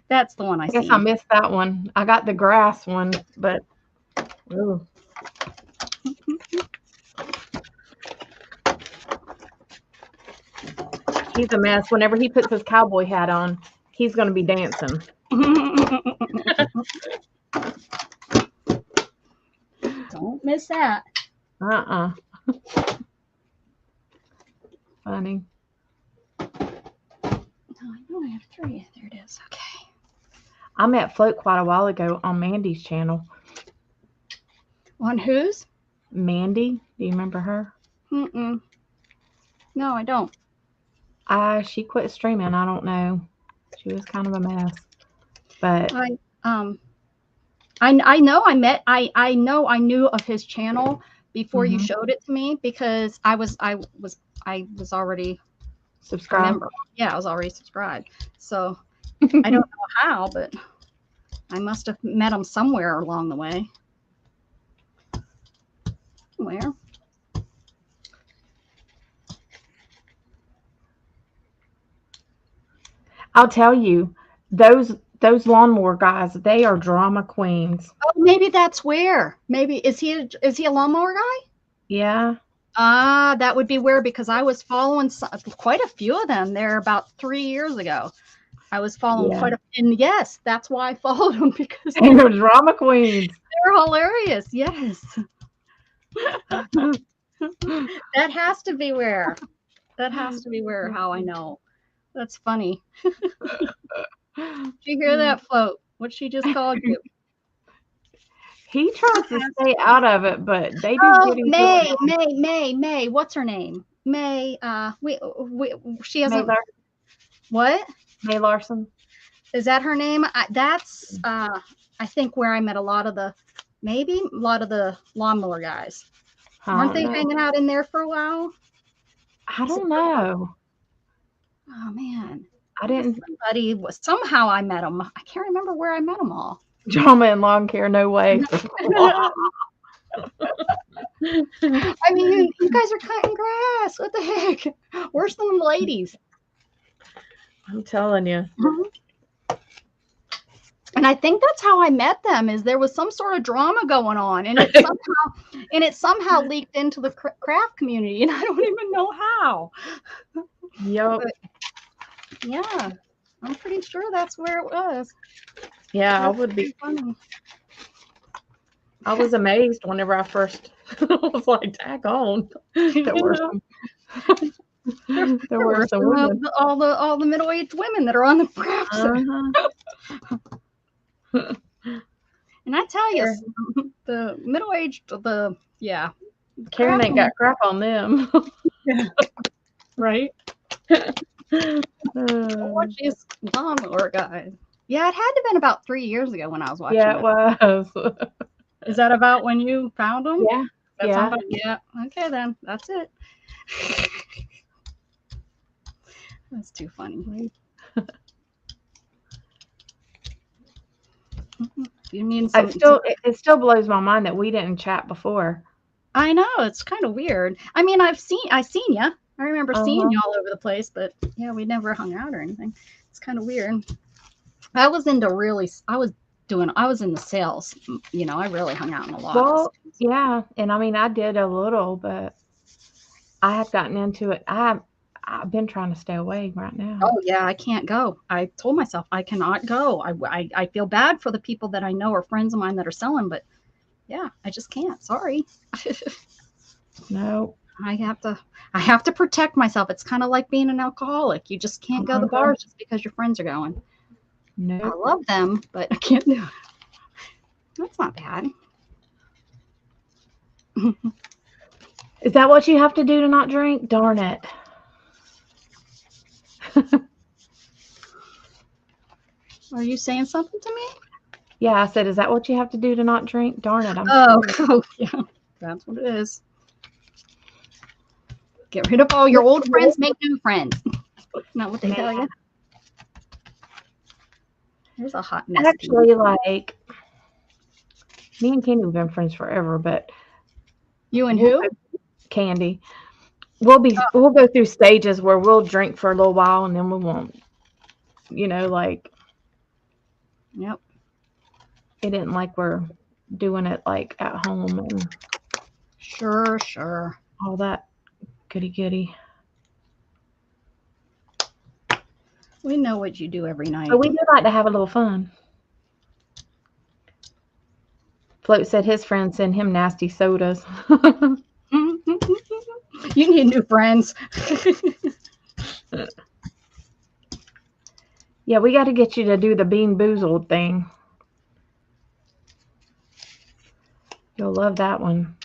that's the one I guess see. I missed that one. I got the grass one, but ooh. He's a mess. Whenever he puts his cowboy hat on, he's going to be dancing. Don't miss that. Funny. Oh, I know I have 3. There it is. Okay. I met Float quite a while ago on Mandy's channel. On whose? Mandy. Do you remember her? No, I don't. She quit streaming. I don't know. She was kind of a mess. But I know I knew of his channel before you showed it to me because I was already subscribed. Yeah, I was already subscribed. So I don't know how, but I must have met him somewhere along the way. Where? I'll tell you, those lawnmower guys, they are drama queens. Oh, maybe that's where. Maybe is he a lawnmower guy? Yeah. That would be where, because I was following quite a few of them there about 3 years ago. I was following quite a, and yes, that's why I followed them, because they're drama queens. They're hilarious. Yes. That has to be where. That has to be where. How I know. That's funny. Did you hear that, Float? What she just called you? He tries to stay out of it, but they do. Oh, May. What's her name? May. She hasn't. What? May Larson. Is that her name? That's I think where I met a lot of the lawnmower guys. Weren't they hanging out in there for a while? I don't know. Oh man, I didn't. Somehow I met them. I can't remember where I met them all. Drama and lawn care, no way. I mean, you guys are cutting grass. What the heck? Worse than the ladies. I'm telling you. And I think that's how I met them. Is there was some sort of drama going on, and it somehow leaked into the craft community, and I don't even know how. Yep. But, yeah, I'm pretty sure that's where it was. Yeah, I would be funny. I was amazed whenever I first was like, tag on. There were some women. All the middle-aged women that are on the craft And I tell you, the middle-aged, Karen ain't got crap on them. Right? Watch these lawnmower guys. Yeah, it had to have been about 3 years ago when I was watching. Yeah, it was. Is that about when you found them? Yeah. Yeah. Okay, then. That's it. That's too funny. You need some. It still blows my mind that we didn't chat before. I know, it's kind of weird. I mean, I seen you. I remember seeing you all over the place, but yeah, we never hung out or anything. It's kind of weird. I was in the sales. You know, I really hung out in a lot. Well, yeah, and I mean, I did a little, but I have gotten into it. I've been trying to stay away right now. Oh yeah, I can't go. I told myself I cannot go. I feel bad for the people that I know are friends of mine that are selling, but yeah, I just can't. Sorry. No. I have to protect myself. It's kind of like being an alcoholic. You just can't go to the bars just because your friends are going. No. I love them, but I can't do it. That's not bad. Is that what you have to do to not drink? Darn it. Are you saying something to me? Yeah, I said, is that what you have to do to not drink? Darn it. Oh, yeah. That's what it is. Get rid of all your old friends, make new friends. Not what they tell you. There's a hot mess. Actually, like, me and Candy have been friends forever, but you and who? Candy. We'll go through stages where we'll drink for a little while and then we won't. You know, like. Yep. It isn't like we're doing it like at home and sure all that goody. We know what you do every night. But we do like to have a little fun. Float said his friends send him nasty sodas. You need new friends. Yeah, we got to get you to do the Bean Boozled thing. You'll love that one.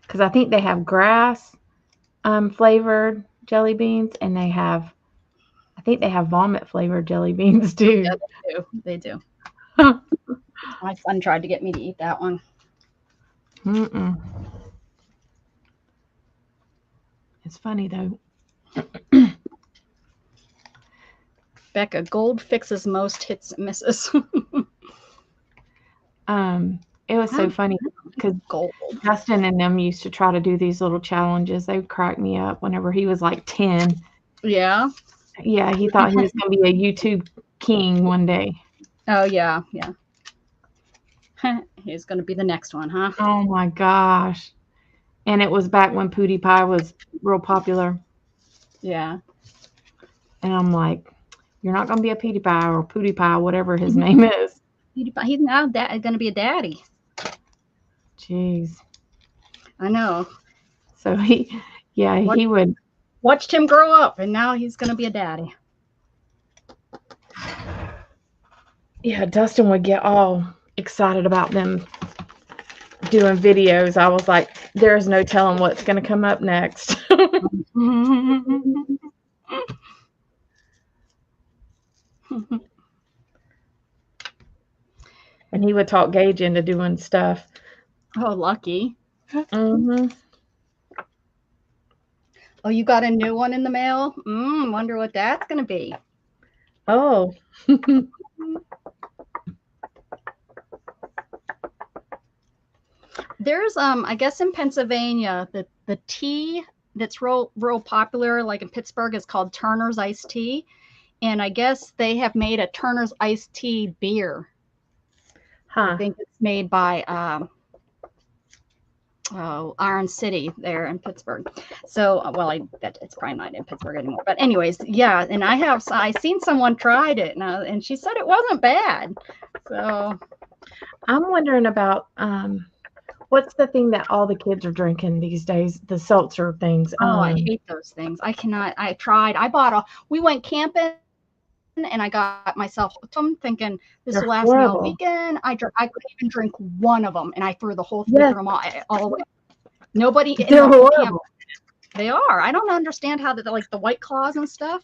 Because I think they have grass flavored jelly beans, and I think they have vomit flavored jelly beans too. Yeah, they do. My son tried to get me to eat that one. It's funny though. Becca, gold fixes most hits and misses. It was so funny because Justin and them used to try to do these little challenges. They would crack me up whenever he was like 10. Yeah. Yeah, he thought he was going to be a YouTube king one day. Oh, yeah. He's going to be the next one, huh? Oh, my gosh. And it was back when PewDiePie was real popular. Yeah. And I'm like, you're not going to be a PewDiePie or PewDiePie, whatever his name is. He's now going to be a daddy. Jeez. I know. So he would. Watched him grow up, and now he's going to be a daddy. Yeah, Dustin would get all excited about them doing videos. I was like, there's no telling what's going to come up next. And he would talk Gage into doing stuff. Oh, lucky. Mm-hmm. Oh, you got a new one in the mail? Wonder what that's going to be. Oh. There's, I guess in Pennsylvania, the tea that's real popular, like in Pittsburgh, is called Turner's Iced Tea. And I guess they have made a Turner's Iced Tea beer. I think it's made by Iron City there in Pittsburgh. So, it's probably not in Pittsburgh anymore. But anyways, yeah. And I seen someone tried it, and she said it wasn't bad. So, I'm wondering about what's the thing that all the kids are drinking these days? The seltzer things. Oh, I hate those things. I cannot. I tried. We went camping. And I got myself some thinking this will last me all weekend. I couldn't even drink one of them, and I threw the whole thing through them all away. Nobody. They're horrible. They are. I don't understand how like the White Claws and stuff.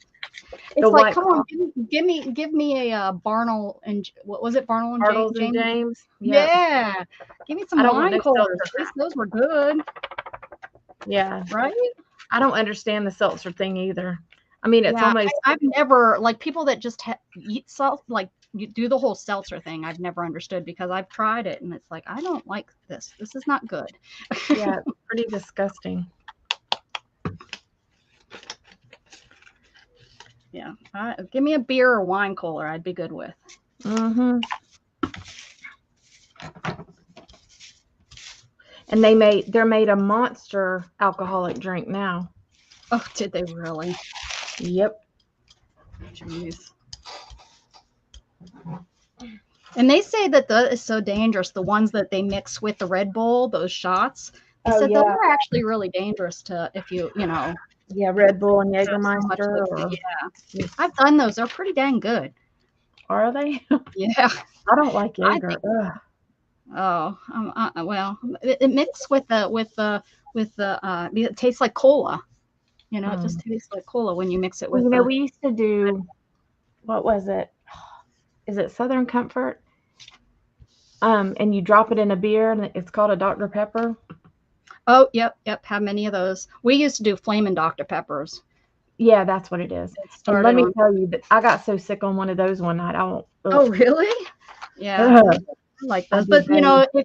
It's like, come on, give me a Barnell and what was it, Barnell and James? Yeah. Give me some wine coolers. At least those were good. Yeah. Right. I don't understand the seltzer thing either. I mean, it's Yeah, almost I've never like people that just eat like you do the whole seltzer thing. I've never understood because I've tried it and it's like I don't like this. This is not good. yeah, it's pretty disgusting. Yeah, give me a beer or wine cooler. I'd be good with. Mm-hmm. And they're made a monster alcoholic drink now. Oh, did they really? Yep. Jeez. And they say that that is so dangerous. The ones that they mix with the Red Bull, those shots. They said those are actually really dangerous to if you know. Yeah, Red Bull and So much Jägermeister. of it, yeah, I've done those. They're pretty dang good. Are they? Yeah. I don't like I Jaeger. think- Ugh. Oh, well, it mixed with the it tastes like cola. You know, it just tastes like cola when you mix it with. Well, you know, we used to do. What was it? Is it Southern Comfort? And you drop it in a beer, and it's called a Dr. Pepper. Oh, yep. Have many of those. We used to do Flamin' Dr. Peppers. Yeah, that's what it is. It And let started me on. tell you that I got so sick on one of those one night. I won't. Oh, really? Yeah. Ugh. I like I those, did but you know, those.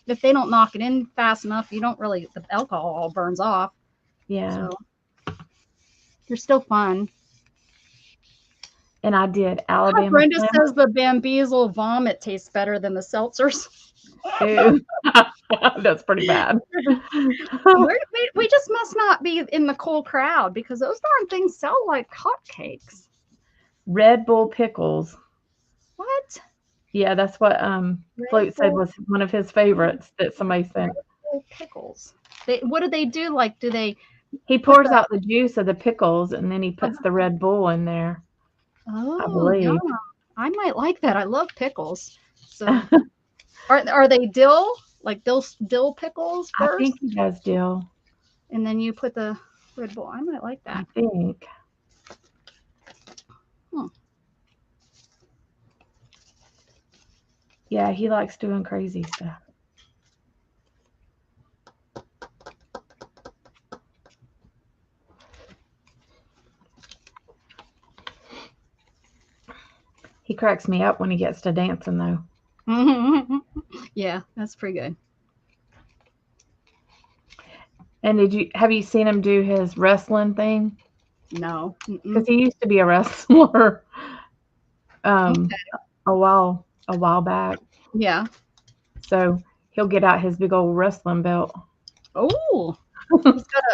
if they don't knock it in fast enough, you don't really the alcohol all burns off. Yeah. So you're still fun. And I did Alabama Brenda Slim. says the Bambezel vomit tastes better than the seltzers. Ew. That's pretty bad. We just must not be in the cool crowd because those darn things sell like hotcakes. Red Bull pickles. What? Yeah, that's what Float said was one of his favorites that somebody sent. Pickles. What do they do? Like, do they? He pours out the juice of the pickles and then he puts the Red Bull in there. I Oh, believe. yeah. I might like that. I love pickles. So, are they dill? Like dill pickles I first, think he does dill. and then you put the Red Bull. I might like that. I think. Yeah, he likes doing crazy stuff. He cracks me up when he gets to dancing, though. Yeah, that's pretty good. And have you seen him do his wrestling thing? No, because he used to be a wrestler a while back. Yeah. So he'll get out his big old wrestling belt. Oh,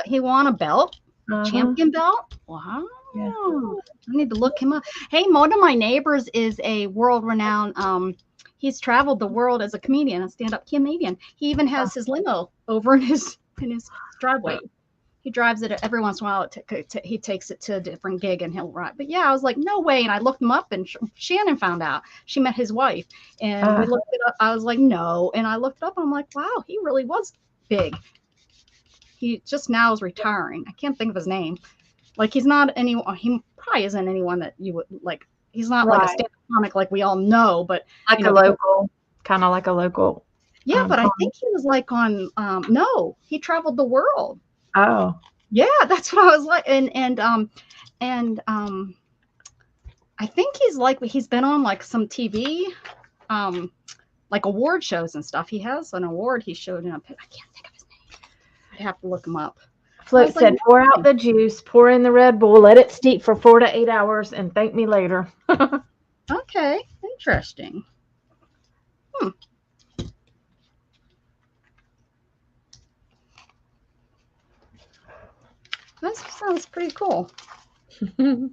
he won a belt, champion belt. Wow. Yeah. I need to look him up. Hey, one of my neighbors is a world-renowned. He's traveled the world as a comedian, a stand-up comedian. He even has his limo over in his driveway. He drives it every once in a while. He takes it to a different gig and he'll ride. But yeah, I was like, no way. And I looked him up and Shannon found out. She met his wife and we looked it up. I was like, no. And I looked up and I'm like, wow, he really was big. He just now is retiring. I can't think of his name. Like he probably isn't anyone that you would like. He's not like a stand-up comic like we all know, but like a local, kind of like a local. Yeah, but I think he was like on. No, he traveled the world. Oh, yeah, that's what I was like, and I think he's been on like some TV, like award shows and stuff. He has an award he showed in a. I can't think of his name. I'd have to look him up. Float said, pour out the juice, pour in the Red Bull, let it steep for 4 to 8 hours, and thank me later. Okay, interesting. That sounds pretty cool. Okay.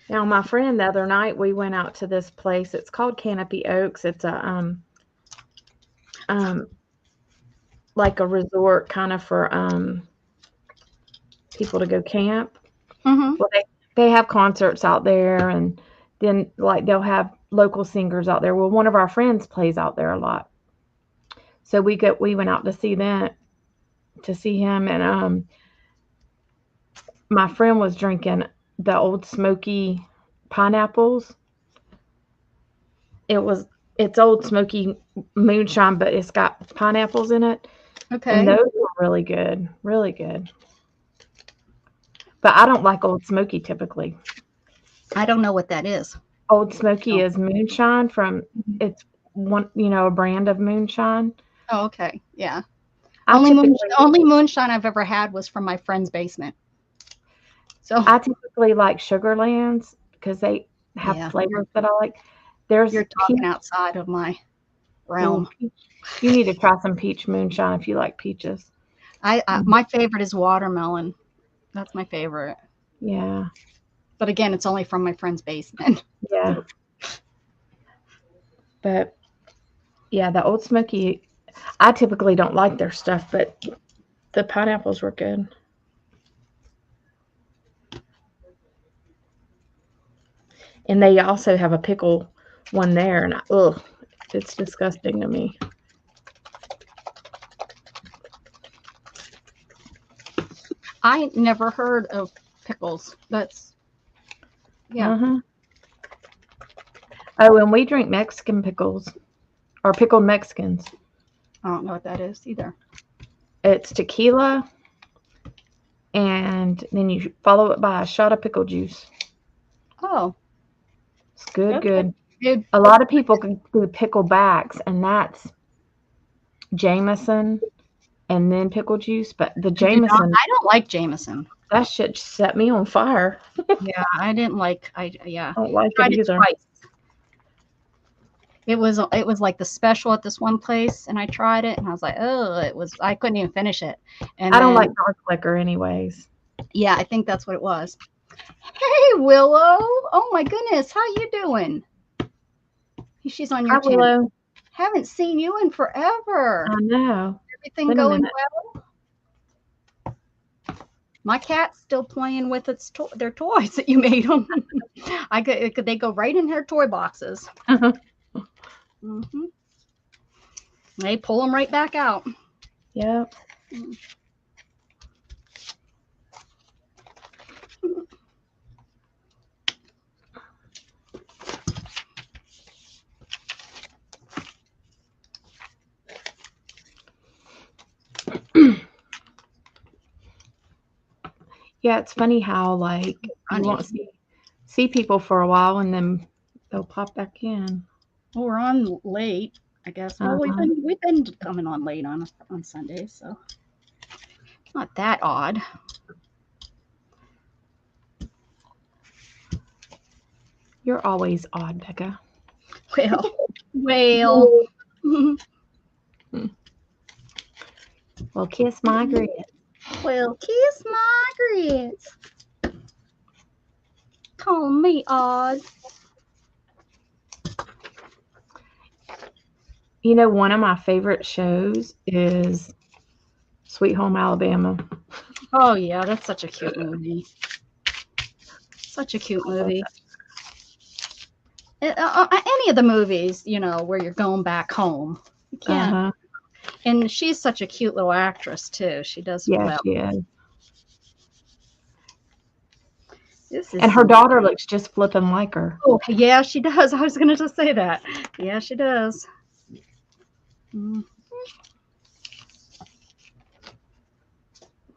Now, my friend, the other night, we went out to this place. It's called Canopy Oaks. It's a like a resort kind of for people to go camp. Mm-hmm. Well, they have concerts out there, and then like they'll have local singers out there. Well, one of our friends plays out there a lot, so we went out to see him, and my friend was drinking the Old Smoky pineapples. It's Old Smoky moonshine, but it's got pineapples in it. Okay. And those were really good. Really good. But I don't like Old Smoky typically. I don't know what that is. Old Smoky is moonshine from, it's one, a brand of moonshine. Oh, okay. Yeah. I Only moonshine I've ever had was from my friend's basement. So I typically like Sugarlands because they have flavors that I like. You're talking outside of my realm. You need to try some peach moonshine if you like peaches. My favorite is watermelon. That's my favorite. Yeah. But again, it's only from my friend's basement. Yeah. But yeah, the Old Smoky, I typically don't like their stuff, but the pineapples were good. And they also have a pickle one there, and it's disgusting to me. I never heard of pickles. That's Oh, and we drink Mexican pickles, or pickled Mexicans. I don't know what that is either. It's tequila, and then you follow it by a shot of pickle juice. Oh. It's good. A lot of people can do picklebacks, and that's Jameson and then pickle juice. But the Jameson, I don't like Jameson. That shit set me on fire. Yeah, I didn't like. I don't like it either. It was like the special at this one place, and I tried it, and I was like, oh, I couldn't even finish it. And I don't like dark liquor, anyways. Yeah, I think that's what it was. Hey, Willow. Oh my goodness, how you doing? She's on your channel. Willow. Haven't seen you in forever. I know. Everything going well? My cat's still playing with their toys that you made them. They go right in her toy boxes. They pull them right back out. Yep. Yeah, it's funny how like you won't see people for a while and then they'll pop back in. Well, we're on late, I guess. Well, we've been coming on late on Sundays, so not that odd. You're always odd, Becca. Well. Well, kiss my grits. Well, kiss my grits. Call me odd. You know, one of my favorite shows is Sweet Home Alabama. Oh, yeah, that's such a cute movie. Such a cute movie. Any of the movies, you know, where you're going back home. You can't. And she's such a cute little actress, too. She does well. She is. And her daughter looks just flipping like her. Oh, yeah, she does. I was going to just say that. Yeah, she does.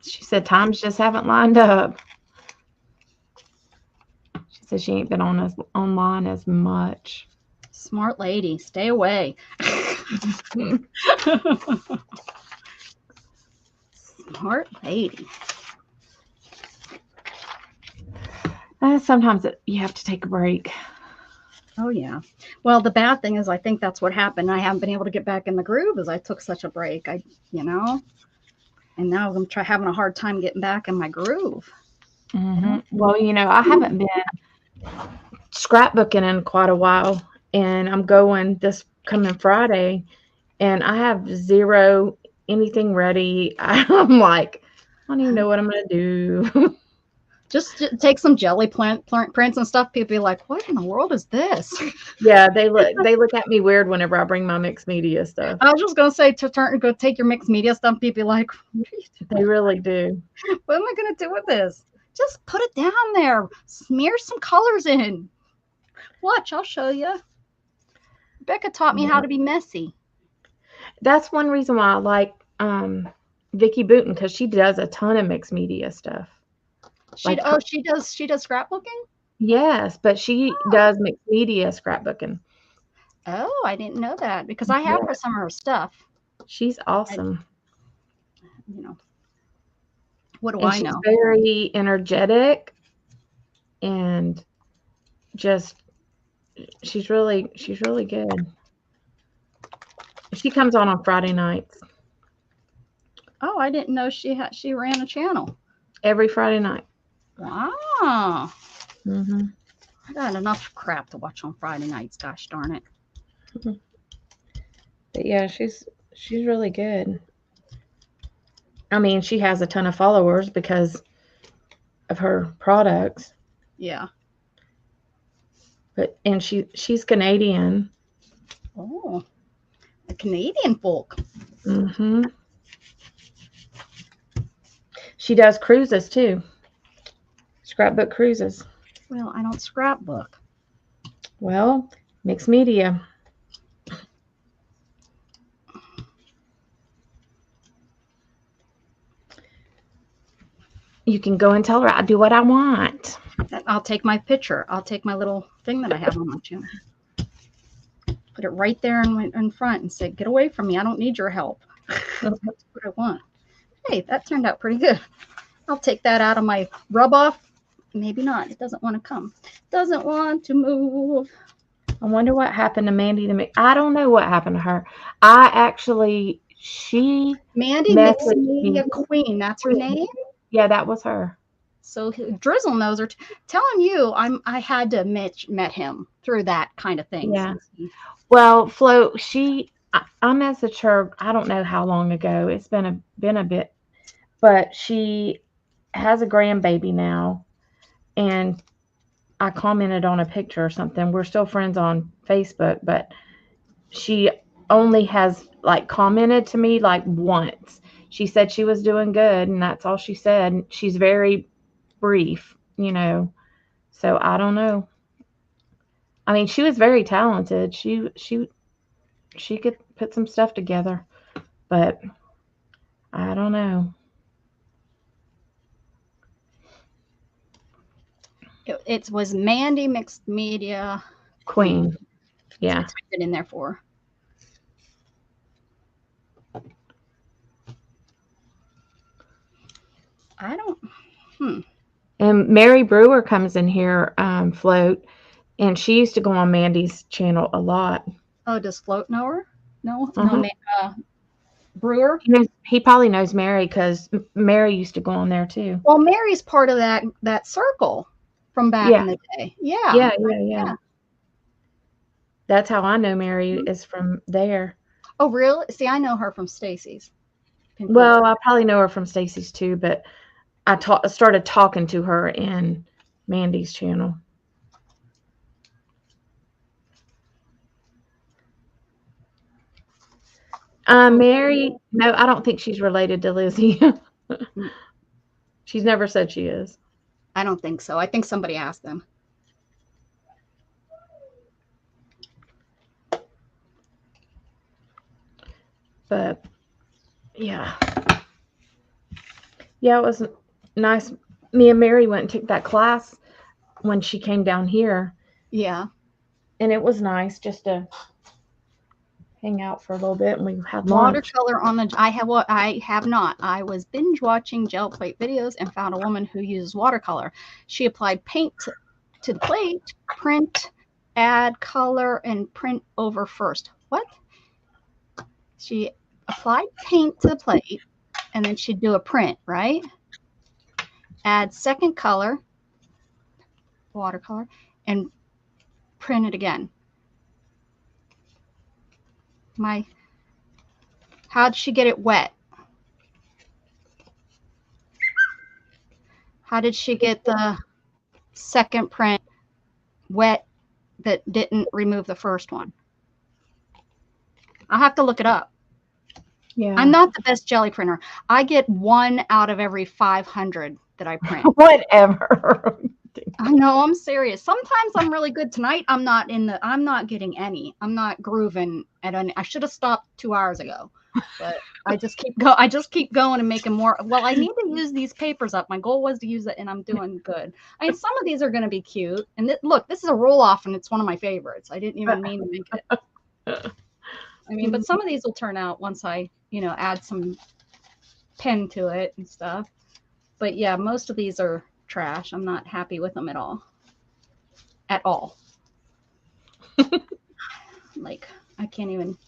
She said times just haven't lined up. She said she ain't been online as much. Smart lady. Stay away. Smart lady. Sometimes you have to take a break. Oh, yeah. Well, the bad thing is I think that's what happened. I haven't been able to get back in the groove as I took such a break. And now I'm having a hard time getting back in my groove. Well, you know, I haven't been scrapbooking in quite a while, and I'm going this coming Friday, and I have zero anything ready. I'm like, I don't even know what I'm going to do. Just take some jelly prints and stuff. People be like, "What in the world is this?" Yeah, they look at me weird whenever I bring my mixed media stuff. I was just gonna say go take your mixed media stuff. People be like, they really do. What am I gonna do with this? Just put it down there. Smear some colors in. Watch, I'll show you. Becca taught me how to be messy. That's one reason why I like Vicki Booten, because she does a ton of mixed media stuff. She Like she does scrapbooking? yes, but she does mixed media scrapbooking. Oh, I didn't know that because I have Yeah, her some of her stuff. she's I, awesome. you know, what do And I she's know? very energetic and just she's really good. She comes on Friday nights. Oh, I didn't know she ran a channel. Every Friday night. Wow. Hmm. I got enough crap to watch on Friday nights. Gosh darn it. But yeah, she's really good. I mean, she has a ton of followers because of her products. Yeah. And she's Canadian. Oh, a Canadian folk. Hmm. She does cruises too. Scrapbook cruises. Well, I don't scrapbook. Well, mixed media. You can go and tell her I do what I want. I'll take my picture. I'll take my little thing that I have on my channel. Put it right there in front and say, get away from me. I don't need your help. That's what I want. Hey, that turned out pretty good. I'll take that out of my rub off. Maybe not. It doesn't want to come. Doesn't want to move. I wonder what happened to Mandy. I don't know what happened to her. She Mandy Mixed Media Queen. That's her name. Yeah, that was her. So Drizzle knows her. Telling you, I had to met him through that kind of thing. Yeah. Well, Flo, I messaged her. I don't know how long ago. It's been a bit, but she has a grandbaby now, and I commented on a picture or something. We're still friends on Facebook, but she only has like commented to me like once. She said she was doing good, and that's all she said. She's very brief, so I don't know. I mean, she was very talented. She could put some stuff together, but I don't know. It was Mandy Mixed Media Queen. Yeah. That's what I put in there for. I don't. And Mary Brewer comes in here, Float, and she used to go on Mandy's channel a lot. Oh, does Float know her? No, Brewer. He probably knows Mary because Mary used to go on there too. Well, Mary's part of that circle from back in the day. Yeah. Yeah. That's how I know Mary is from there. Oh, really? See, I know her from Stacy's. Well, I probably know her from Stacy's too, but I started talking to her in Mandy's channel. Mary, no, I don't think she's related to Lizzie. She's never said she is. I don't think so. I think somebody asked them. But yeah, it was nice. Me and Mary went and took that class when she came down here. Yeah, and it was nice just to hang out for a little bit, and we had lunch. Watercolor on the. I have not. I was binge watching gel plate videos and found a woman who uses watercolor. She applied paint to the plate, print, add color, and print over first. What? She applied paint to the plate, and then she'd do a print, right? Add second color, watercolor, and print it again. How'd she get it wet? How did she get the second print wet that didn't remove the first one? I'll have to look it up. Yeah. I'm not the best jelly printer. I get 1 out of every 500 that I print. Whatever. I know, I'm serious. Sometimes I'm really good. Tonight I'm not getting any. I'm not grooving at any. I should have stopped 2 hours ago. but I just keep going and making more. Well, I need to use these papers up. My goal was to use it, and I'm doing good. I mean, some of these are going to be cute. And look, this is a roll off, and it's one of my favorites. I didn't even mean to make it. I mean, but some of these will turn out once I, add some pen to it and stuff. But yeah, most of these are trash. I'm not happy with them at all. At all. Like, I can't even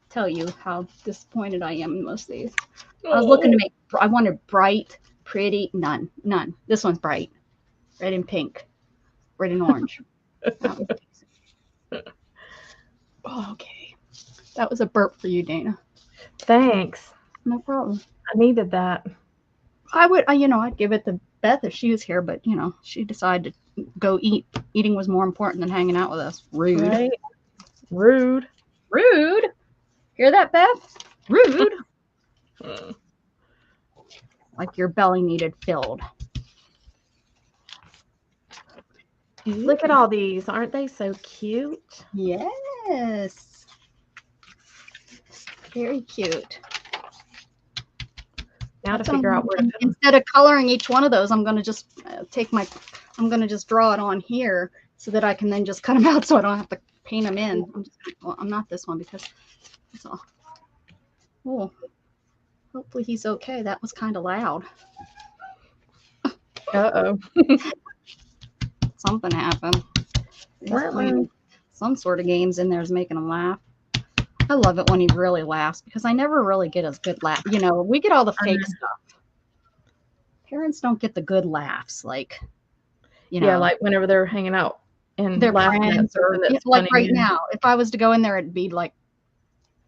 tell you how disappointed I am in most of these. I was looking to make, I wanted bright, pretty, none. This one's bright, red and pink, red and orange. Okay. That was a burp for you, Dana. Thanks. No problem. I needed that. I would, I'd give it to Beth if she was here, but, she decided to go eat. Eating was more important than hanging out with us. Rude. Right? Rude. Hear that, Beth? Rude. Like your belly needed filled. Look at all these. Aren't they so cute? Yes. Very cute. Now to figure out where to put them. Instead of coloring each one of those, I'm going to just I'm going to just draw it on here so that I can then just cut them out so I don't have to paint them in. I'm not this one because that's all. Oh, hopefully he's okay. That was kind of loud. Uh-oh. Something happened. Some sort of games in there is making him laugh. I love it when he really laughs because I never really get as good laugh. We get all the fake stuff. Parents don't get the good laughs, like, Yeah, like whenever they're hanging out and their laughing at friends, or something that's like funny. right now. If I was to go in there, it'd be like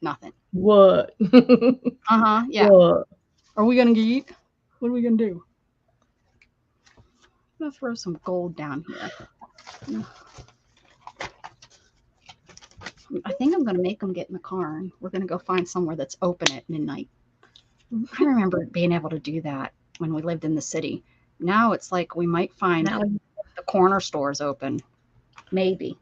nothing. What? Yeah. What? Are we gonna eat? What are we gonna do? I'm gonna throw some gold down here. I think I'm gonna make them get in the car, and we're gonna go find somewhere that's open at midnight. I remember being able to do that when we lived in the city. Now it's like we might find the corner stores open. Maybe.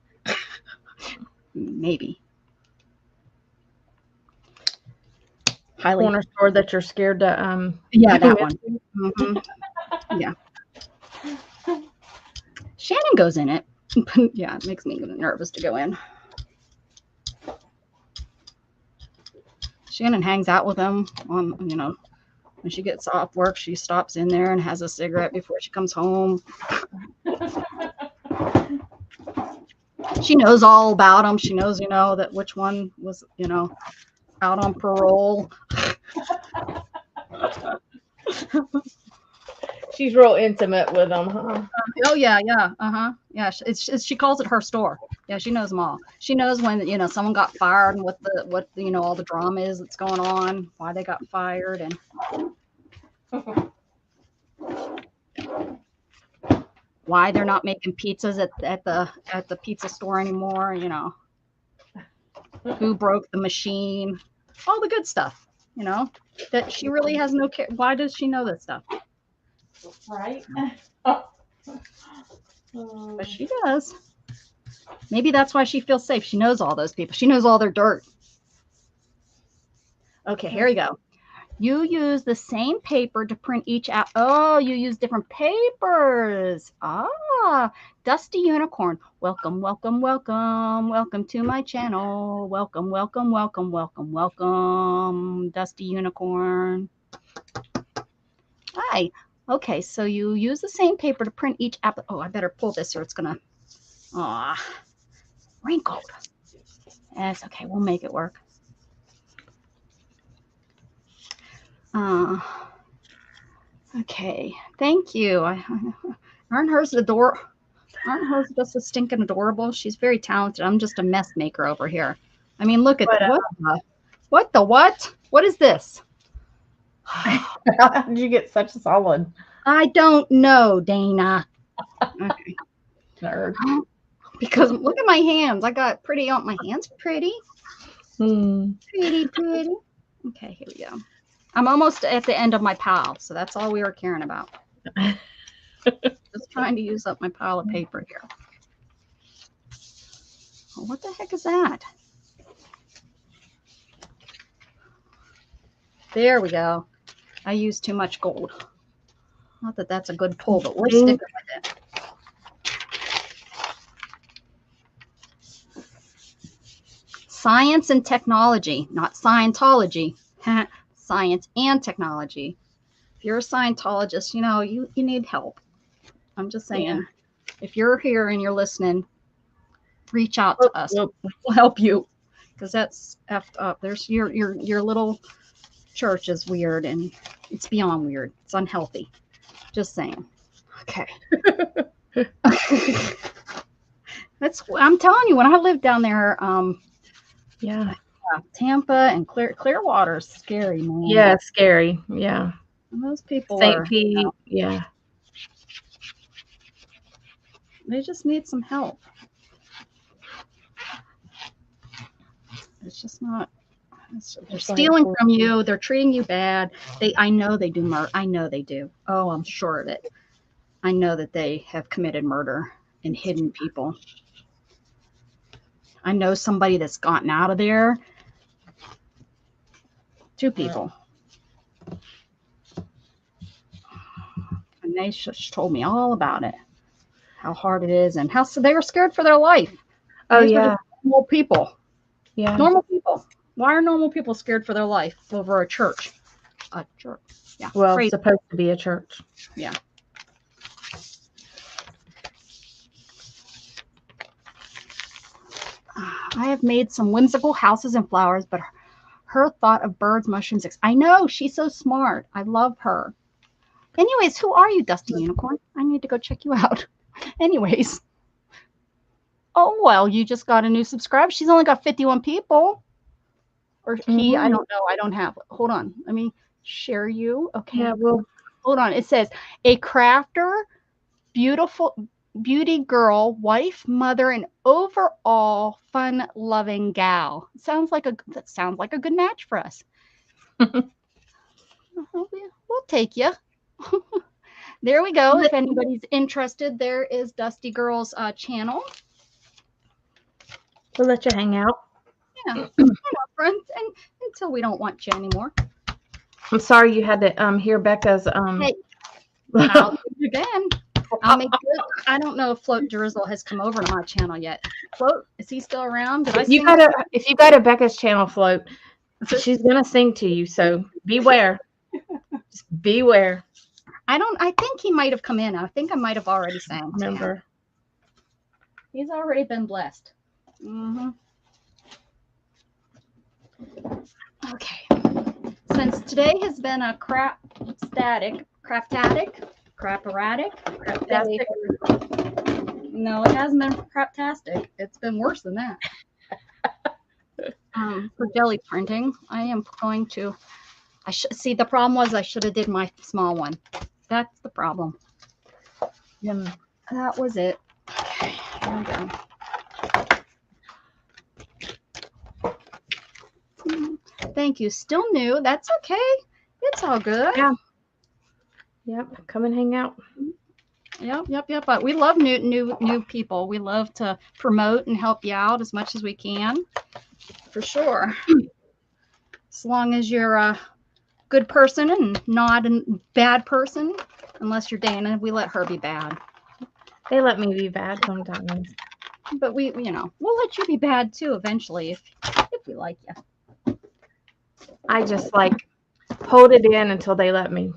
Highly. Corner store that you're scared to Yeah, that one. Yeah. Shannon goes in it. Yeah, it makes me nervous to go in. Shannon hangs out with them on, when she gets off work, she stops in there and has a cigarette before she comes home. She knows all about them. She knows, that which one was, out on parole. She's real intimate with them, huh? Oh yeah. Yeah, she calls it her store. Yeah, she knows them all. She knows when someone got fired and what all the drama is that's going on, why they got fired, and why they're not making pizzas at the pizza store anymore. Who broke the machine, all the good stuff. That she really has no care. Why does she know this stuff? Right. But she does. Maybe that's why she feels safe. She knows all those people. She knows all their dirt. Okay, here we go. You use the same paper to print each out. Oh, you use different papers. Dusty Unicorn. Welcome to my channel. Welcome, Dusty Unicorn. Hi. Okay, so you use the same paper to print each app. Oh, I better pull this or it's gonna, wrinkled. That's okay, we'll make it work. Okay, thank you. Aren't hers just as stinking adorable? She's very talented. I'm just a mess maker over here. I mean, look at what the what? What is this? How did you get such a solid? I don't know, Dana. Okay. Nerd. Because look at my hands. I got pretty on my hands. Pretty. Pretty. Okay, here we go. I'm almost at the end of my pile, so that's all we were caring about. Just trying to use up my pile of paper here. Oh, what the heck is that? There we go. I used too much gold. Not that that's a good pull, but we're sticking with it. Science and technology, not Scientology. Science and technology. If you're a Scientologist, you know, you need help. I'm just saying. Yeah. If you're here and you're listening, reach out to us. We'll help you, because that's effed up. There's your little church is weird, and it's beyond weird. It's unhealthy. Just saying. Okay. I'm telling you, when I lived down there, Tampa and Clearwater's scary, man. Yeah, it's scary. Yeah. And those people St. Pete, yeah. They just need some help. It's just not. They're stealing from you. They're treating you bad. I know they do murder. I know they do. Oh, I'm sure of it. I know that they have committed murder and hidden people. I know somebody that's gotten out of there. 2 people. And they just told me all about it. How hard it is and how they were scared for their life. Oh, These yeah. normal people. Yeah. Normal people. Why are normal people scared for their life over a church? A church. Yeah. Well, it's supposed to be a church. Yeah. I have made some whimsical houses and flowers, but her thought of birds, mushrooms. I know, she's so smart. I love her. Anyways, who are you, Dusty Unicorn? I need to go check you out. Anyways. Oh, well, you just got a new subscriber. She's only got 51 people. Or he, I don't know. I don't have. Hold on. Let me share you. Okay. Yeah, well, hold on. It says a crafter, beautiful beauty girl, wife, mother, and overall fun-loving gal. That sounds like a good match for us. We'll take you. There we go. If anybody's interested, there is Dusty Girl's channel. We'll let you hang out. Yeah, friends, and until we don't want you anymore. I'm sorry you had to hear Becca's Hey, I'll do it again. I'll make good. I don't know if Float Drizzle has come over to my channel yet. Float, is he still around? If you go to Becca's channel, Float, she's gonna sing to you. So beware. Just beware. I think he might have come in. I think I might have already sang. Remember. He's already been blessed. Mm-hmm. Okay. Since today has been a craptastic. No, it hasn't been craptastic. It's been worse than that. For jelly printing, I am going to. See, the problem was I should have did my small one. That's the problem. That was it. Okay, here we go. Thank you. Still new. That's okay. It's all good. Yeah. Yep. Come and hang out. Yep. But we love new people. We love to promote and help you out as much as we can. For sure. As long as you're a good person and not a bad person. Unless you're Dana, we let her be bad. They let me be bad sometimes. But we'll let you be bad too eventually if we like you. I just hold it in until they let me.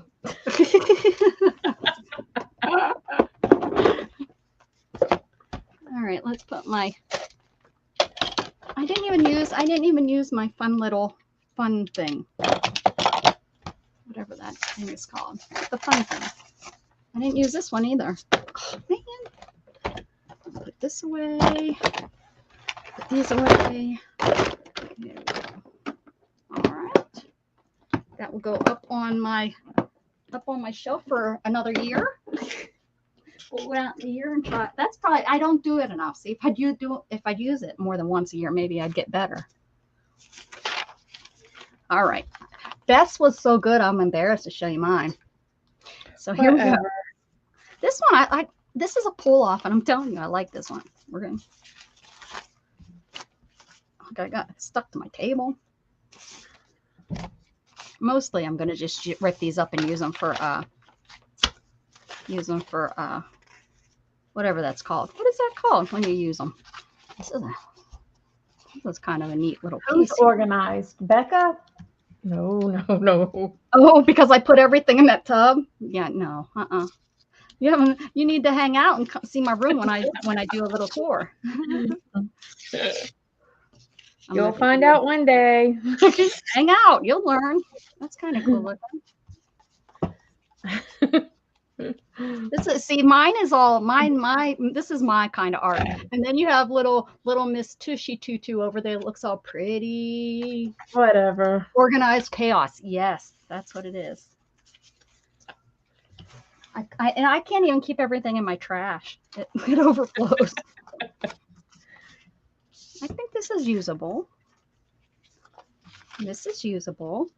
All right, let's put my. I didn't even use my fun thing. Whatever that thing is called. The fun thing. I didn't use this one either. Oh, man. Put this away. Put these away. There we go. All right. That will go up on my shelf for another year. We'll go out a year and try. That's probably, I don't do it enough. See, if I'd use it more than once a year, maybe I'd get better. All right. Beth's was so good, I'm embarrassed to show you mine. So here we go. This one, this is a pull off, and I'm telling you, I like this one. We're going to. I got stuck to my table. Mostly I'm going to just rip these up and use them for whatever that's called. What is that called when you use them? This is kind of a neat little Who's piece. organized? Becca? No. Oh, because I put everything in that tub? Yeah, no. You need to hang out and see my room when I do a little tour. You'll find out one day. Hang out, you'll learn. That's kind of cool looking. Mine is all this is my kind of art. And then you have little Miss Tushy Tutu over there that looks all pretty. Whatever. Organized chaos. Yes, that's what it is. I can't even keep everything in my trash. It overflows. I think this is usable. This is usable.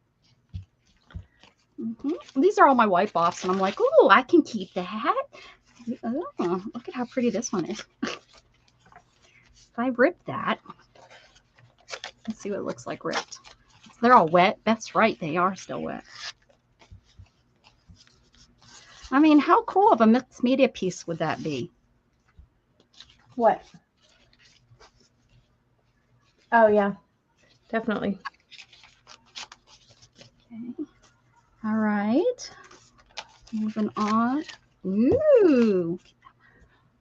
These are all my wipe offs, and I'm like, oh, I can keep that. Oh, look at how pretty this one is. If I rip that, let's see what it looks like ripped. They're all wet. That's right, they are still wet. I mean, how cool of a mixed media piece would that be? What? Oh, yeah, definitely. Okay. All right. Moving on. Ooh.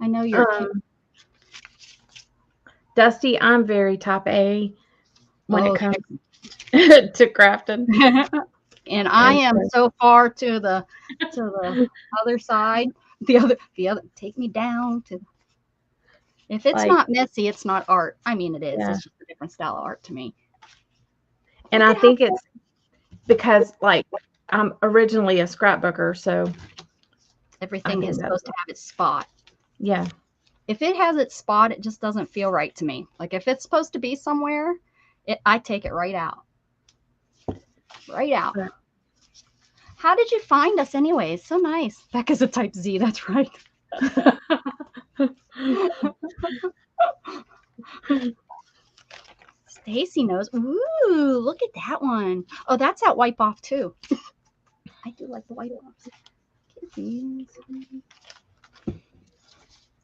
I know you're Dusty, I'm very top A when it comes to crafting. And I am so far to the other side. The other take me down to. If it's not messy, it's not art. I mean, it is. Yeah. It's just a different style of art to me. And I think it's because, like, I'm originally a scrapbooker, so everything is supposed to have its spot. Yeah. If it has its spot, it just doesn't feel right to me. Like, if it's supposed to be somewhere, I take it right out. Right out. Yeah. How did you find us anyway? It's so nice. Becca's a type Z. That's right. Stacy knows. Ooh, look at that one. Oh, that's that wipe off too. I do like the wipe offs.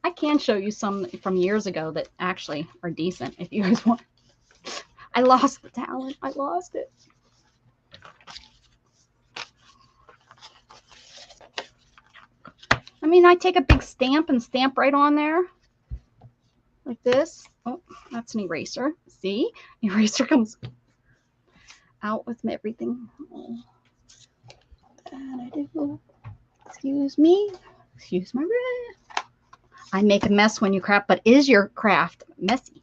I can show you some from years ago that actually are decent if you guys want. I lost the talent. I lost it. I mean, I take a big stamp and stamp right on there. Like this. Oh, that's an eraser. See? Eraser comes out with everything. Oh. Excuse me. Excuse my breath. I make a mess when you craft, but is your craft messy?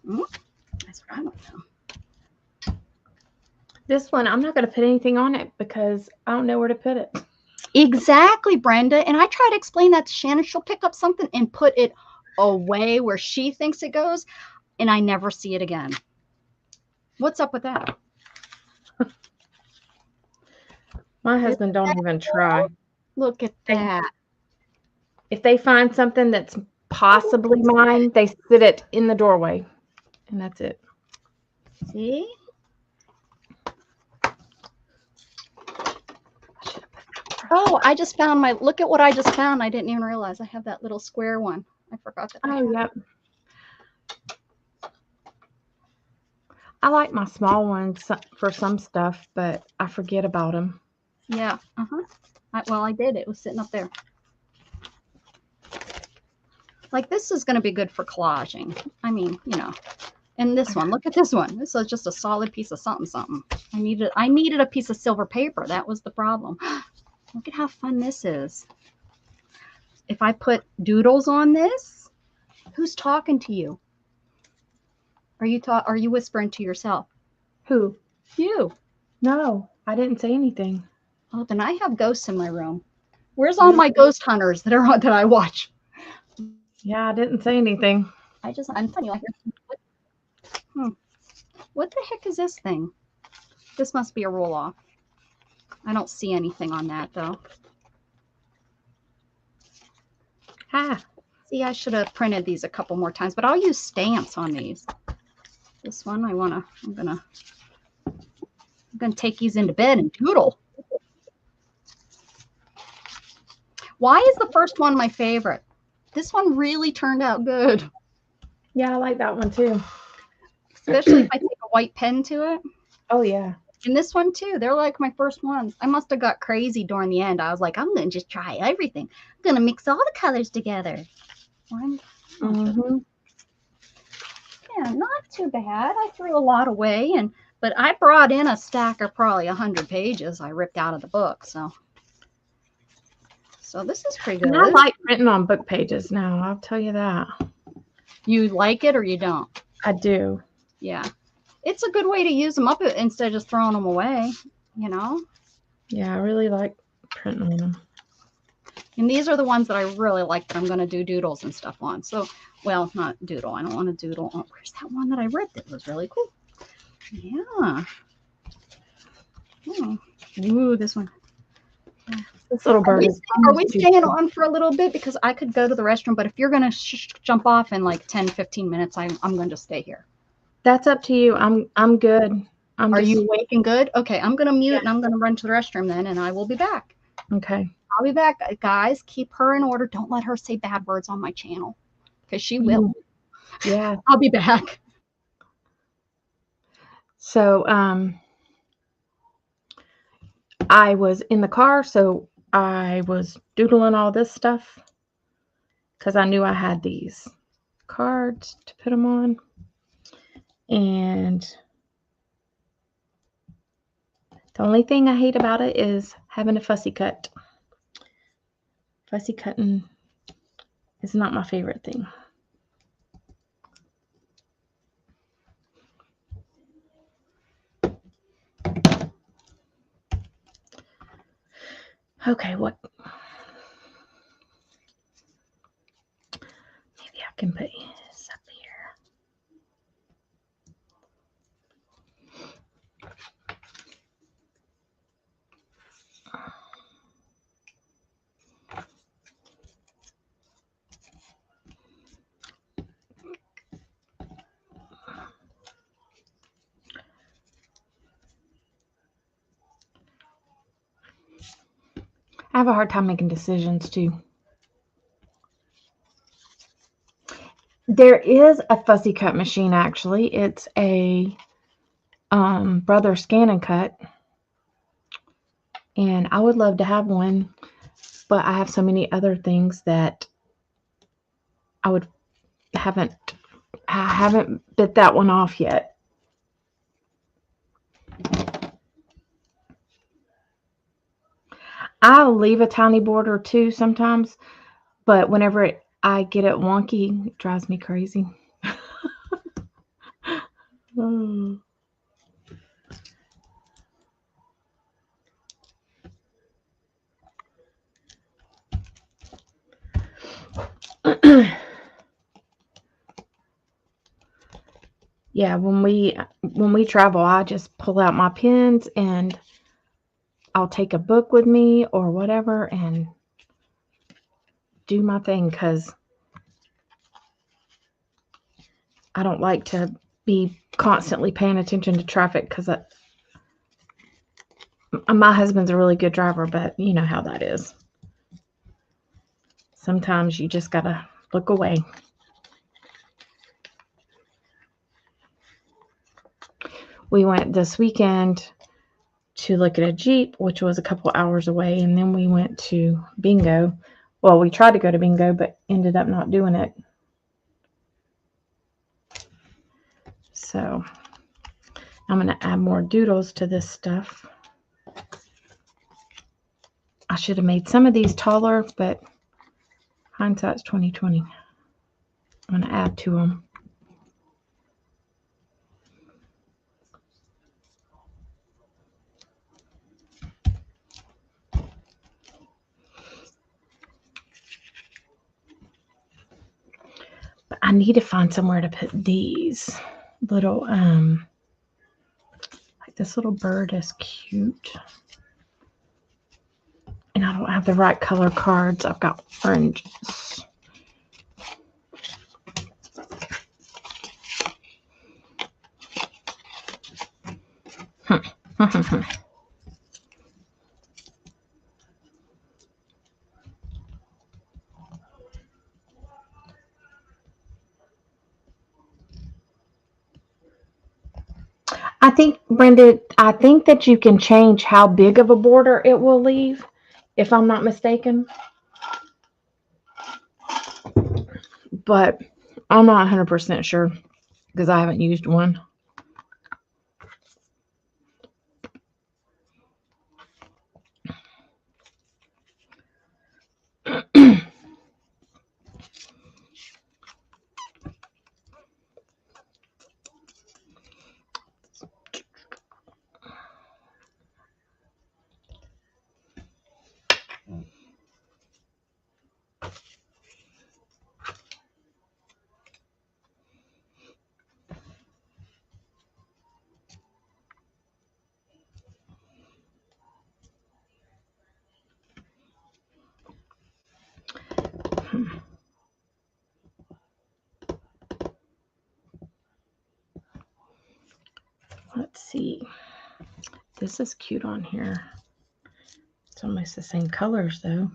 That's what I want to know. This one, I'm not going to put anything on it because I don't know where to put it. Exactly, Brenda. And I try to explain that to Shannon. She'll pick up something and put it away where she thinks it goes, and I never see it again. What's up with that? My husband don't even try. Look at that. If they find something that's possibly mine, they sit it in the doorway, and that's it. See? Oh, I just found look at what I just found. I didn't even realize I have that little square one. I forgot that. Oh, yep. I like my small ones for some stuff, but I forget about them. Yeah. Well, I did. It was sitting up there. Like, this is going to be good for collaging. I mean, you know. And this one, look at this one. This is just a solid piece of something. I needed a piece of silver paper. That was the problem. Look at how fun this is. If I put doodles on this, who's talking to you? Are you whispering to yourself? Who? You. No, I didn't say anything. Oh, then I have ghosts in my room. Where's all my ghost hunters that I watch? Yeah, I didn't say anything. I'm funny. What the heck is this thing? This must be a roll off. I don't see anything on that though. See, I should have printed these a couple more times, but I'll use stamps on these. This one I'm gonna I'm going to take these into bed and doodle. Why is the first one my favorite? This one really turned out good. Yeah, I like that one too. Especially if I take a white pen to it. Oh, yeah. And this one too. They're like my first ones. I must have got crazy during the end. I was like, I'm going to just try everything. I'm going to mix all the colors together. Mm-hmm. Yeah, not too bad. I threw a lot away, but I brought in a stack of probably 100 pages I ripped out of the book. So this is pretty good. And I like printing on book pages now. I'll tell you that. You like it or you don't? I do. Yeah. It's a good way to use them up instead of just throwing them away, you know? Yeah, I really like printing on them. And these are the ones that I really like that I'm going to do doodles and stuff on. So, well, not doodle. I don't want to doodle. Oh, where's that one that I ripped? It was really cool. Yeah. Oh. Ooh, this one. This little bird Are we staying on for a little bit? Because I could go to the restroom, but if you're going to jump off in like 10, 15 minutes, I'm going to stay here. That's up to you. I'm good. Are you awake and good? Okay, I'm going to mute and I'm going to run to the restroom then, and I will be back. Okay. I'll be back. Guys, keep her in order. Don't let her say bad words on my channel because she will. Yeah. I'll be back. So, I was in the car, so I was doodling all this stuff because I knew I had these cards to put them on. And the only thing I hate about it is having a fussy cut. Fussy cutting is not my favorite thing. Okay, what? Maybe I can put this up here. I have a hard time making decisions too. There is a fussy cut machine actually. It's a Brother Scan and Cut. And I would love to have one, but I have so many other things that I haven't bit that one off yet. I'll leave a tiny border too sometimes, but whenever I get it wonky, it drives me crazy. Oh. Yeah, when we travel, I just pull out my pens and I'll take a book with me or whatever and do my thing because I don't like to be constantly paying attention to traffic because my husband's a really good driver, but you know how that is. Sometimes you just gotta look away. We went this weekend to look at a Jeep, which was a couple hours away, and then we went to bingo. Well, we tried to go to bingo, but ended up not doing it. So I'm going to add more doodles to this stuff. I should have made some of these taller, but hindsight's 2020. I'm going to add to them. But I need to find somewhere to put these little, like this little bird is cute. And I don't have the right color cards. I've got oranges. I think, Brenda, I think that you can change how big of a border it will leave, if I'm not mistaken. But I'm not 100% sure because I haven't used one. Let's see. This is cute on here. It's almost the same colors though.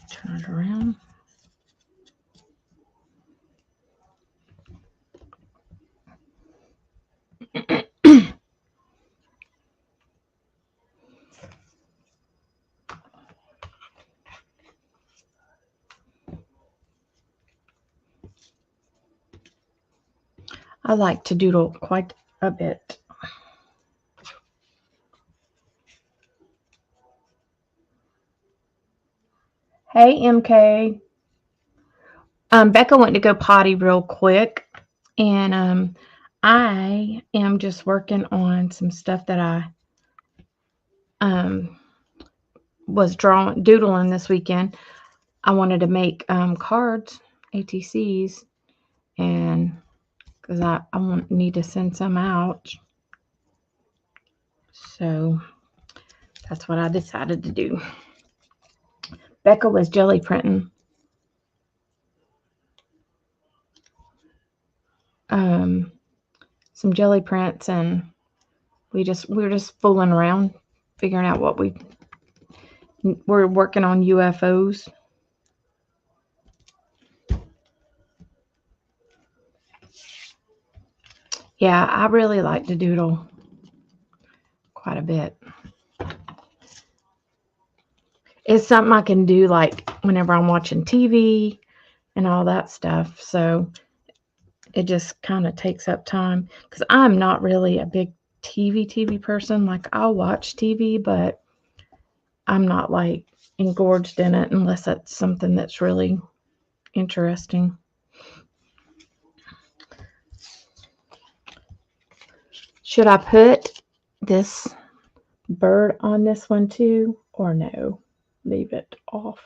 Turn it around. I like to doodle quite a bit. Hey, MK. Becca went to go potty real quick, and I am just working on some stuff that I was doodling this weekend. I wanted to make cards, ATCs, and because I need to send some out. So that's what I decided to do. Becca was jelly printing. Some jelly prints, and we were just fooling around, figuring out what we're working on UFOs. Yeah, I really like to doodle quite a bit. It's something I can do like whenever I'm watching TV and all that stuff. So it just kind of takes up time because I'm not really a big TV person. Like, I'll watch TV, but I'm not like engorged in it unless that's something that's really interesting. Should I put this bird on this one too, or no? Leave it off.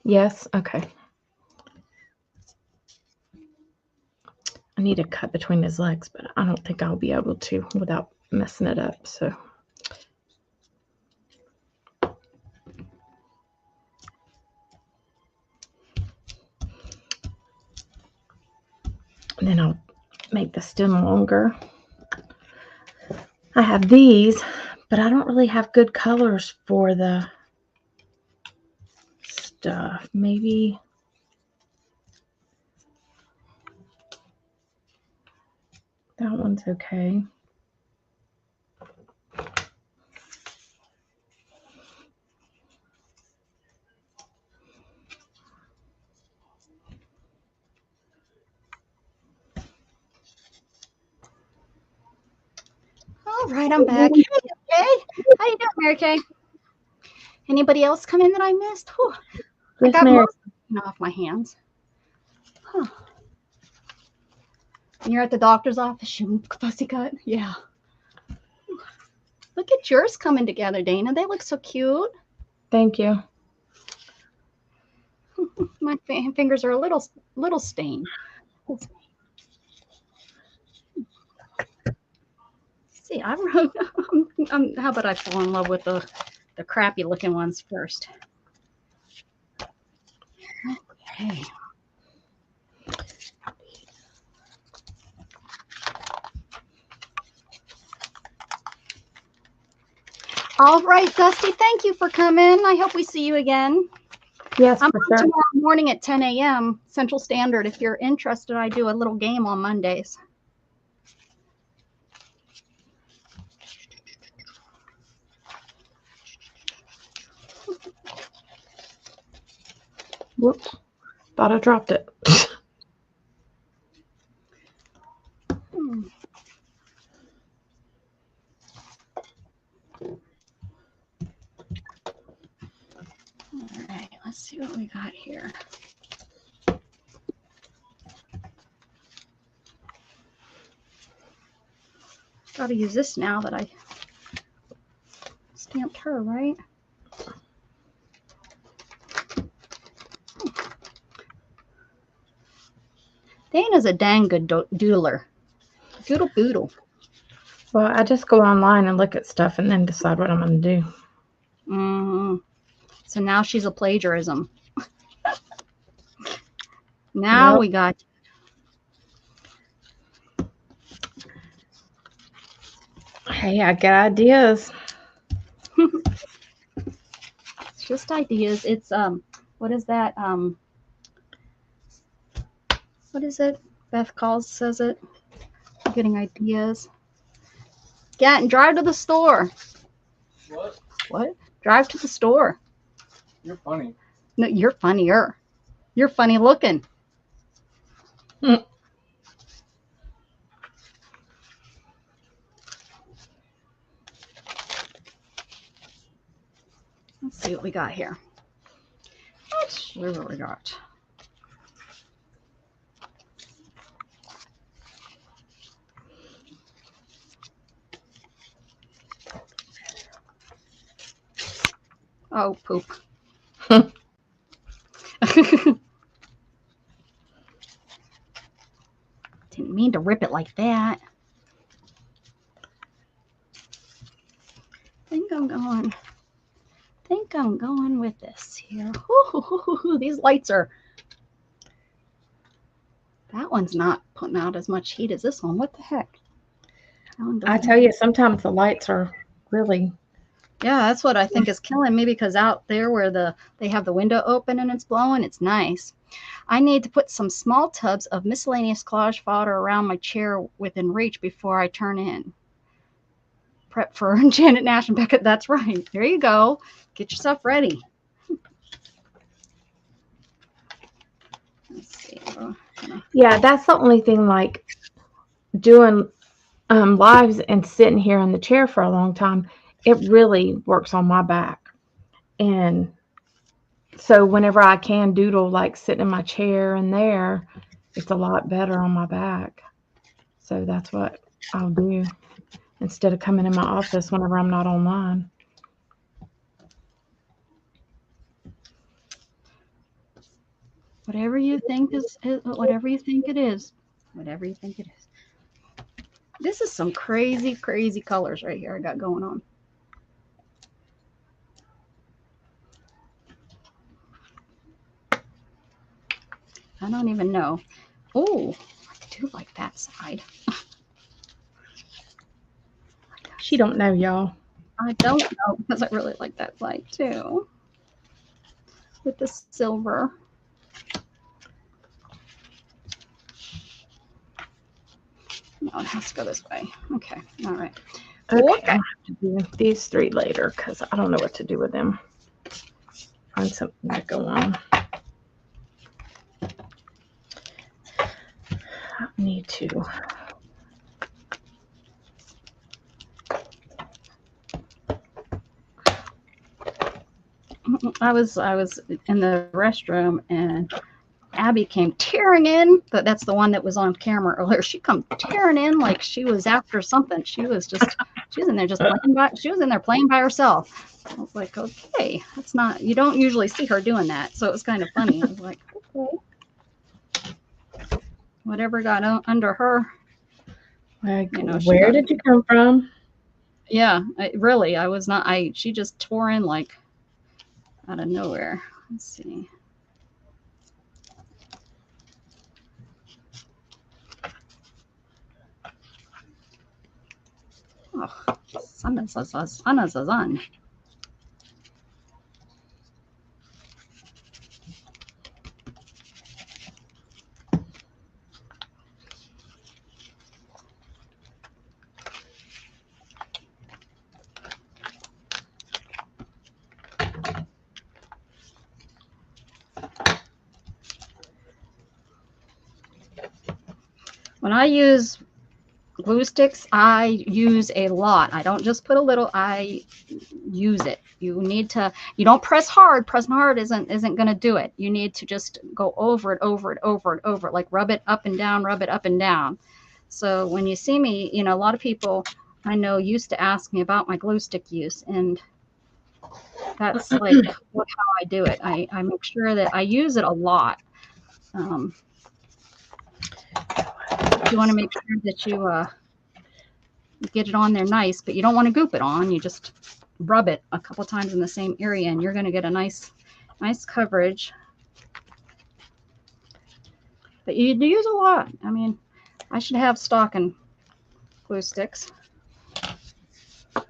Yes, okay. I need to cut between his legs, but I don't think I'll be able to without messing it up. So and then I'll make the stem longer. I have these, but I don't really have good colors for the stuff. Maybe that one's okay. All right, I'm back. Hey, okay. How you doing, Mary Kay? Anybody else come in that I missed? Whew. I got most off my hands. Huh. And you're at the doctor's office, you fussy cut? Yeah. Look at yours coming together, Dana. They look so cute. Thank you. My fingers are a little stained. See, how about I fall in love with the crappy looking ones first? Okay. All right, Dusty, thank you for coming. I hope we see you again. Yes, I'm for on sure. tomorrow morning at 10 a.m. Central Standard. If you're interested, I do a little game on Mondays. Whoops. Thought I dropped it. All right, let's see what we got here. Got to use this now that I stamped her, right? Dana's a dang good doodler. Doodle boodle. Well, I just go online and look at stuff and then decide what I'm going to do. So now she's a plagiarism. Now Yep. we got. Hey, I got ideas. It's just ideas. It's what is that? What is it? Beth says it. I'm getting ideas. Get and drive to the store. What? What? Drive to the store. You're funny. No, you're funnier. You're funny looking. Hmm. Let's see what we got here. Let's see what we got. Oh, poop. Didn't mean to rip it like that. Think I'm going with this here. Ooh, these lights are. That one's not putting out as much heat as this one. What the heck? I tell you, sometimes the lights are really. Yeah, that's what I think is killing me, because out there where they have the window open and it's blowing, it's nice. I need to put some small tubs of miscellaneous collage fodder around my chair within reach before I turn in. Prep for Janet Nash and Becca. That's right. There you go. Get yourself ready. Let's see. Yeah, that's the only thing, like doing lives and sitting here in the chair for a long time, it really works on my back. And so whenever I can doodle, like sitting in my chair and there, it's a lot better on my back. So that's what I'll do instead of coming in my office whenever I'm not online. Whatever you think is whatever you think it is. Whatever you think it is. This is some crazy, crazy colors right here I got going on. I don't even know. Oh, I do like that side. She don't know, y'all. I don't know, because I really like that side too. With the silver. No, it has to go this way. Okay. All right. Okay. Okay. I'll have to do these three later because I don't know what to do with them. Find something to go on. I need to. I was in the restroom and Abby came tearing in. That's the one that was on camera earlier. She come tearing in like she was after something. She was in there just playing by. She was in there playing by herself. I was like, okay, that's not. You don't usually see her doing that, so it was kind of funny. I was like, okay, whatever got under her. Like, You know, where did you come from? Yeah, really, I was not. She just tore in like out of nowhere. Let's see. Oh, sun is on. When I use glue sticks, I use a lot. I don't just put a little, I use it. You don't press hard. Pressing hard isn't going to do it. You need to just go over it, like rub it up and down, rub it up and down. So when you see me, a lot of people I know used to ask me about my glue stick use, and that's like how I do it. I make sure that I use it a lot. You want to make sure that you get it on there nice, but you don't want to goop it on. You just rub it a couple times in the same area, and you're going to get a nice coverage. But you use a lot. I mean, I should have stock and glue sticks. All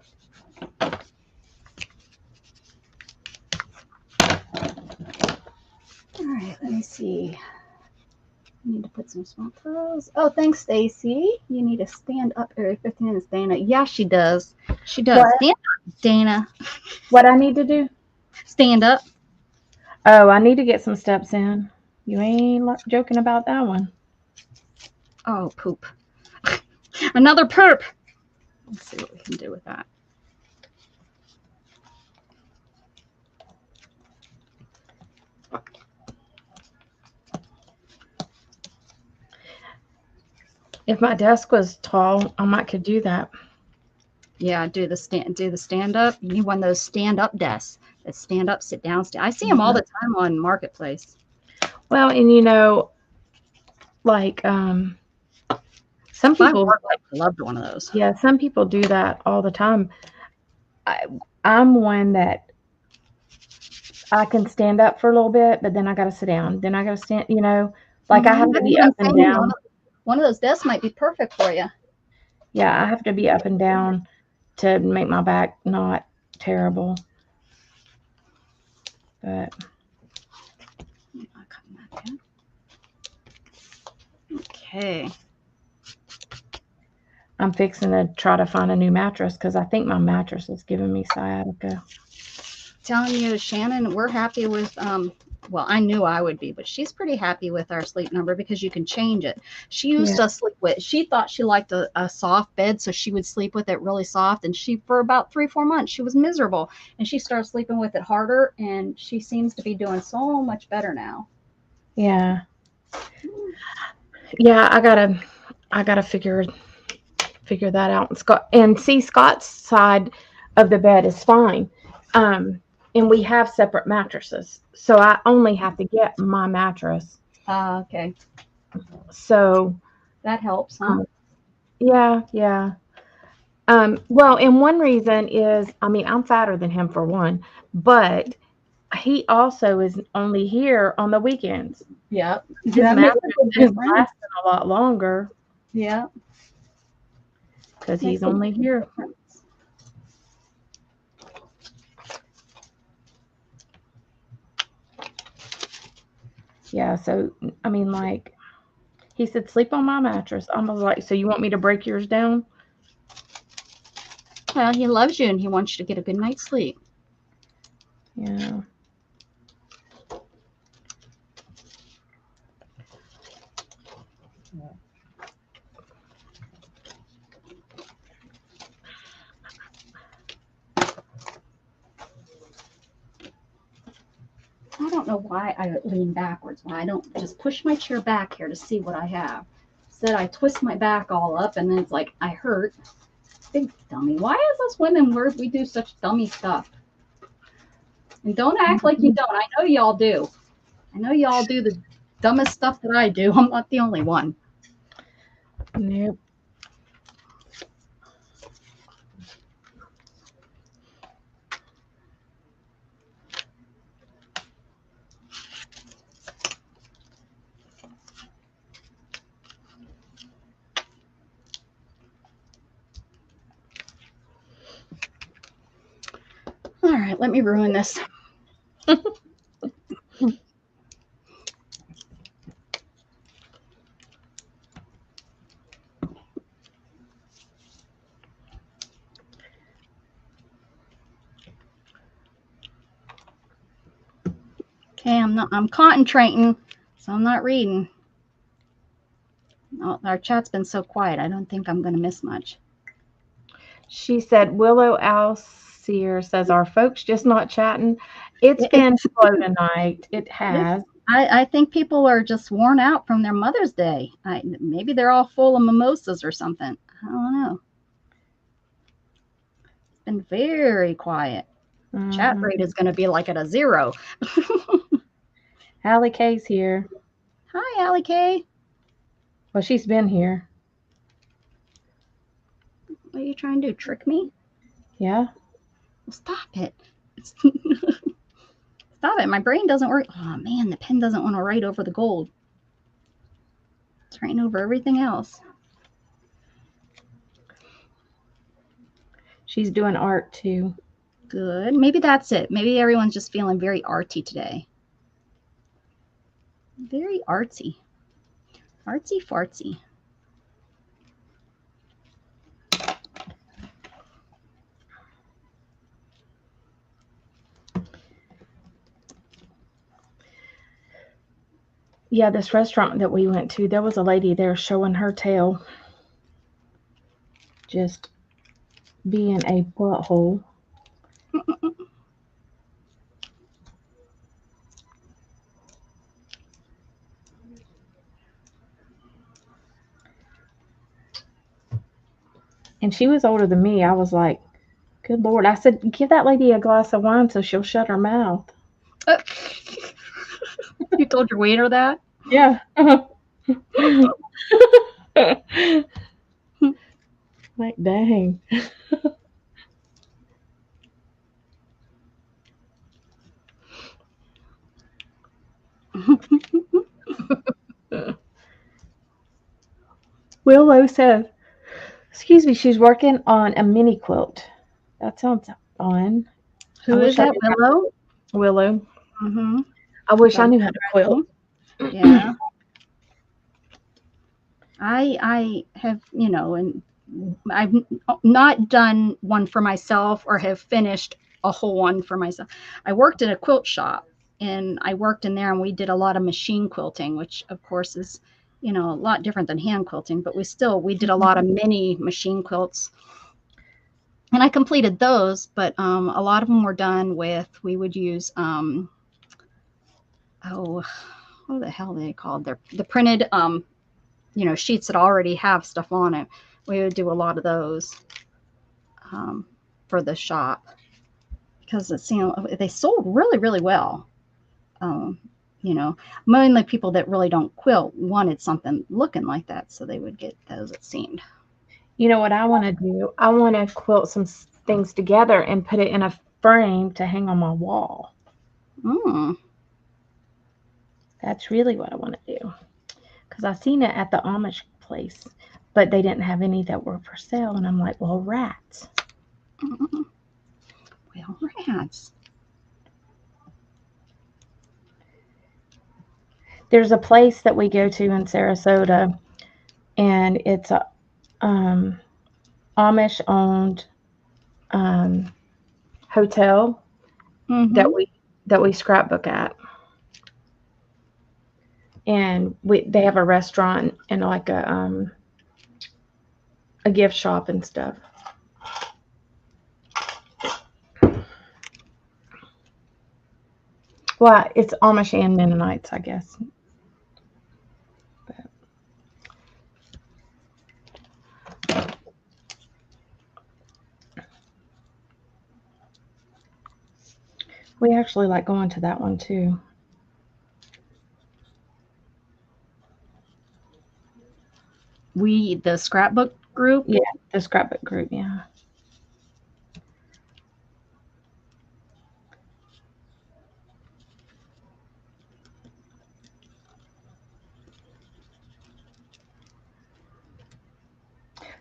right, let me see. I need to put some small pearls. Oh, thanks, Stacy. You need to stand up. Area 15 is Dana. Yeah, she does. She does. What? Stand up, Dana. What I need to do? Stand up. Oh, I need to get some steps in. You ain't joking about that one. Oh, poop. Another perp. Let's see what we can do with that. If my desk was tall, I might could do that. Yeah, do the stand up. You need one of those stand up desks that stand up, sit down. I see them all the time on Marketplace. Well, and like some people loved one of those. Yeah, some people do that all the time. I'm one that I can stand up for a little bit, but then I got to sit down. Then I got to stand, like I have to be up and down. One of those desks might be perfect for you. Yeah, I have to be up and down to make my back not terrible. But okay. I'm fixing to try to find a new mattress because I think my mattress is giving me sciatica. Telling you, Shannon, we're happy with well, I knew I would be, but she's pretty happy with our Sleep Number because you can change it. She used to sleep with, she thought she liked a soft bed, so she would sleep with it really soft. And for about 3-4 months, she was miserable. And she started sleeping with it harder, and she seems to be doing so much better now. Yeah. Yeah, I gotta figure that out. And see, Scott's side of the bed is fine. And we have separate mattresses. So I only have to get my mattress. Okay. So that helps, huh? Yeah. Well, and one reason is, I'm fatter than him for one, but he also is only here on the weekends. Yeah. His mattress is lasting a lot longer. Yeah. Because he's only here. Yeah, so, like, he said, sleep on my mattress. I was like, so you want me to break yours down? Well, he loves you and he wants you to get a good night's sleep. Yeah. I don't know why I lean backwards. Why I don't just push my chair back here to see what I have. Instead, I twist my back all up, and then it's like I hurt. Big dummy. Why is us women we do such dummy stuff? And don't act like you don't. I know y'all do. I know y'all do the dumbest stuff that I do. I'm not the only one. Nope. right, let me ruin this. Okay, I'm concentrating, so I'm not reading. Oh, our chat's been so quiet. I don't think I'm going to miss much. She said, Willow Alseer says, are folks just not chatting? It's been slow tonight. It has. I think people are just worn out from their Mother's Day. Maybe they're all full of mimosas or something. I don't know. It's been very quiet. Chat rate is going to be like at a 0. Allie K's here. Hi, Allie K. Well, she's been here. What are you trying to do? Trick me? Yeah. Well, stop it. Stop it. My brain doesn't work. Oh, man, the pen doesn't want to write over the gold. It's writing over everything else. She's doing art too. Good. Maybe that's it. Maybe everyone's just feeling very arty today. Very artsy. Artsy fartsy. Yeah, this restaurant that we went to, there was a lady there showing her tail. Just being a butthole. And she was older than me. I was like, good Lord. I said, give that lady a glass of wine so she'll shut her mouth. You told your waiter that? Yeah. Like, dang. Willow says, excuse me, she's working on a mini quilt. That sounds fun. Who is that, Willow? Willow. Mm-hmm. I wish I knew how to quilt. Yeah. I have, and I've not done one for myself or have finished a whole one for myself. I worked at a quilt shop, and I worked in there, and we did a lot of machine quilting, which of course is, a lot different than hand quilting, but we did a lot of mini machine quilts. And I completed those, but a lot of them were done with, we would use, what the hell are they called? They're the printed, sheets that already have stuff on it. We would do a lot of those for the shop because they sold really, really well. Mainly people that really don't quilt wanted something looking like that, so they would get those, it seemed. You know what I want to do? I want to quilt some things together and put it in a frame to hang on my wall. That's really what I want to do. Because I seen it at the Amish place, but they didn't have any that were for sale. And I'm like, well, rats. Well, rats. There's a place that we go to in Sarasota, and it's a Amish-owned hotel that we scrapbook at. And they have a restaurant and like a gift shop and stuff. Well, it's Amish and Mennonites, I guess. We actually like going to that one too. The scrapbook group? Yeah, the scrapbook group, yeah.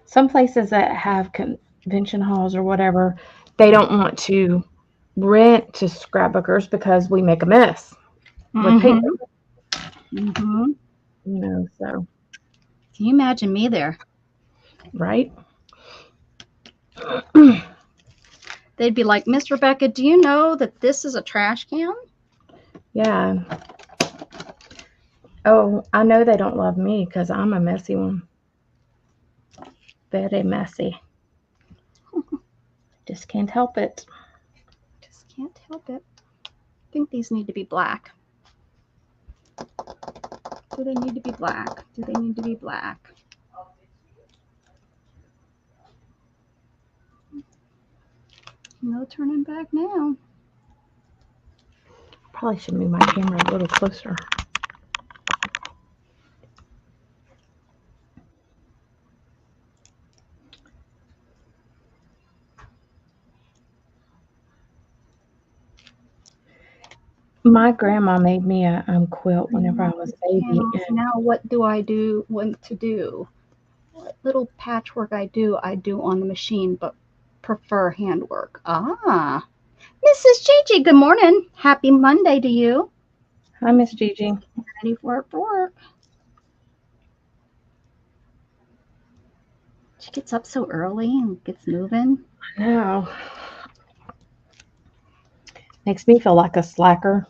Some places that have convention halls or whatever, they don't want to rent to scrapbookers because we make a mess with paper, Mm-hmm. So Can you imagine me there? right. They'd be like, Miss Rebecca, do you know that this is a trash can? Yeah. Oh, I know they don't love me because I'm a messy one. Very messy. Just can't help it. Just can't help it. I think these need to be black. Do they need to be black? Do they need to be black? No turning back now. Probably should move my camera a little closer. My grandma made me a quilt whenever I was a baby. Now what do I do want to do? What little patchwork I do on the machine, but prefer handwork. Ah, Mrs. Gigi, good morning. Happy Monday to you. Hi, Miss Gigi. Ready for work. She gets up so early and gets moving. I know. Makes me feel like a slacker.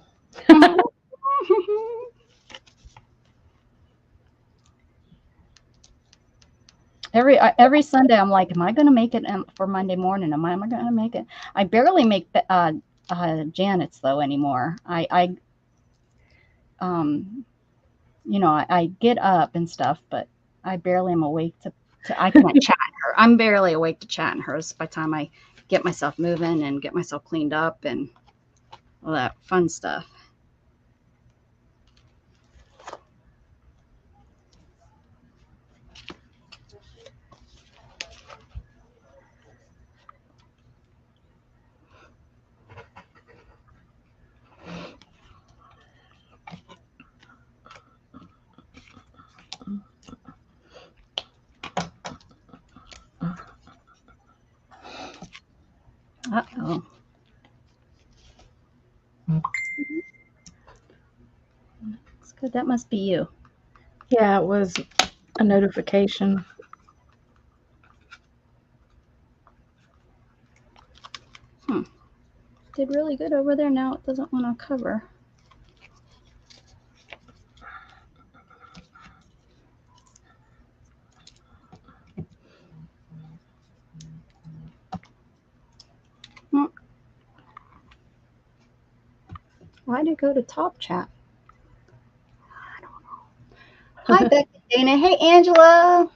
Every Sunday, I'm like, am I going to make it for Monday morning? Am I going to make it? I barely make Janet's though anymore. I get up and stuff, but I barely am awake to I can't chat her. I'm barely awake to chat in hers by the time I get myself moving and get myself cleaned up and all that fun stuff. Uh-oh. That's good. That must be you. Yeah, it was a notification. Did really good over there. Now it doesn't want to cover. Why did it go to top chat? I don't know. Hi, Becca, Dana. Hey, Angela.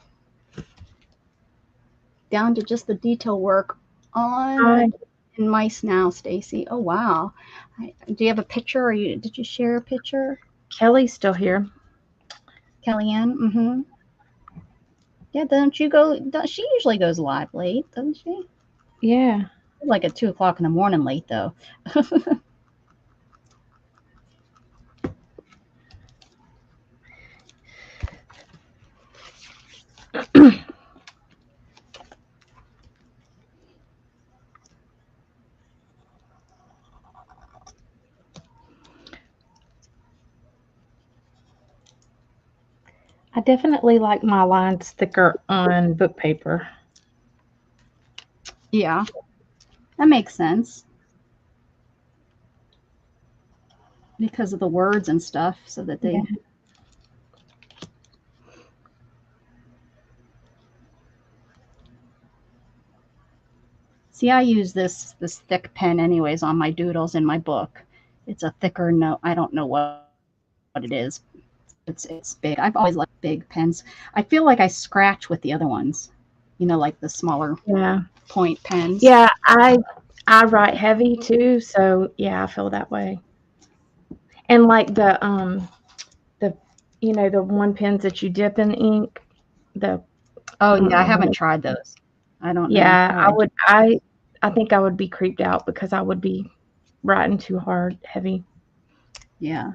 Down to just the detail work on in mice now, Stacy. Oh, wow. Do you have a picture or did you share a picture? Kelly's still here. Kellyanne? Mm-hmm. Yeah, don't you go? She usually goes live late, doesn't she? Yeah. Like at 2 o'clock in the morning late, though. I definitely like my lines thicker on book paper. Yeah, that makes sense. Because of the words and stuff, so that they... Yeah. See, I use this thick pen anyways on my doodles in my book. It's a thicker note. I don't know what it is. It's big. I've always liked big pens. I feel like I scratch with the other ones. Like the smaller point pens. Yeah, I write heavy too, so yeah, I feel that way. And like the the one pens that you dip in ink, I haven't tried those. I don't know. Yeah, I think I would be creeped out because I would be writing too hard, heavy. Yeah.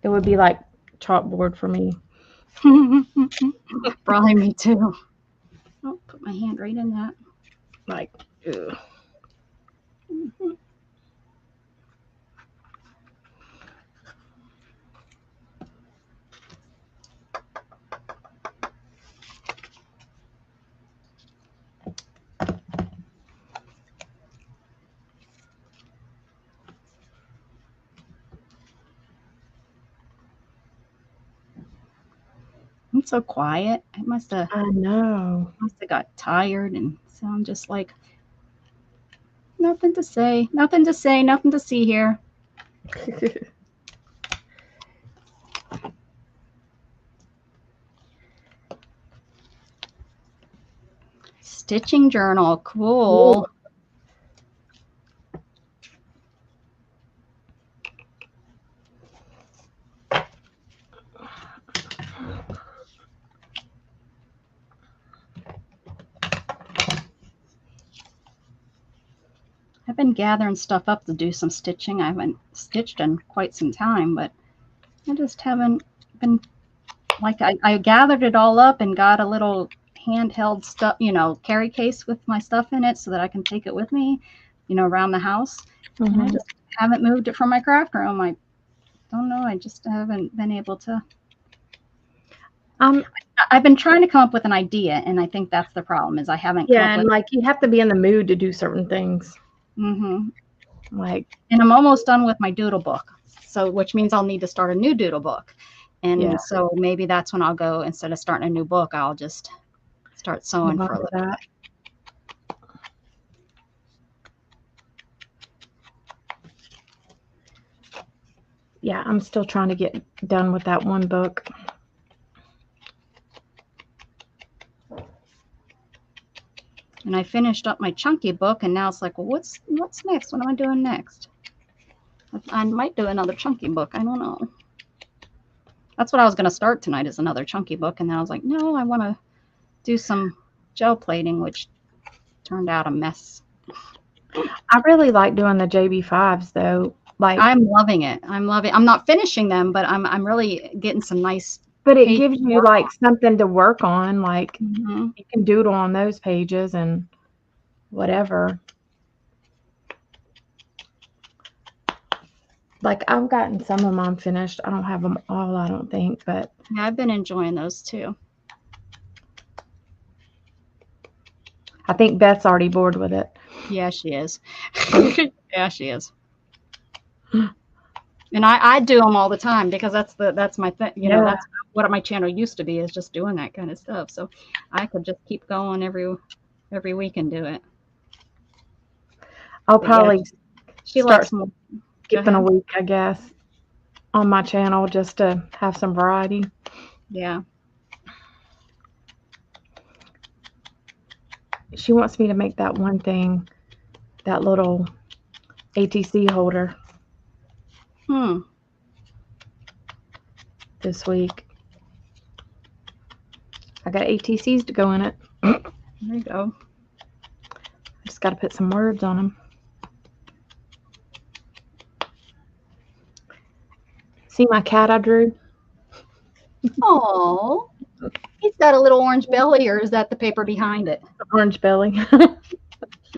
It would be like chalkboard for me. Probably me too. I'll put my hand right in that. Like, ew. Mhm. It's so quiet. I I know. must have got tired, and so I'm just like, nothing to say, nothing to say, nothing to see here. Stitching journal, cool. I've been gathering stuff up to do some stitching. I haven't stitched in quite some time, but I just haven't been like I gathered it all up and got a little handheld stuff, carry case with my stuff in it so that I can take it with me, around the house. And I just haven't moved it from my craft room. I don't know. I just haven't been able to. I've been trying to come up with an idea, and I think that's the problem is I haven't come up and with. like you have to be in the mood to do certain things. Mm-hmm. Like, and I'm almost done with my doodle book, so which means I'll need to start a new doodle book, and so maybe that's when I'll go, instead of starting a new book, I'll just start sewing for a little bit. Yeah, I'm still trying to get done with that one book. And I finished up my chunky book, and now it's like, well, what's next? What am I doing next? I might do another chunky book. I don't know. That's what I was going to start tonight, is another chunky book, and then I was like, no, I want to do some gel plating, which turned out a mess. I really like doing the JB5s though. Like, I'm loving it. I'm not finishing them, but I'm really getting some nice. But it gives you like something to work on. Like, Mm-hmm. you can doodle on those pages and whatever. Like, I've gotten some of mine finished. I don't have them all, I don't think, but yeah, I've been enjoying those too. I think Beth's already bored with it. Yeah, she is. Yeah, she is. And I do them all the time because that's my thing. That's what my channel used to be, is just doing that kind of stuff. So I could just keep going every week and do it. I'll probably start skipping a week, I guess, on my channel just to have some variety. Yeah. She wants me to make that one thing, that little ATC holder. This week. I got ATCs to go in it. There you go. I just got to put some words on them. See my cat I drew? Oh, he's got a little orange belly, or is that the paper behind it? Orange belly.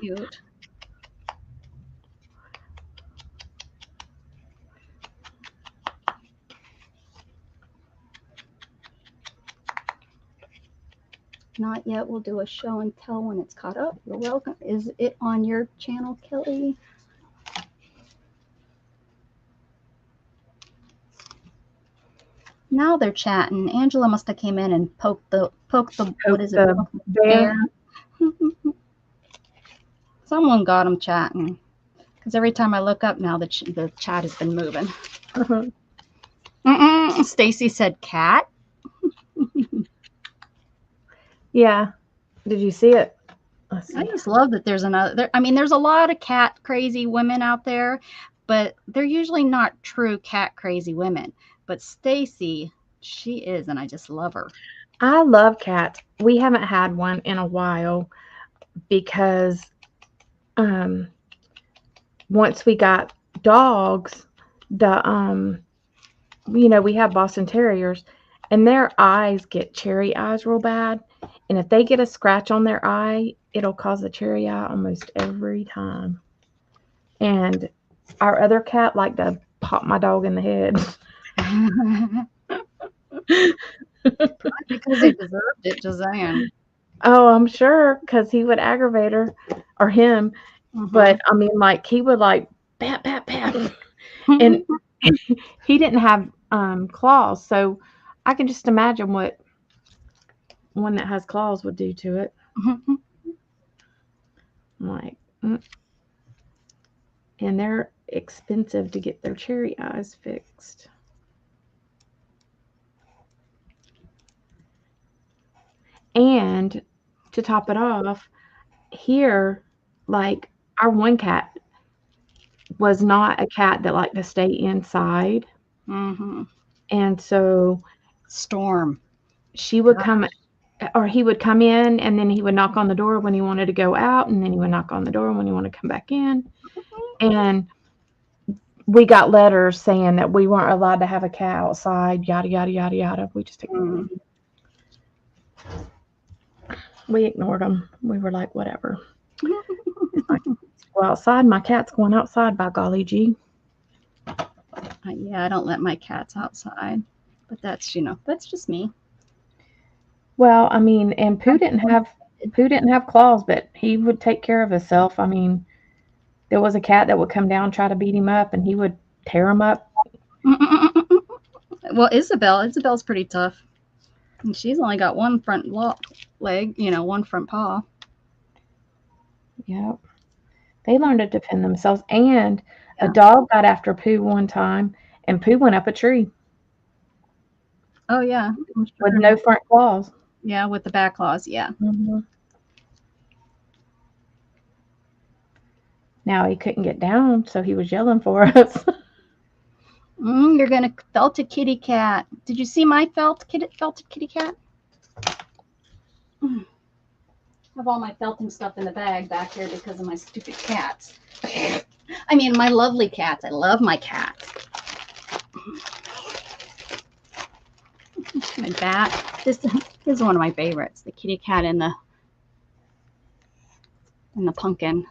Cute. Not yet. We'll do a show and tell when it's caught up. You're welcome. Is it on your channel, Kelly? Now they're chatting. Angela must have came in and poked the what is it? Bear. Someone got them chatting. Because every time I look up now, the chat has been moving. Stacy said cat. Yeah. Did you see it? I just love that there's another. I mean, there's a lot of cat crazy women out there, but they're usually not true cat crazy women. But Stacy, she is, and I just love her. I love cats. We haven't had one in a while because once we got dogs, we have Boston Terriers, and their eyes get cherry eyes real bad. And if they get a scratch on their eye, it'll cause a cherry eye almost every time. And our other cat liked to pop my dog in the head. Because they deserved it, just saying. Oh, I'm sure, because he would aggravate her or him. But I mean, like, he would like pat, pat, pat. And he didn't have claws, so I can just imagine what one that has claws would do to it. I'm like, and they're expensive to get their cherry eyes fixed. And to top it off, here, like, our one cat was not a cat that liked to stay inside. And so Storm. she would come, or he would come in, and then he would knock on the door when he wanted to go out, and then he would knock on the door when he wanted to come back in. And we got letters saying that we weren't allowed to have a cat outside, yada, yada, yada, yada. We just ignored them. We ignored them. We were like, whatever. Go outside. My cat's going outside, by golly gee. Yeah, I don't let my cats outside. But that's, that's just me. Well, I mean, and Pooh didn't have claws, but he would take care of himself. I mean, there was a cat that would come down and try to beat him up, and he would tear him up. Well, Isabel's pretty tough. And she's only got one front leg, one front paw. Yep. They learned to defend themselves. And a dog got after Pooh one time, and Pooh went up a tree. Oh, yeah. With no front claws. Yeah, with the back claws, yeah. Now he couldn't get down, so he was yelling for us. You're going to felt a kitty cat. Did you see my felted kitty cat? I have all my felting stuff in the bag back here because of my stupid cats. I mean, my lovely cats. I love my cats. My bat. This is one of my favorites. The kitty cat in the pumpkin.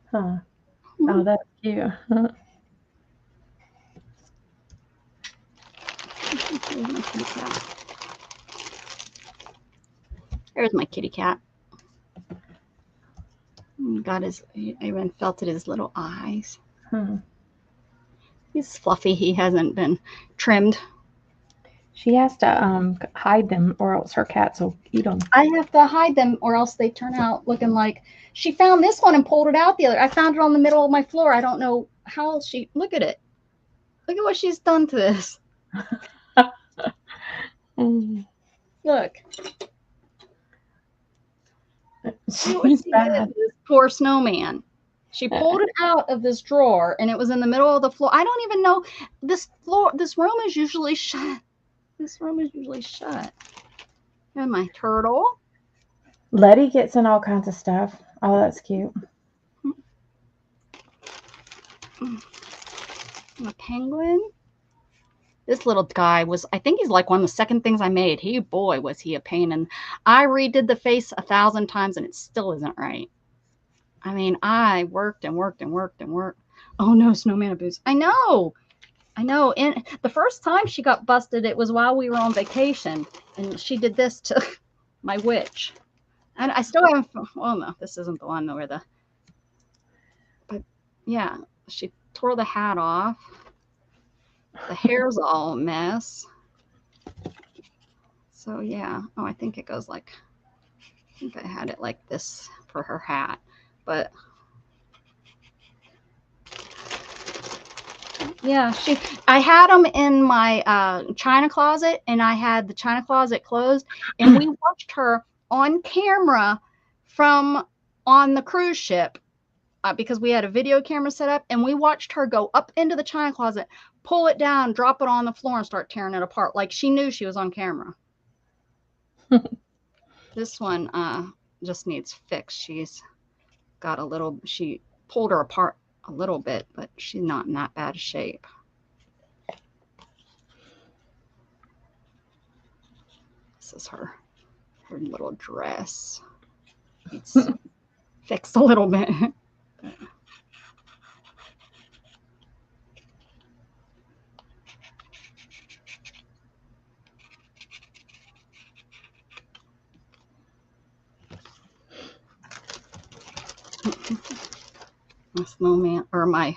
Huh. Oh, that's cute. There's my kitty cat. Got I even felted his little eyes. He's fluffy. He hasn't been trimmed. She has to hide them, or else her cats will eat them. I have to hide them, or else they turn out looking like she found this one and pulled it out the other. I found it on the middle of my floor. I don't know how she. Look at it. Look at what she's done to this. Look. She's bad. This poor snowman. She pulled it out of this drawer, and it was in the middle of the floor. I don't even know this floor. This room is usually shut. This room is usually shut. And my turtle. Letty gets in all kinds of stuff. Oh, that's cute. A penguin. This little guy was, I think he's like one of the second things I made. Boy, was he a pain. And I redid the face 1,000 times, and it still isn't right. I mean, I worked and worked and worked and worked. Oh, no, snowman abuse. I know. And the first time she got busted, it was while we were on vacation. And she did this to my witch. And I still haven't, well, no, this isn't the one where but yeah, she tore the hat off. The hair's all a mess. So yeah. Oh, I think it goes like, I think I had it like this for her hat. But yeah, I had them in my china closet, and I had the china closet closed, and we watched her on camera from on the cruise ship because we had a video camera set up, and we watched her go up into the china closet, pull it down, drop it on the floor, and start tearing it apart. Like she knew she was on camera. This one just needs fixed. She's got she pulled her apart a little bit, but she's not in that bad a shape. This is her little dress. It's fixed a little bit. My snowman, or my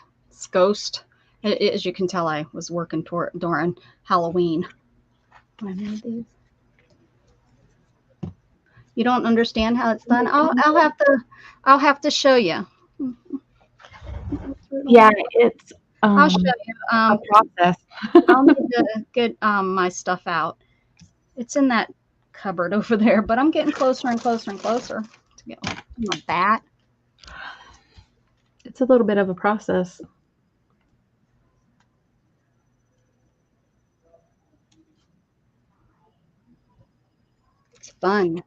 ghost. As you can tell, I was working during Halloween when I made these. You don't understand how it's done? I'll have to show you. Yeah, it's I'll show you. a process. I'll need to get my stuff out. It's in that cupboard over there, but I'm getting closer and closer and closer to get my bat. It's a little bit of a process. It's fun.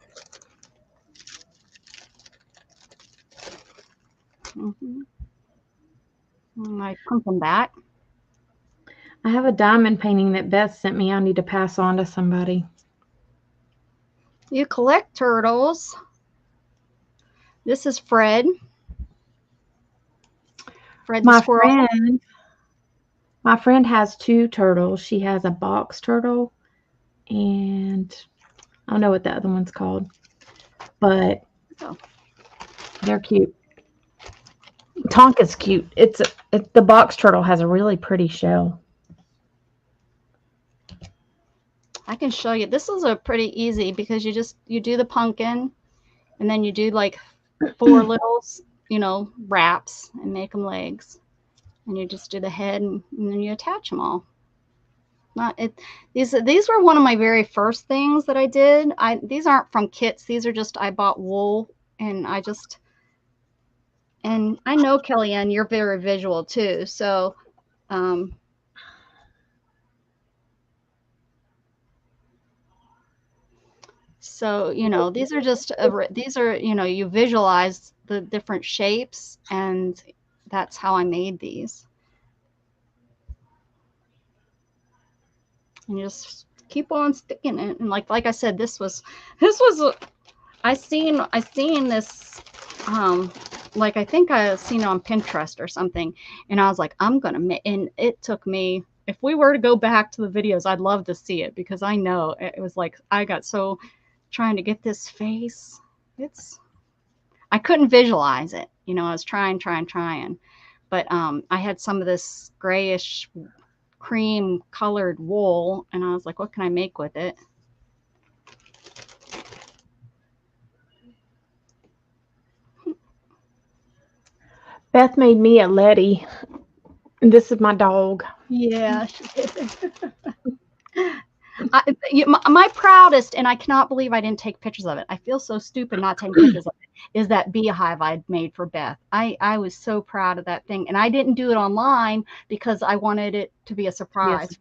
My pumpkin bat. I have a diamond painting that Beth sent me. I need to pass on to somebody. You collect turtles. This is Fred. Fred the squirrel. My friend has 2 turtles. She has a box turtle, and I don't know what the other one's called, but they're cute. Tonka's cute. The box turtle has a really pretty shell. I can show you. This is a pretty easy because you do the pumpkin, and then you do like 4 little, wraps and make them legs, and you just do the head, and then you attach them all. These were one of my very first things that I did. These aren't from kits. These are just I bought wool, and I know, Kellyanne, you're very visual too, so these are just you visualize the different shapes, and that's how I made these. And you just keep on sticking it, and like I said, this was I seen this like I think I seen it on Pinterest or something, and I was like, I'm gonna make, and it took me, if we were to go back to the videos, I'd love to see it, because I know it was like I got so trying to get this face. I couldn't visualize it, I was trying, but I had some of this grayish cream colored wool, and I was like, what can I make with it? Beth made me a Letty, and this is my dog. Yeah, she did. My proudest, and I cannot believe I didn't take pictures of it. I feel so stupid not taking pictures of it, is that beehive I'd made for Beth. I was so proud of that thing, and I didn't do it online because I wanted it to be a surprise.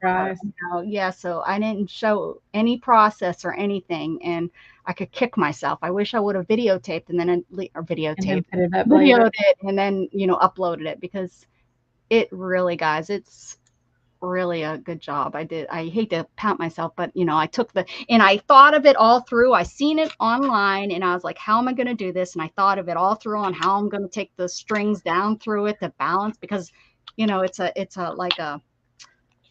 Yeah, so I didn't show any process or anything, and I could kick myself. I wish I would have videotaped and then videoed it and then uploaded it, because it really, guys, it's really a good job. I hate to pat myself, but I took and I thought of it all through. I seen it online, and I was like, how am I going to do this? And I thought of it all through on how I'm going to take the strings down through it to balance, because it's a like a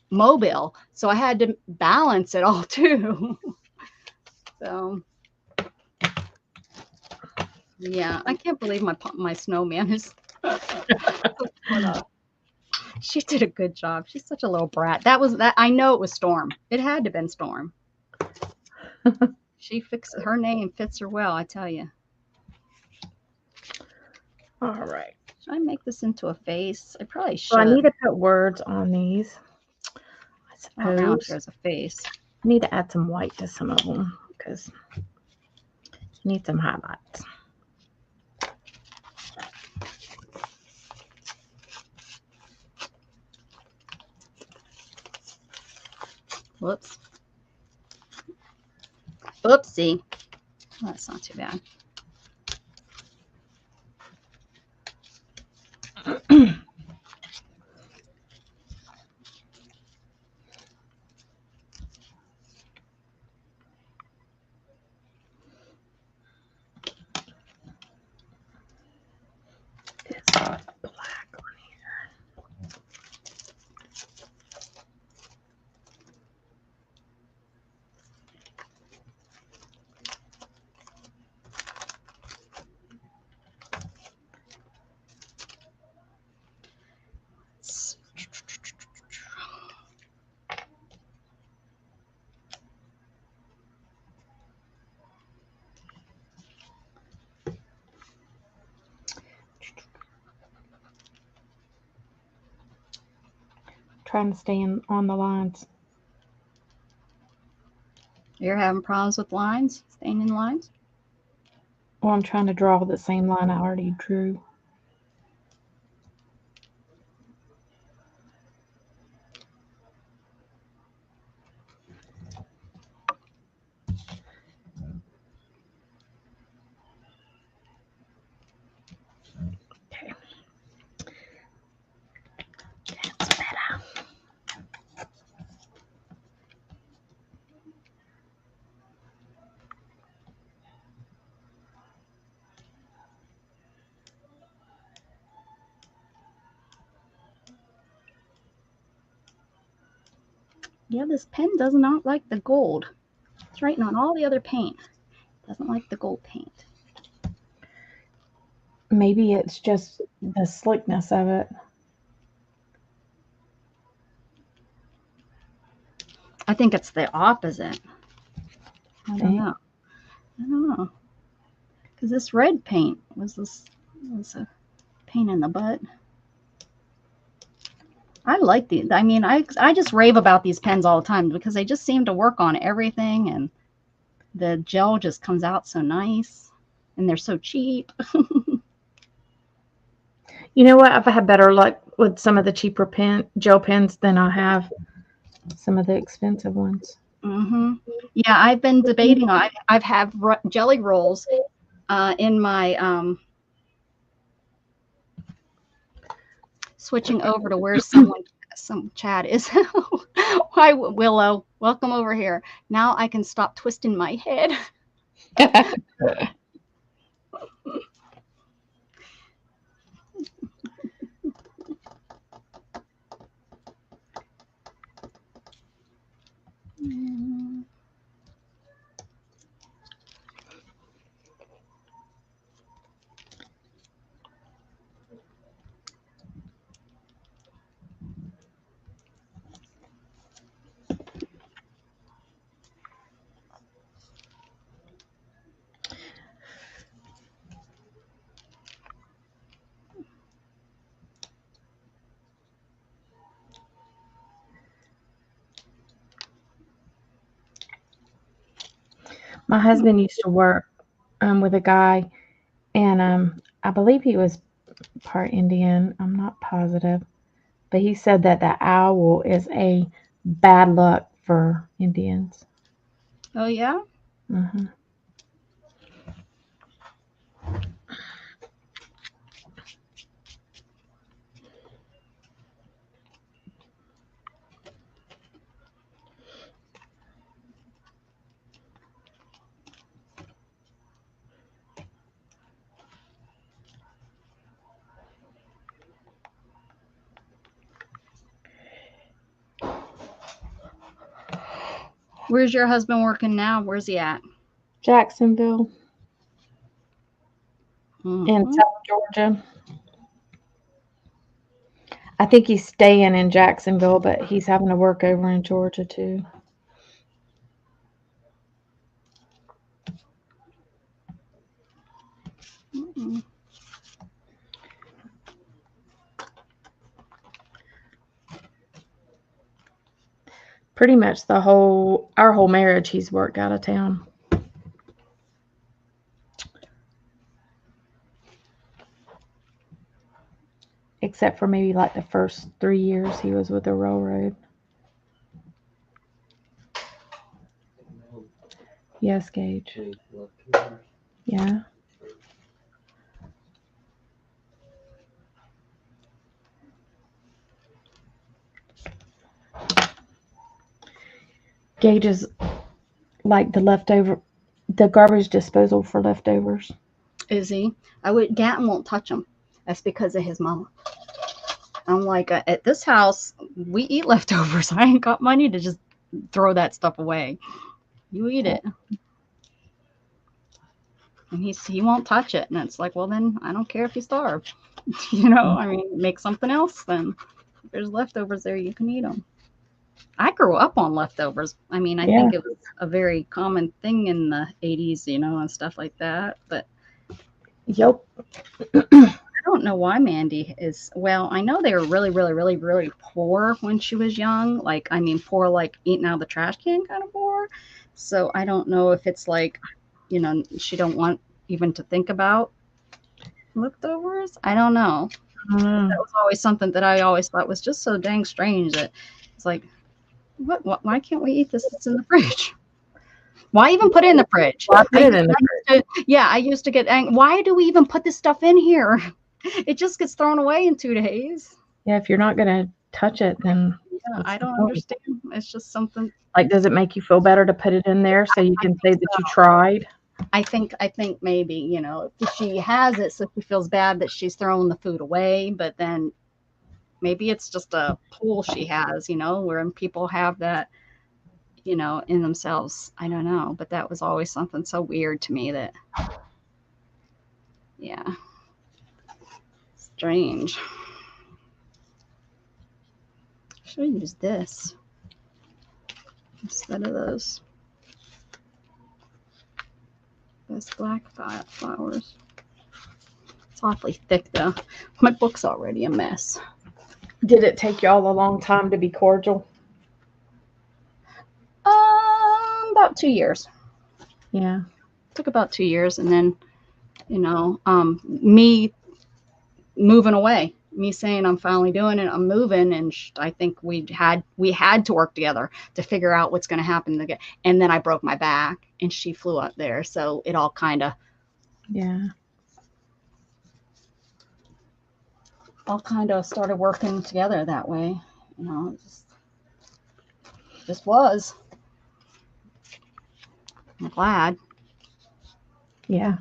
mobile, so I had to balance it all too. So yeah, I can't believe my snowman is She did a good job. She's such a little brat. I know it was Storm. It had to have been Storm. She fixed her name, fits her well, I tell you. All right. Should I make this into a face? I probably should. So I need to put words on these. I suppose. Now there's a face. I need to add some white to some of them because you need some highlights. Whoops. Oopsie. Well, that's not too bad. trying to stay on the lines. You're having problems with lines, staying in lines? Well, I'm trying to draw the same line I already drew. Okay. That's better. Yeah, this pen does not like the gold. It's writing on all the other paint. It doesn't like the gold paint. Maybe it's just the slickness of it. I think it's the opposite. I don't know. I don't know. Because this red paint was a pain in the butt. I like these. I mean, I just rave about these pens all the time because they just seem to work on everything, and the gel just comes out so nice, and they're so cheap. You know what? I've had better luck with some of the cheaper gel pens than I have some of the expensive ones. Mm-hmm. Yeah, I've been debating. I've had jelly rolls in my switching over to where some chat is. Hi, Willow. Welcome over here. Now I can stop twisting my head. My husband used to work with a guy, and I believe he was part Indian. I'm not positive, but he said that the owl is a bad luck for Indians. Oh yeah. Mm-hmm. Where's your husband working now? Where's he at? Jacksonville Mm-hmm. in South Georgia. I think he's staying in Jacksonville, but he's having to work over in Georgia too. Mm-hmm. Pretty much our whole marriage, he's worked out of town. Except for maybe like the first 3 years he was with the railroad. Yes, Gage. Yeah. Gage is like the garbage disposal for leftovers. Is he? Gatton won't touch him. That's because of his mama. I'm like, at this house, we eat leftovers. I ain't got money to just throw that stuff away. You eat it. And he won't touch it. And it's like, well, then I don't care if you starve. I mean, make something else then. If there's leftovers there, you can eat them. I grew up on leftovers. I mean, I think it was a very common thing in the 80s, and stuff like that. But yep. don't know why Mandy is, well, I know they were really, really, really, really poor when she was young. Like, I mean, poor, like eating out of the trash can kind of poor. So I don't know if it's like, she don't want even to think about leftovers. I don't know. That was always something that I always thought was just so dang strange that it's like, why can't we eat this that's in the fridge? Why even put it in the fridge? Well, I put it in the fridge. I used to get angry. Why do we even put this stuff in here? It just gets thrown away in 2 days. Yeah, if you're not gonna touch it, then Yeah, I don't understand. It's just something. like, does it make you feel better to put it in there so you can say that you tried? I think maybe, if she has it, so she feels bad that she's throwing the food away, but then maybe it's just a pool she has, where people have that, in themselves. I don't know, but that was always something so weird to me that, yeah, strange. Should have used this instead of those. Best black flowers. It's awfully thick though. My book's already a mess. Did it take y'all a long time to be cordial? About 2 years. Yeah. Took about 2 years, and then, me moving away, me saying I'm finally doing it, I'm moving, and I think we had to work together to figure out what's going to happen. And then I broke my back, and she flew up there, so it all kind of started working together that way. It just was. I'm glad. Yeah.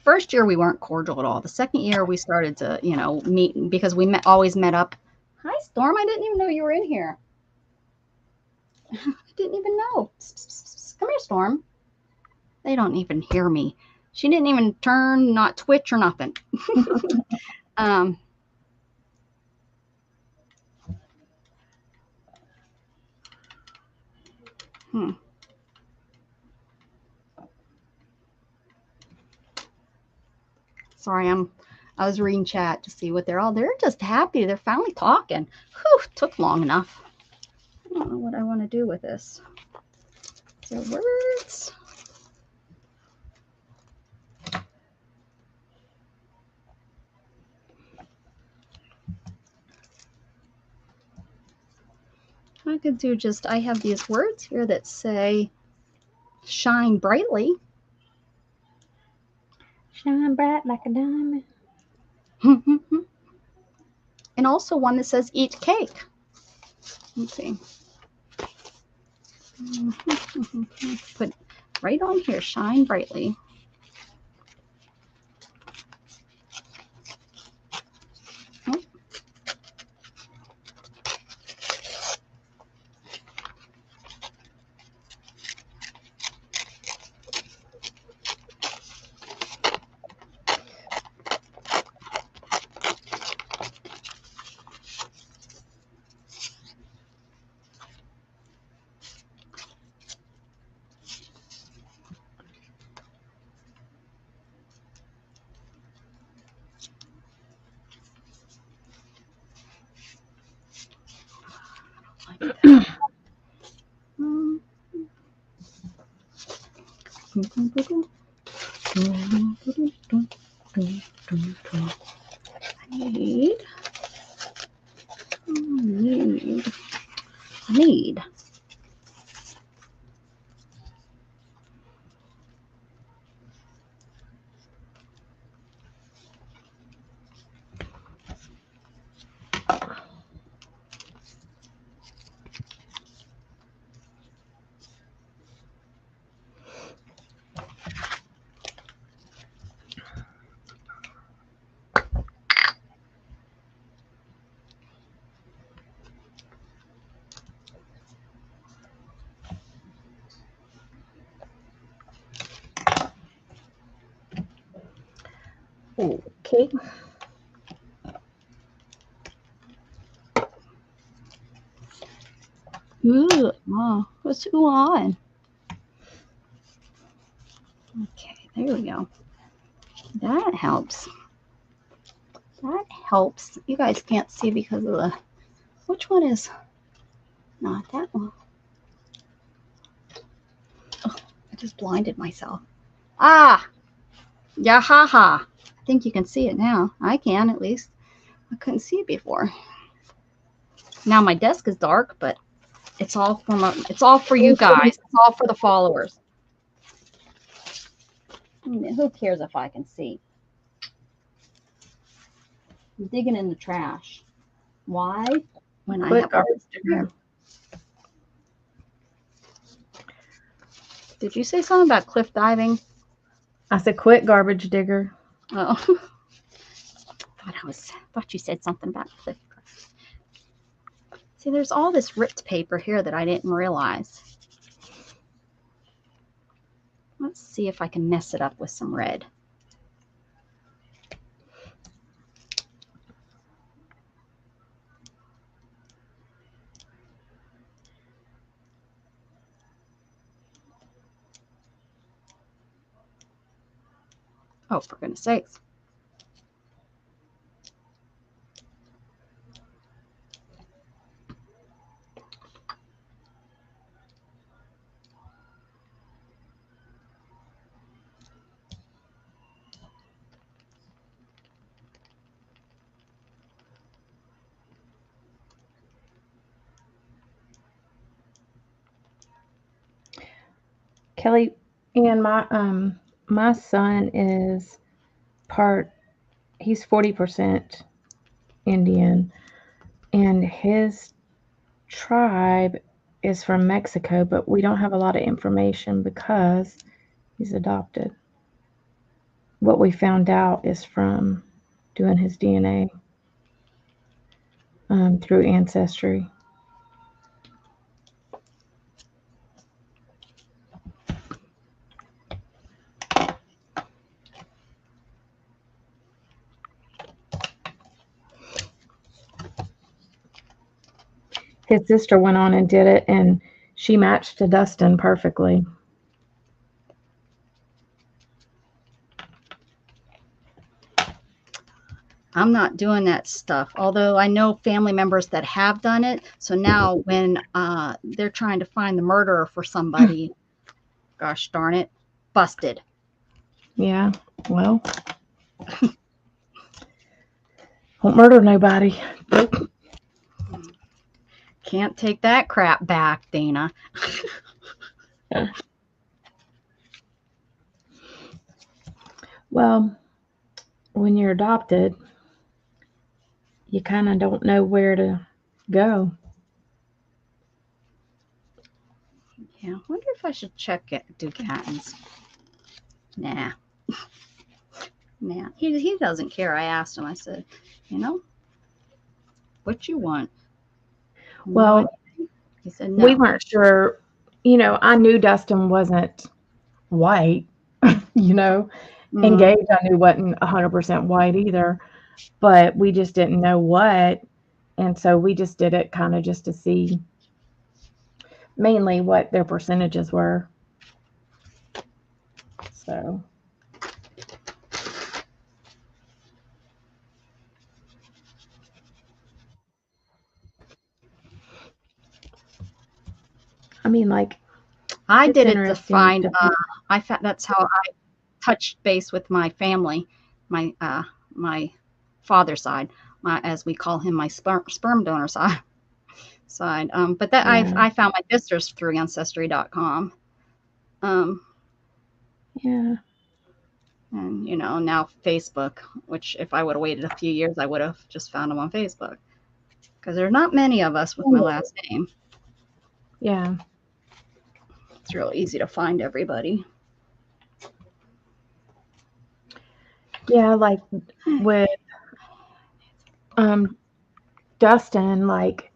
First year we weren't cordial at all. The second year we started to, meet, because we always met up. Hi, Storm. I didn't even know you were in here. I didn't even know. Come here, Storm. They don't even hear me. She didn't even turn, not twitch or nothing. Sorry, I was reading chat to see what they're just happy. They're finally talking. Whew, took long enough. I don't know what I want to do with this. So words. I could do I have these words here that say shine brightly. Shine bright like a diamond. And also one that says eat cake. Let's see. Put right on here, shine brightly. Oh. Need. Okay. Ooh, oh, what's on? Okay, there we go. That helps. That helps. You guys can't see because of the, which one is not that one? Oh, I just blinded myself. Ah, yeah, ha. I think you can see it now. I can, at least. I couldn't see it before. Now my desk is dark, but it's all it's all for you guys. It's all for the followers. Who cares if I can see? I'm digging in the trash. Why? When I have garbage digger. Did you say something about cliff diving? I said quit garbage digger. Oh. Thought you said something about cliff. See, there's all this ripped paper here that I didn't realize. Let's see if I can mess it up with some red. Oh, for goodness sakes. Kelly, and my son is he's 40% Indian, and his tribe is from Mexico, but we don't have a lot of information because he's adopted. What we found out is from doing his DNA through Ancestry. His sister went on and did it, and she matched to Dustin perfectly. I'm not doing that stuff, although I know family members that have done it. So now when they're trying to find the murderer for somebody, gosh darn it, busted. Yeah, well, won't murder nobody. Can't take that crap back, Dana. Well, when you're adopted, you kind of don't know where to go. Yeah, I wonder if I should check it, do Catton's. Nah. Nah, he doesn't care. I asked him, I said, you know, what you want? Well, no, he said no. We weren't sure. I knew Dustin wasn't white, and Gage I knew wasn't 100% white either, but we just didn't know what. And so we just did it kind of just to see mainly what their percentages were. So. I mean, like, I did it to find, I found that's how I touched base with my family, my father's side, as we call him, my sperm donor side. But that I found my sisters through Ancestry.com. Yeah. And now Facebook, which if I would have waited a few years, I would have just found them on Facebook, because there are not many of us with my last name. Yeah. It's real easy to find everybody. Yeah, like with Dustin, like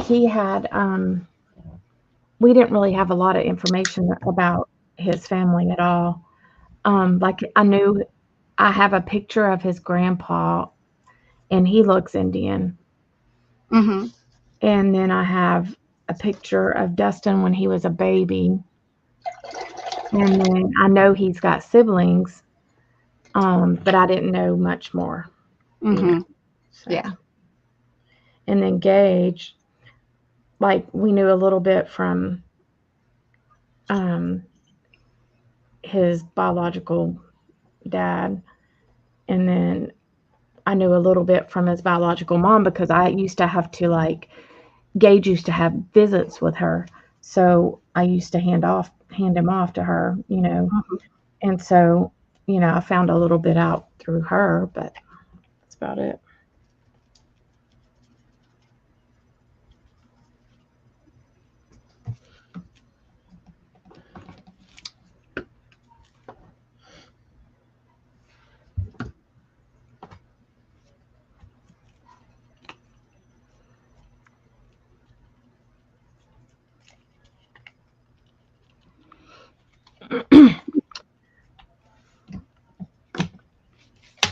he had we didn't really have a lot of information about his family at all. Like I knew I have a picture of his grandpa and he looks Indian. Mm-hmm. And then I have a picture of Dustin when he was a baby. And then I know he's got siblings, But I didn't know much more. Mm-hmm. So. Yeah. And then Gage, like we knew a little bit from his biological dad, and then I knew a little bit from his biological mom because I used to have to Gage used to have visits with her, so I used to hand him off to her, Mm-hmm. and so I found a little bit out through her, but that's about it.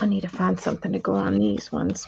I need to find something to go on these ones.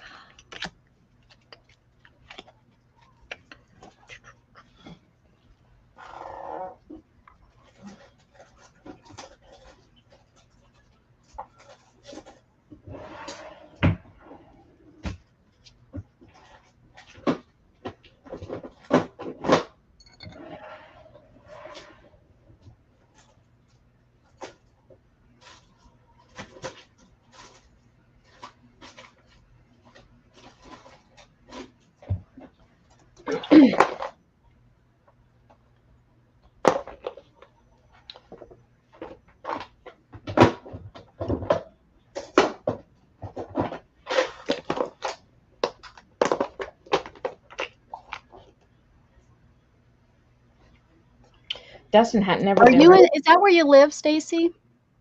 Dustin had never Are been. you is that where you live, Stacy?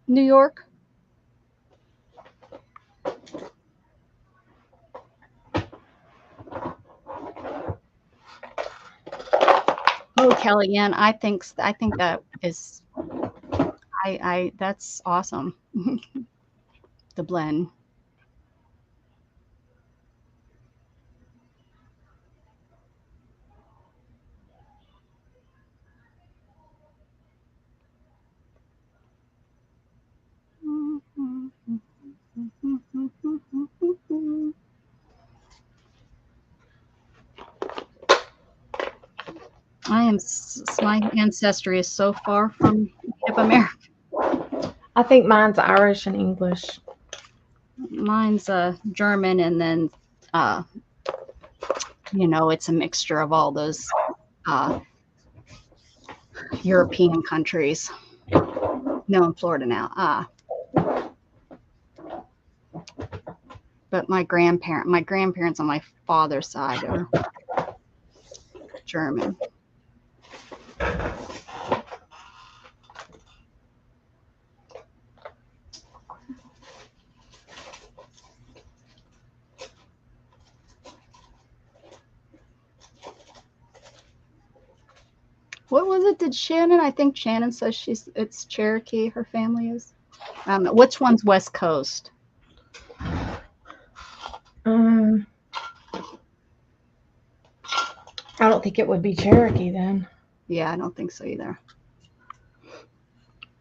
New York? Oh, Kellyanne, I think that is that's awesome. The blend. My ancestry is so far from Native American. I think mine's Irish and English. Mine's German, and then it's a mixture of all those European countries. No, in Florida now. But my grandparents on my father's side are German. What was it? Did Shannon? I think Shannon says it's Cherokee. Her family is. I don't know. Which one's West Coast? I don't think it would be Cherokee then. Yeah, I don't think so either.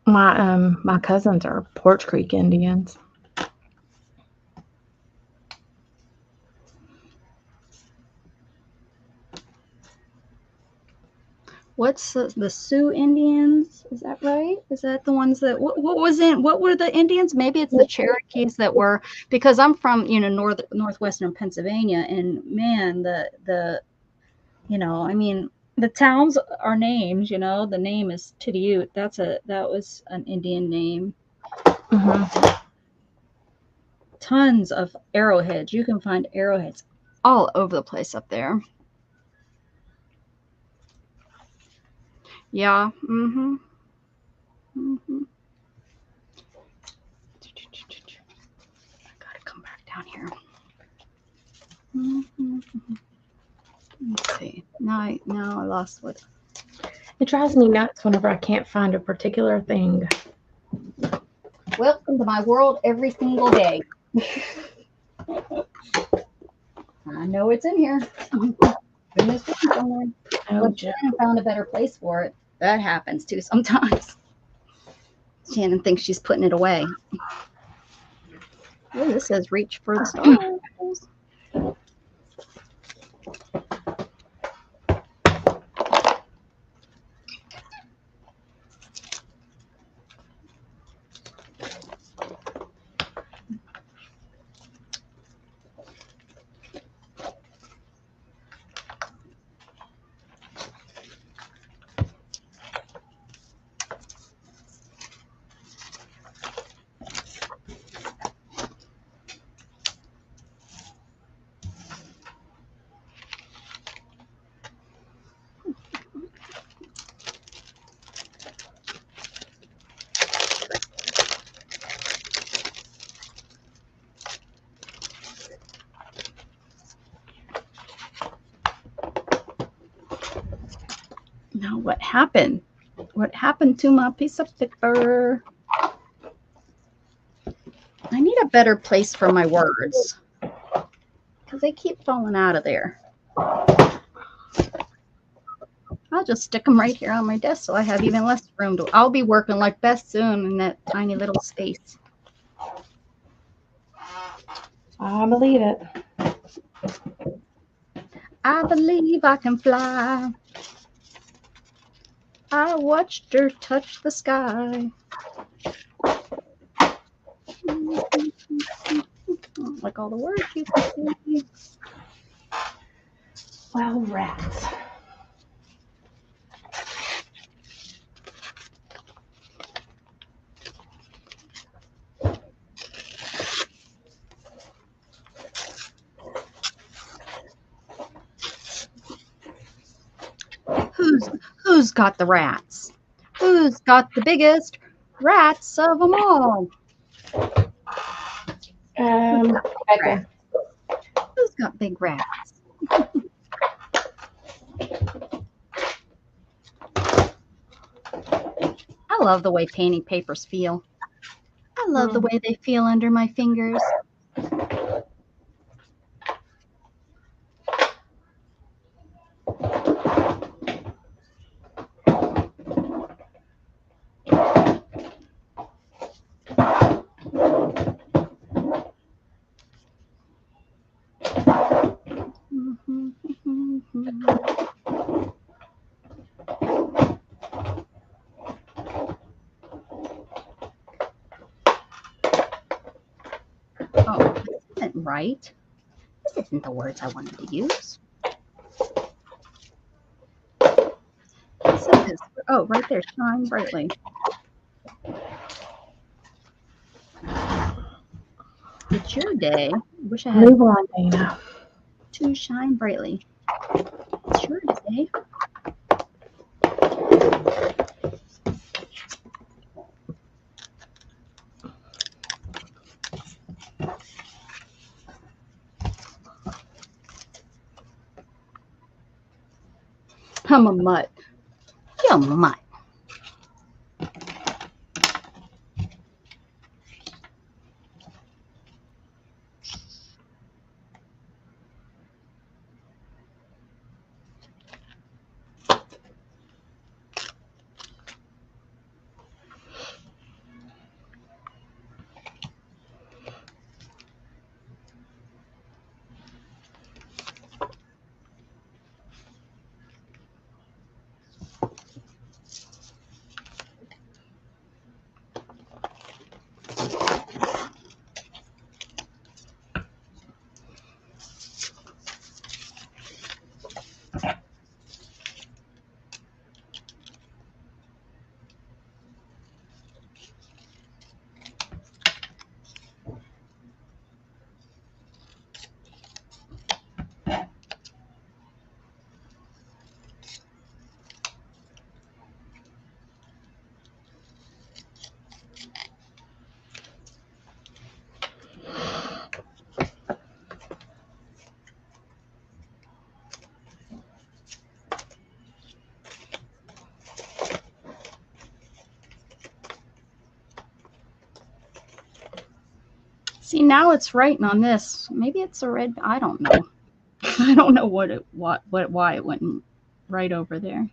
My cousins are Porch Creek Indians. What's the Sioux Indians? Is that right? Is that the ones that what were the Indians? Maybe it's the Cherokees that were, because I'm from northwestern Pennsylvania, and man, the the towns are names. The name is Tidiute. That was an Indian name. Mm-hmm. Tons of arrowheads. You can find arrowheads all over the place up there. Yeah. Mm-hmm. Mm-hmm. I gotta come back down here. Mm-hmm. Let's see. Now I lost what. It drives me nuts whenever I can't find a particular thing. Welcome to my world every single day. I know it's in here. Goodness, somewhere. Well, Shannon found a better place for it. That happens too sometimes. Shannon thinks she's putting it away. Oh, this says reach for the stars. Now what happened? What happened to my piece of paper? I need a better place for my words because they keep falling out of there. I'll just stick them right here on my desk so I have even less room to. I'll be working like Beth soon in that tiny little space. I believe it. I believe I can fly. I watched her touch the sky. Like all the words you can see. Well, rats. Who's got the rats? Who's got the biggest rats of them all? Becca. Who's got big rats? I love the way painting papers feel. I love the way they feel under my fingers. Oh, this isn't right. This isn't the words I wanted to use. This. Oh, right there, shine brightly. It's your day. I wish I had Move on, Dana. to shine brightly. It's your day. I'm a mutt. You're a mutt. See, now it's writing on this. Maybe it's a red. I don't know. I don't know why it went right over there.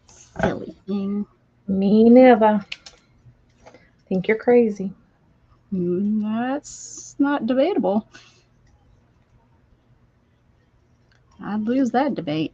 Silly thing. Me neither. Think you're crazy. That's not debatable. I'd lose that debate.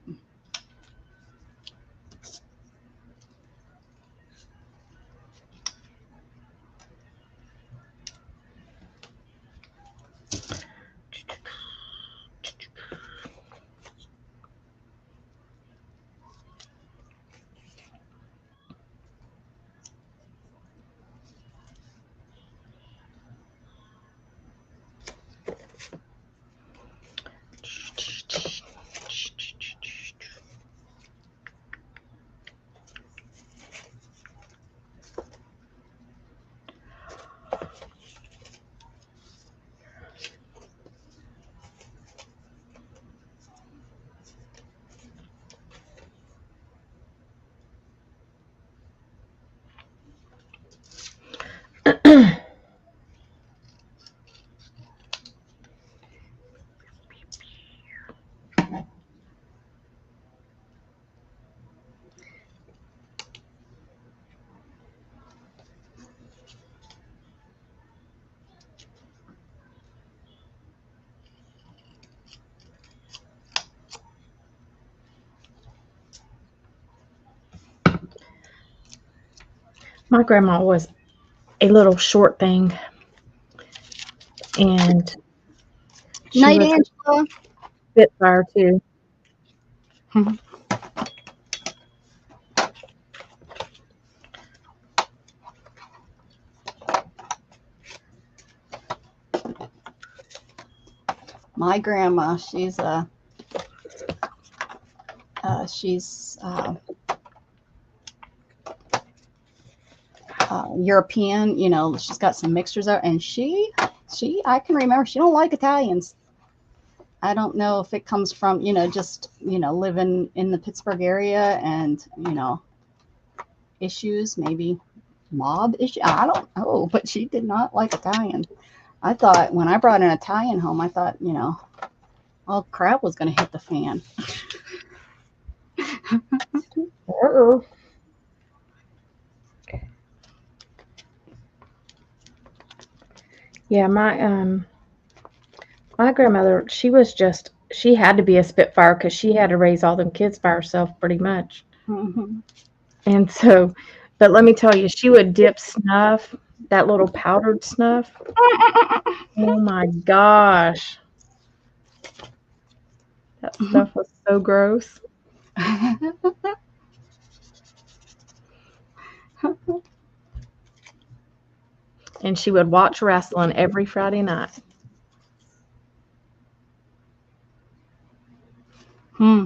My grandma was a little short thing, and she Night, was a Angela. Spitfire too. My grandma, she's European, you know, she's got some mixtures there, and I can remember she don't like Italians. I don't know if it comes from, you know, just, you know, living in the Pittsburgh area and, you know, issues, maybe mob issue. I don't know, but she did not like Italian. I thought when I brought an Italian home, I thought, you know, all crap was going to hit the fan. Uh-oh. Yeah, my grandmother, she had to be a Spitfire because she had to raise all them kids by herself pretty much. Mhm. And so, but let me tell you, she would dip snuff, that little powdered snuff. Oh my gosh. That stuff was so gross. And she would watch wrestling every Friday night. Hmm.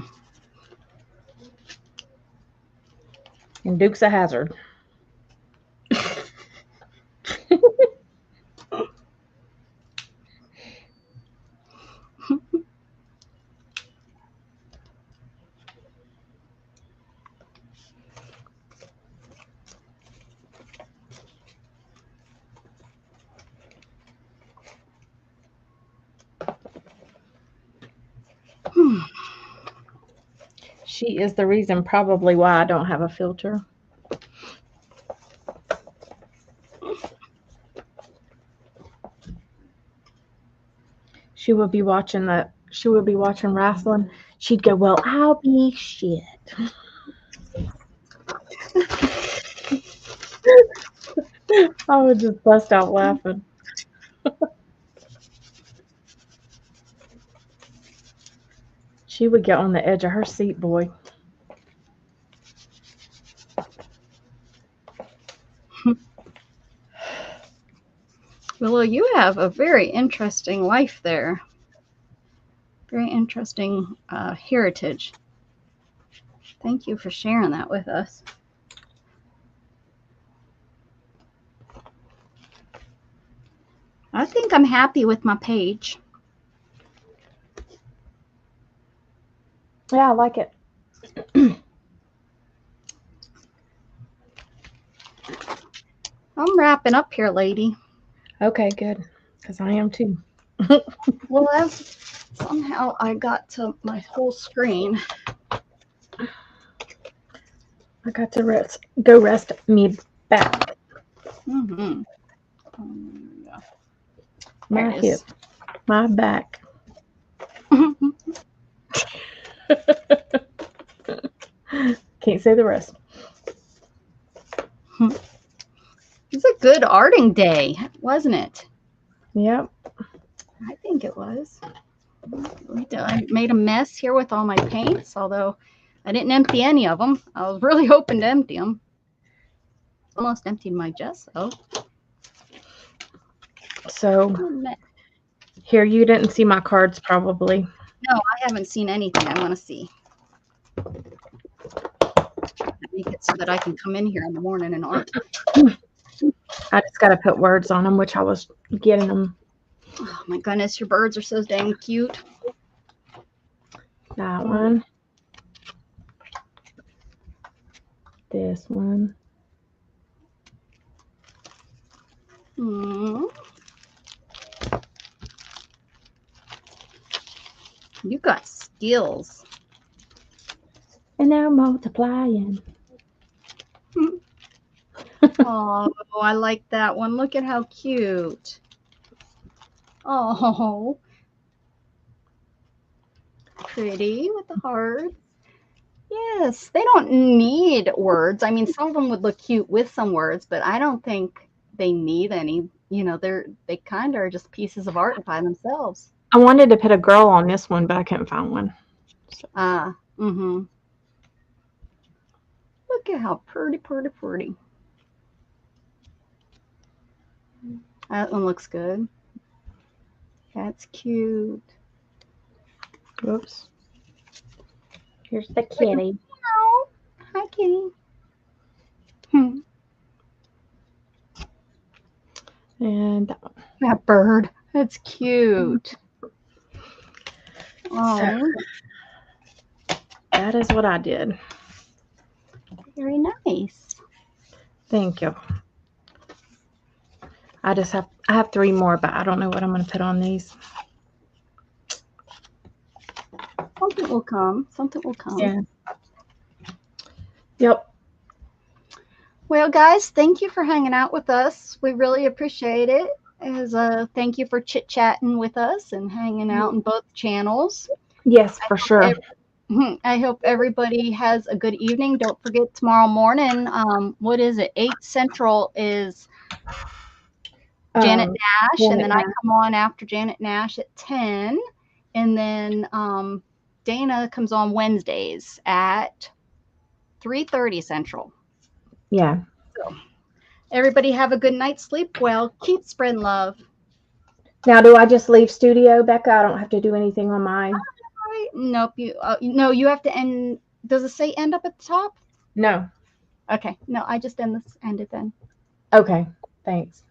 And Dukes of Hazzard. She is the reason probably why I don't have a filter. She would be watching wrestling. She'd go, "Well, I'll be shit." I would just bust out laughing. She would get on the edge of her seat, boy. Well, you have a very interesting life there. Very interesting heritage. Thank you for sharing that with us. I think I'm happy with my page. Yeah, I like it. I'm wrapping up here, lady. Okay, good. Because I am too. Well, somehow I got to my whole screen. I got to rest me back. Mm-hmm. My There it hip, is. my back. Can't say the rest. It's a good arting day, wasn't it? Yep. I think it was. I made a mess here with all my paints, although I didn't empty any of them. I was really hoping to empty them. Almost emptied my gesso. So here, you didn't see my cards probably. No, I haven't seen anything. I want to see. Make it so that I can come in here in the morning and art. I just got to put words on them, which I was getting them. Oh my goodness, your birds are so dang cute. That one. This one. You got skills. And they're multiplying. Oh, I like that one. Look at how cute. Oh, pretty with the hearts. Yes, they don't need words. I mean, some of them would look cute with some words, but I don't think they need any. You know, they kind of are just pieces of art by themselves. I wanted to put a girl on this one, but I couldn't find one. So. Look at how pretty. That one looks good. That's cute. Whoops. Here's the kitty. Oh, hi, kitty. And that one. That bird. That's cute. Oh, So, that is what I did. very nice. Thank you. I have 3 more, but I don't know what I'm going to put on these. Something will come. Something will come. Yeah. Yep. Well, guys, thank you for hanging out with us. We really appreciate it. As a thank you for chit-chatting with us and hanging out in both channels. Yes, for sure. I hope everybody has a good evening. Don't forget tomorrow morning. What is it? 8 Central is Janet Nash, and then I come on after Janet Nash at 10, and then Dana comes on Wednesdays at 3:30 Central. Yeah. So everybody have a good night's sleep. Well, keep spreading love. Now, do I just leave studio, Becca? I don't have to do anything on mine. Nope. No, you have to end. Does it say end up at the top? No. Okay. No, I just end it then. Okay. Thanks.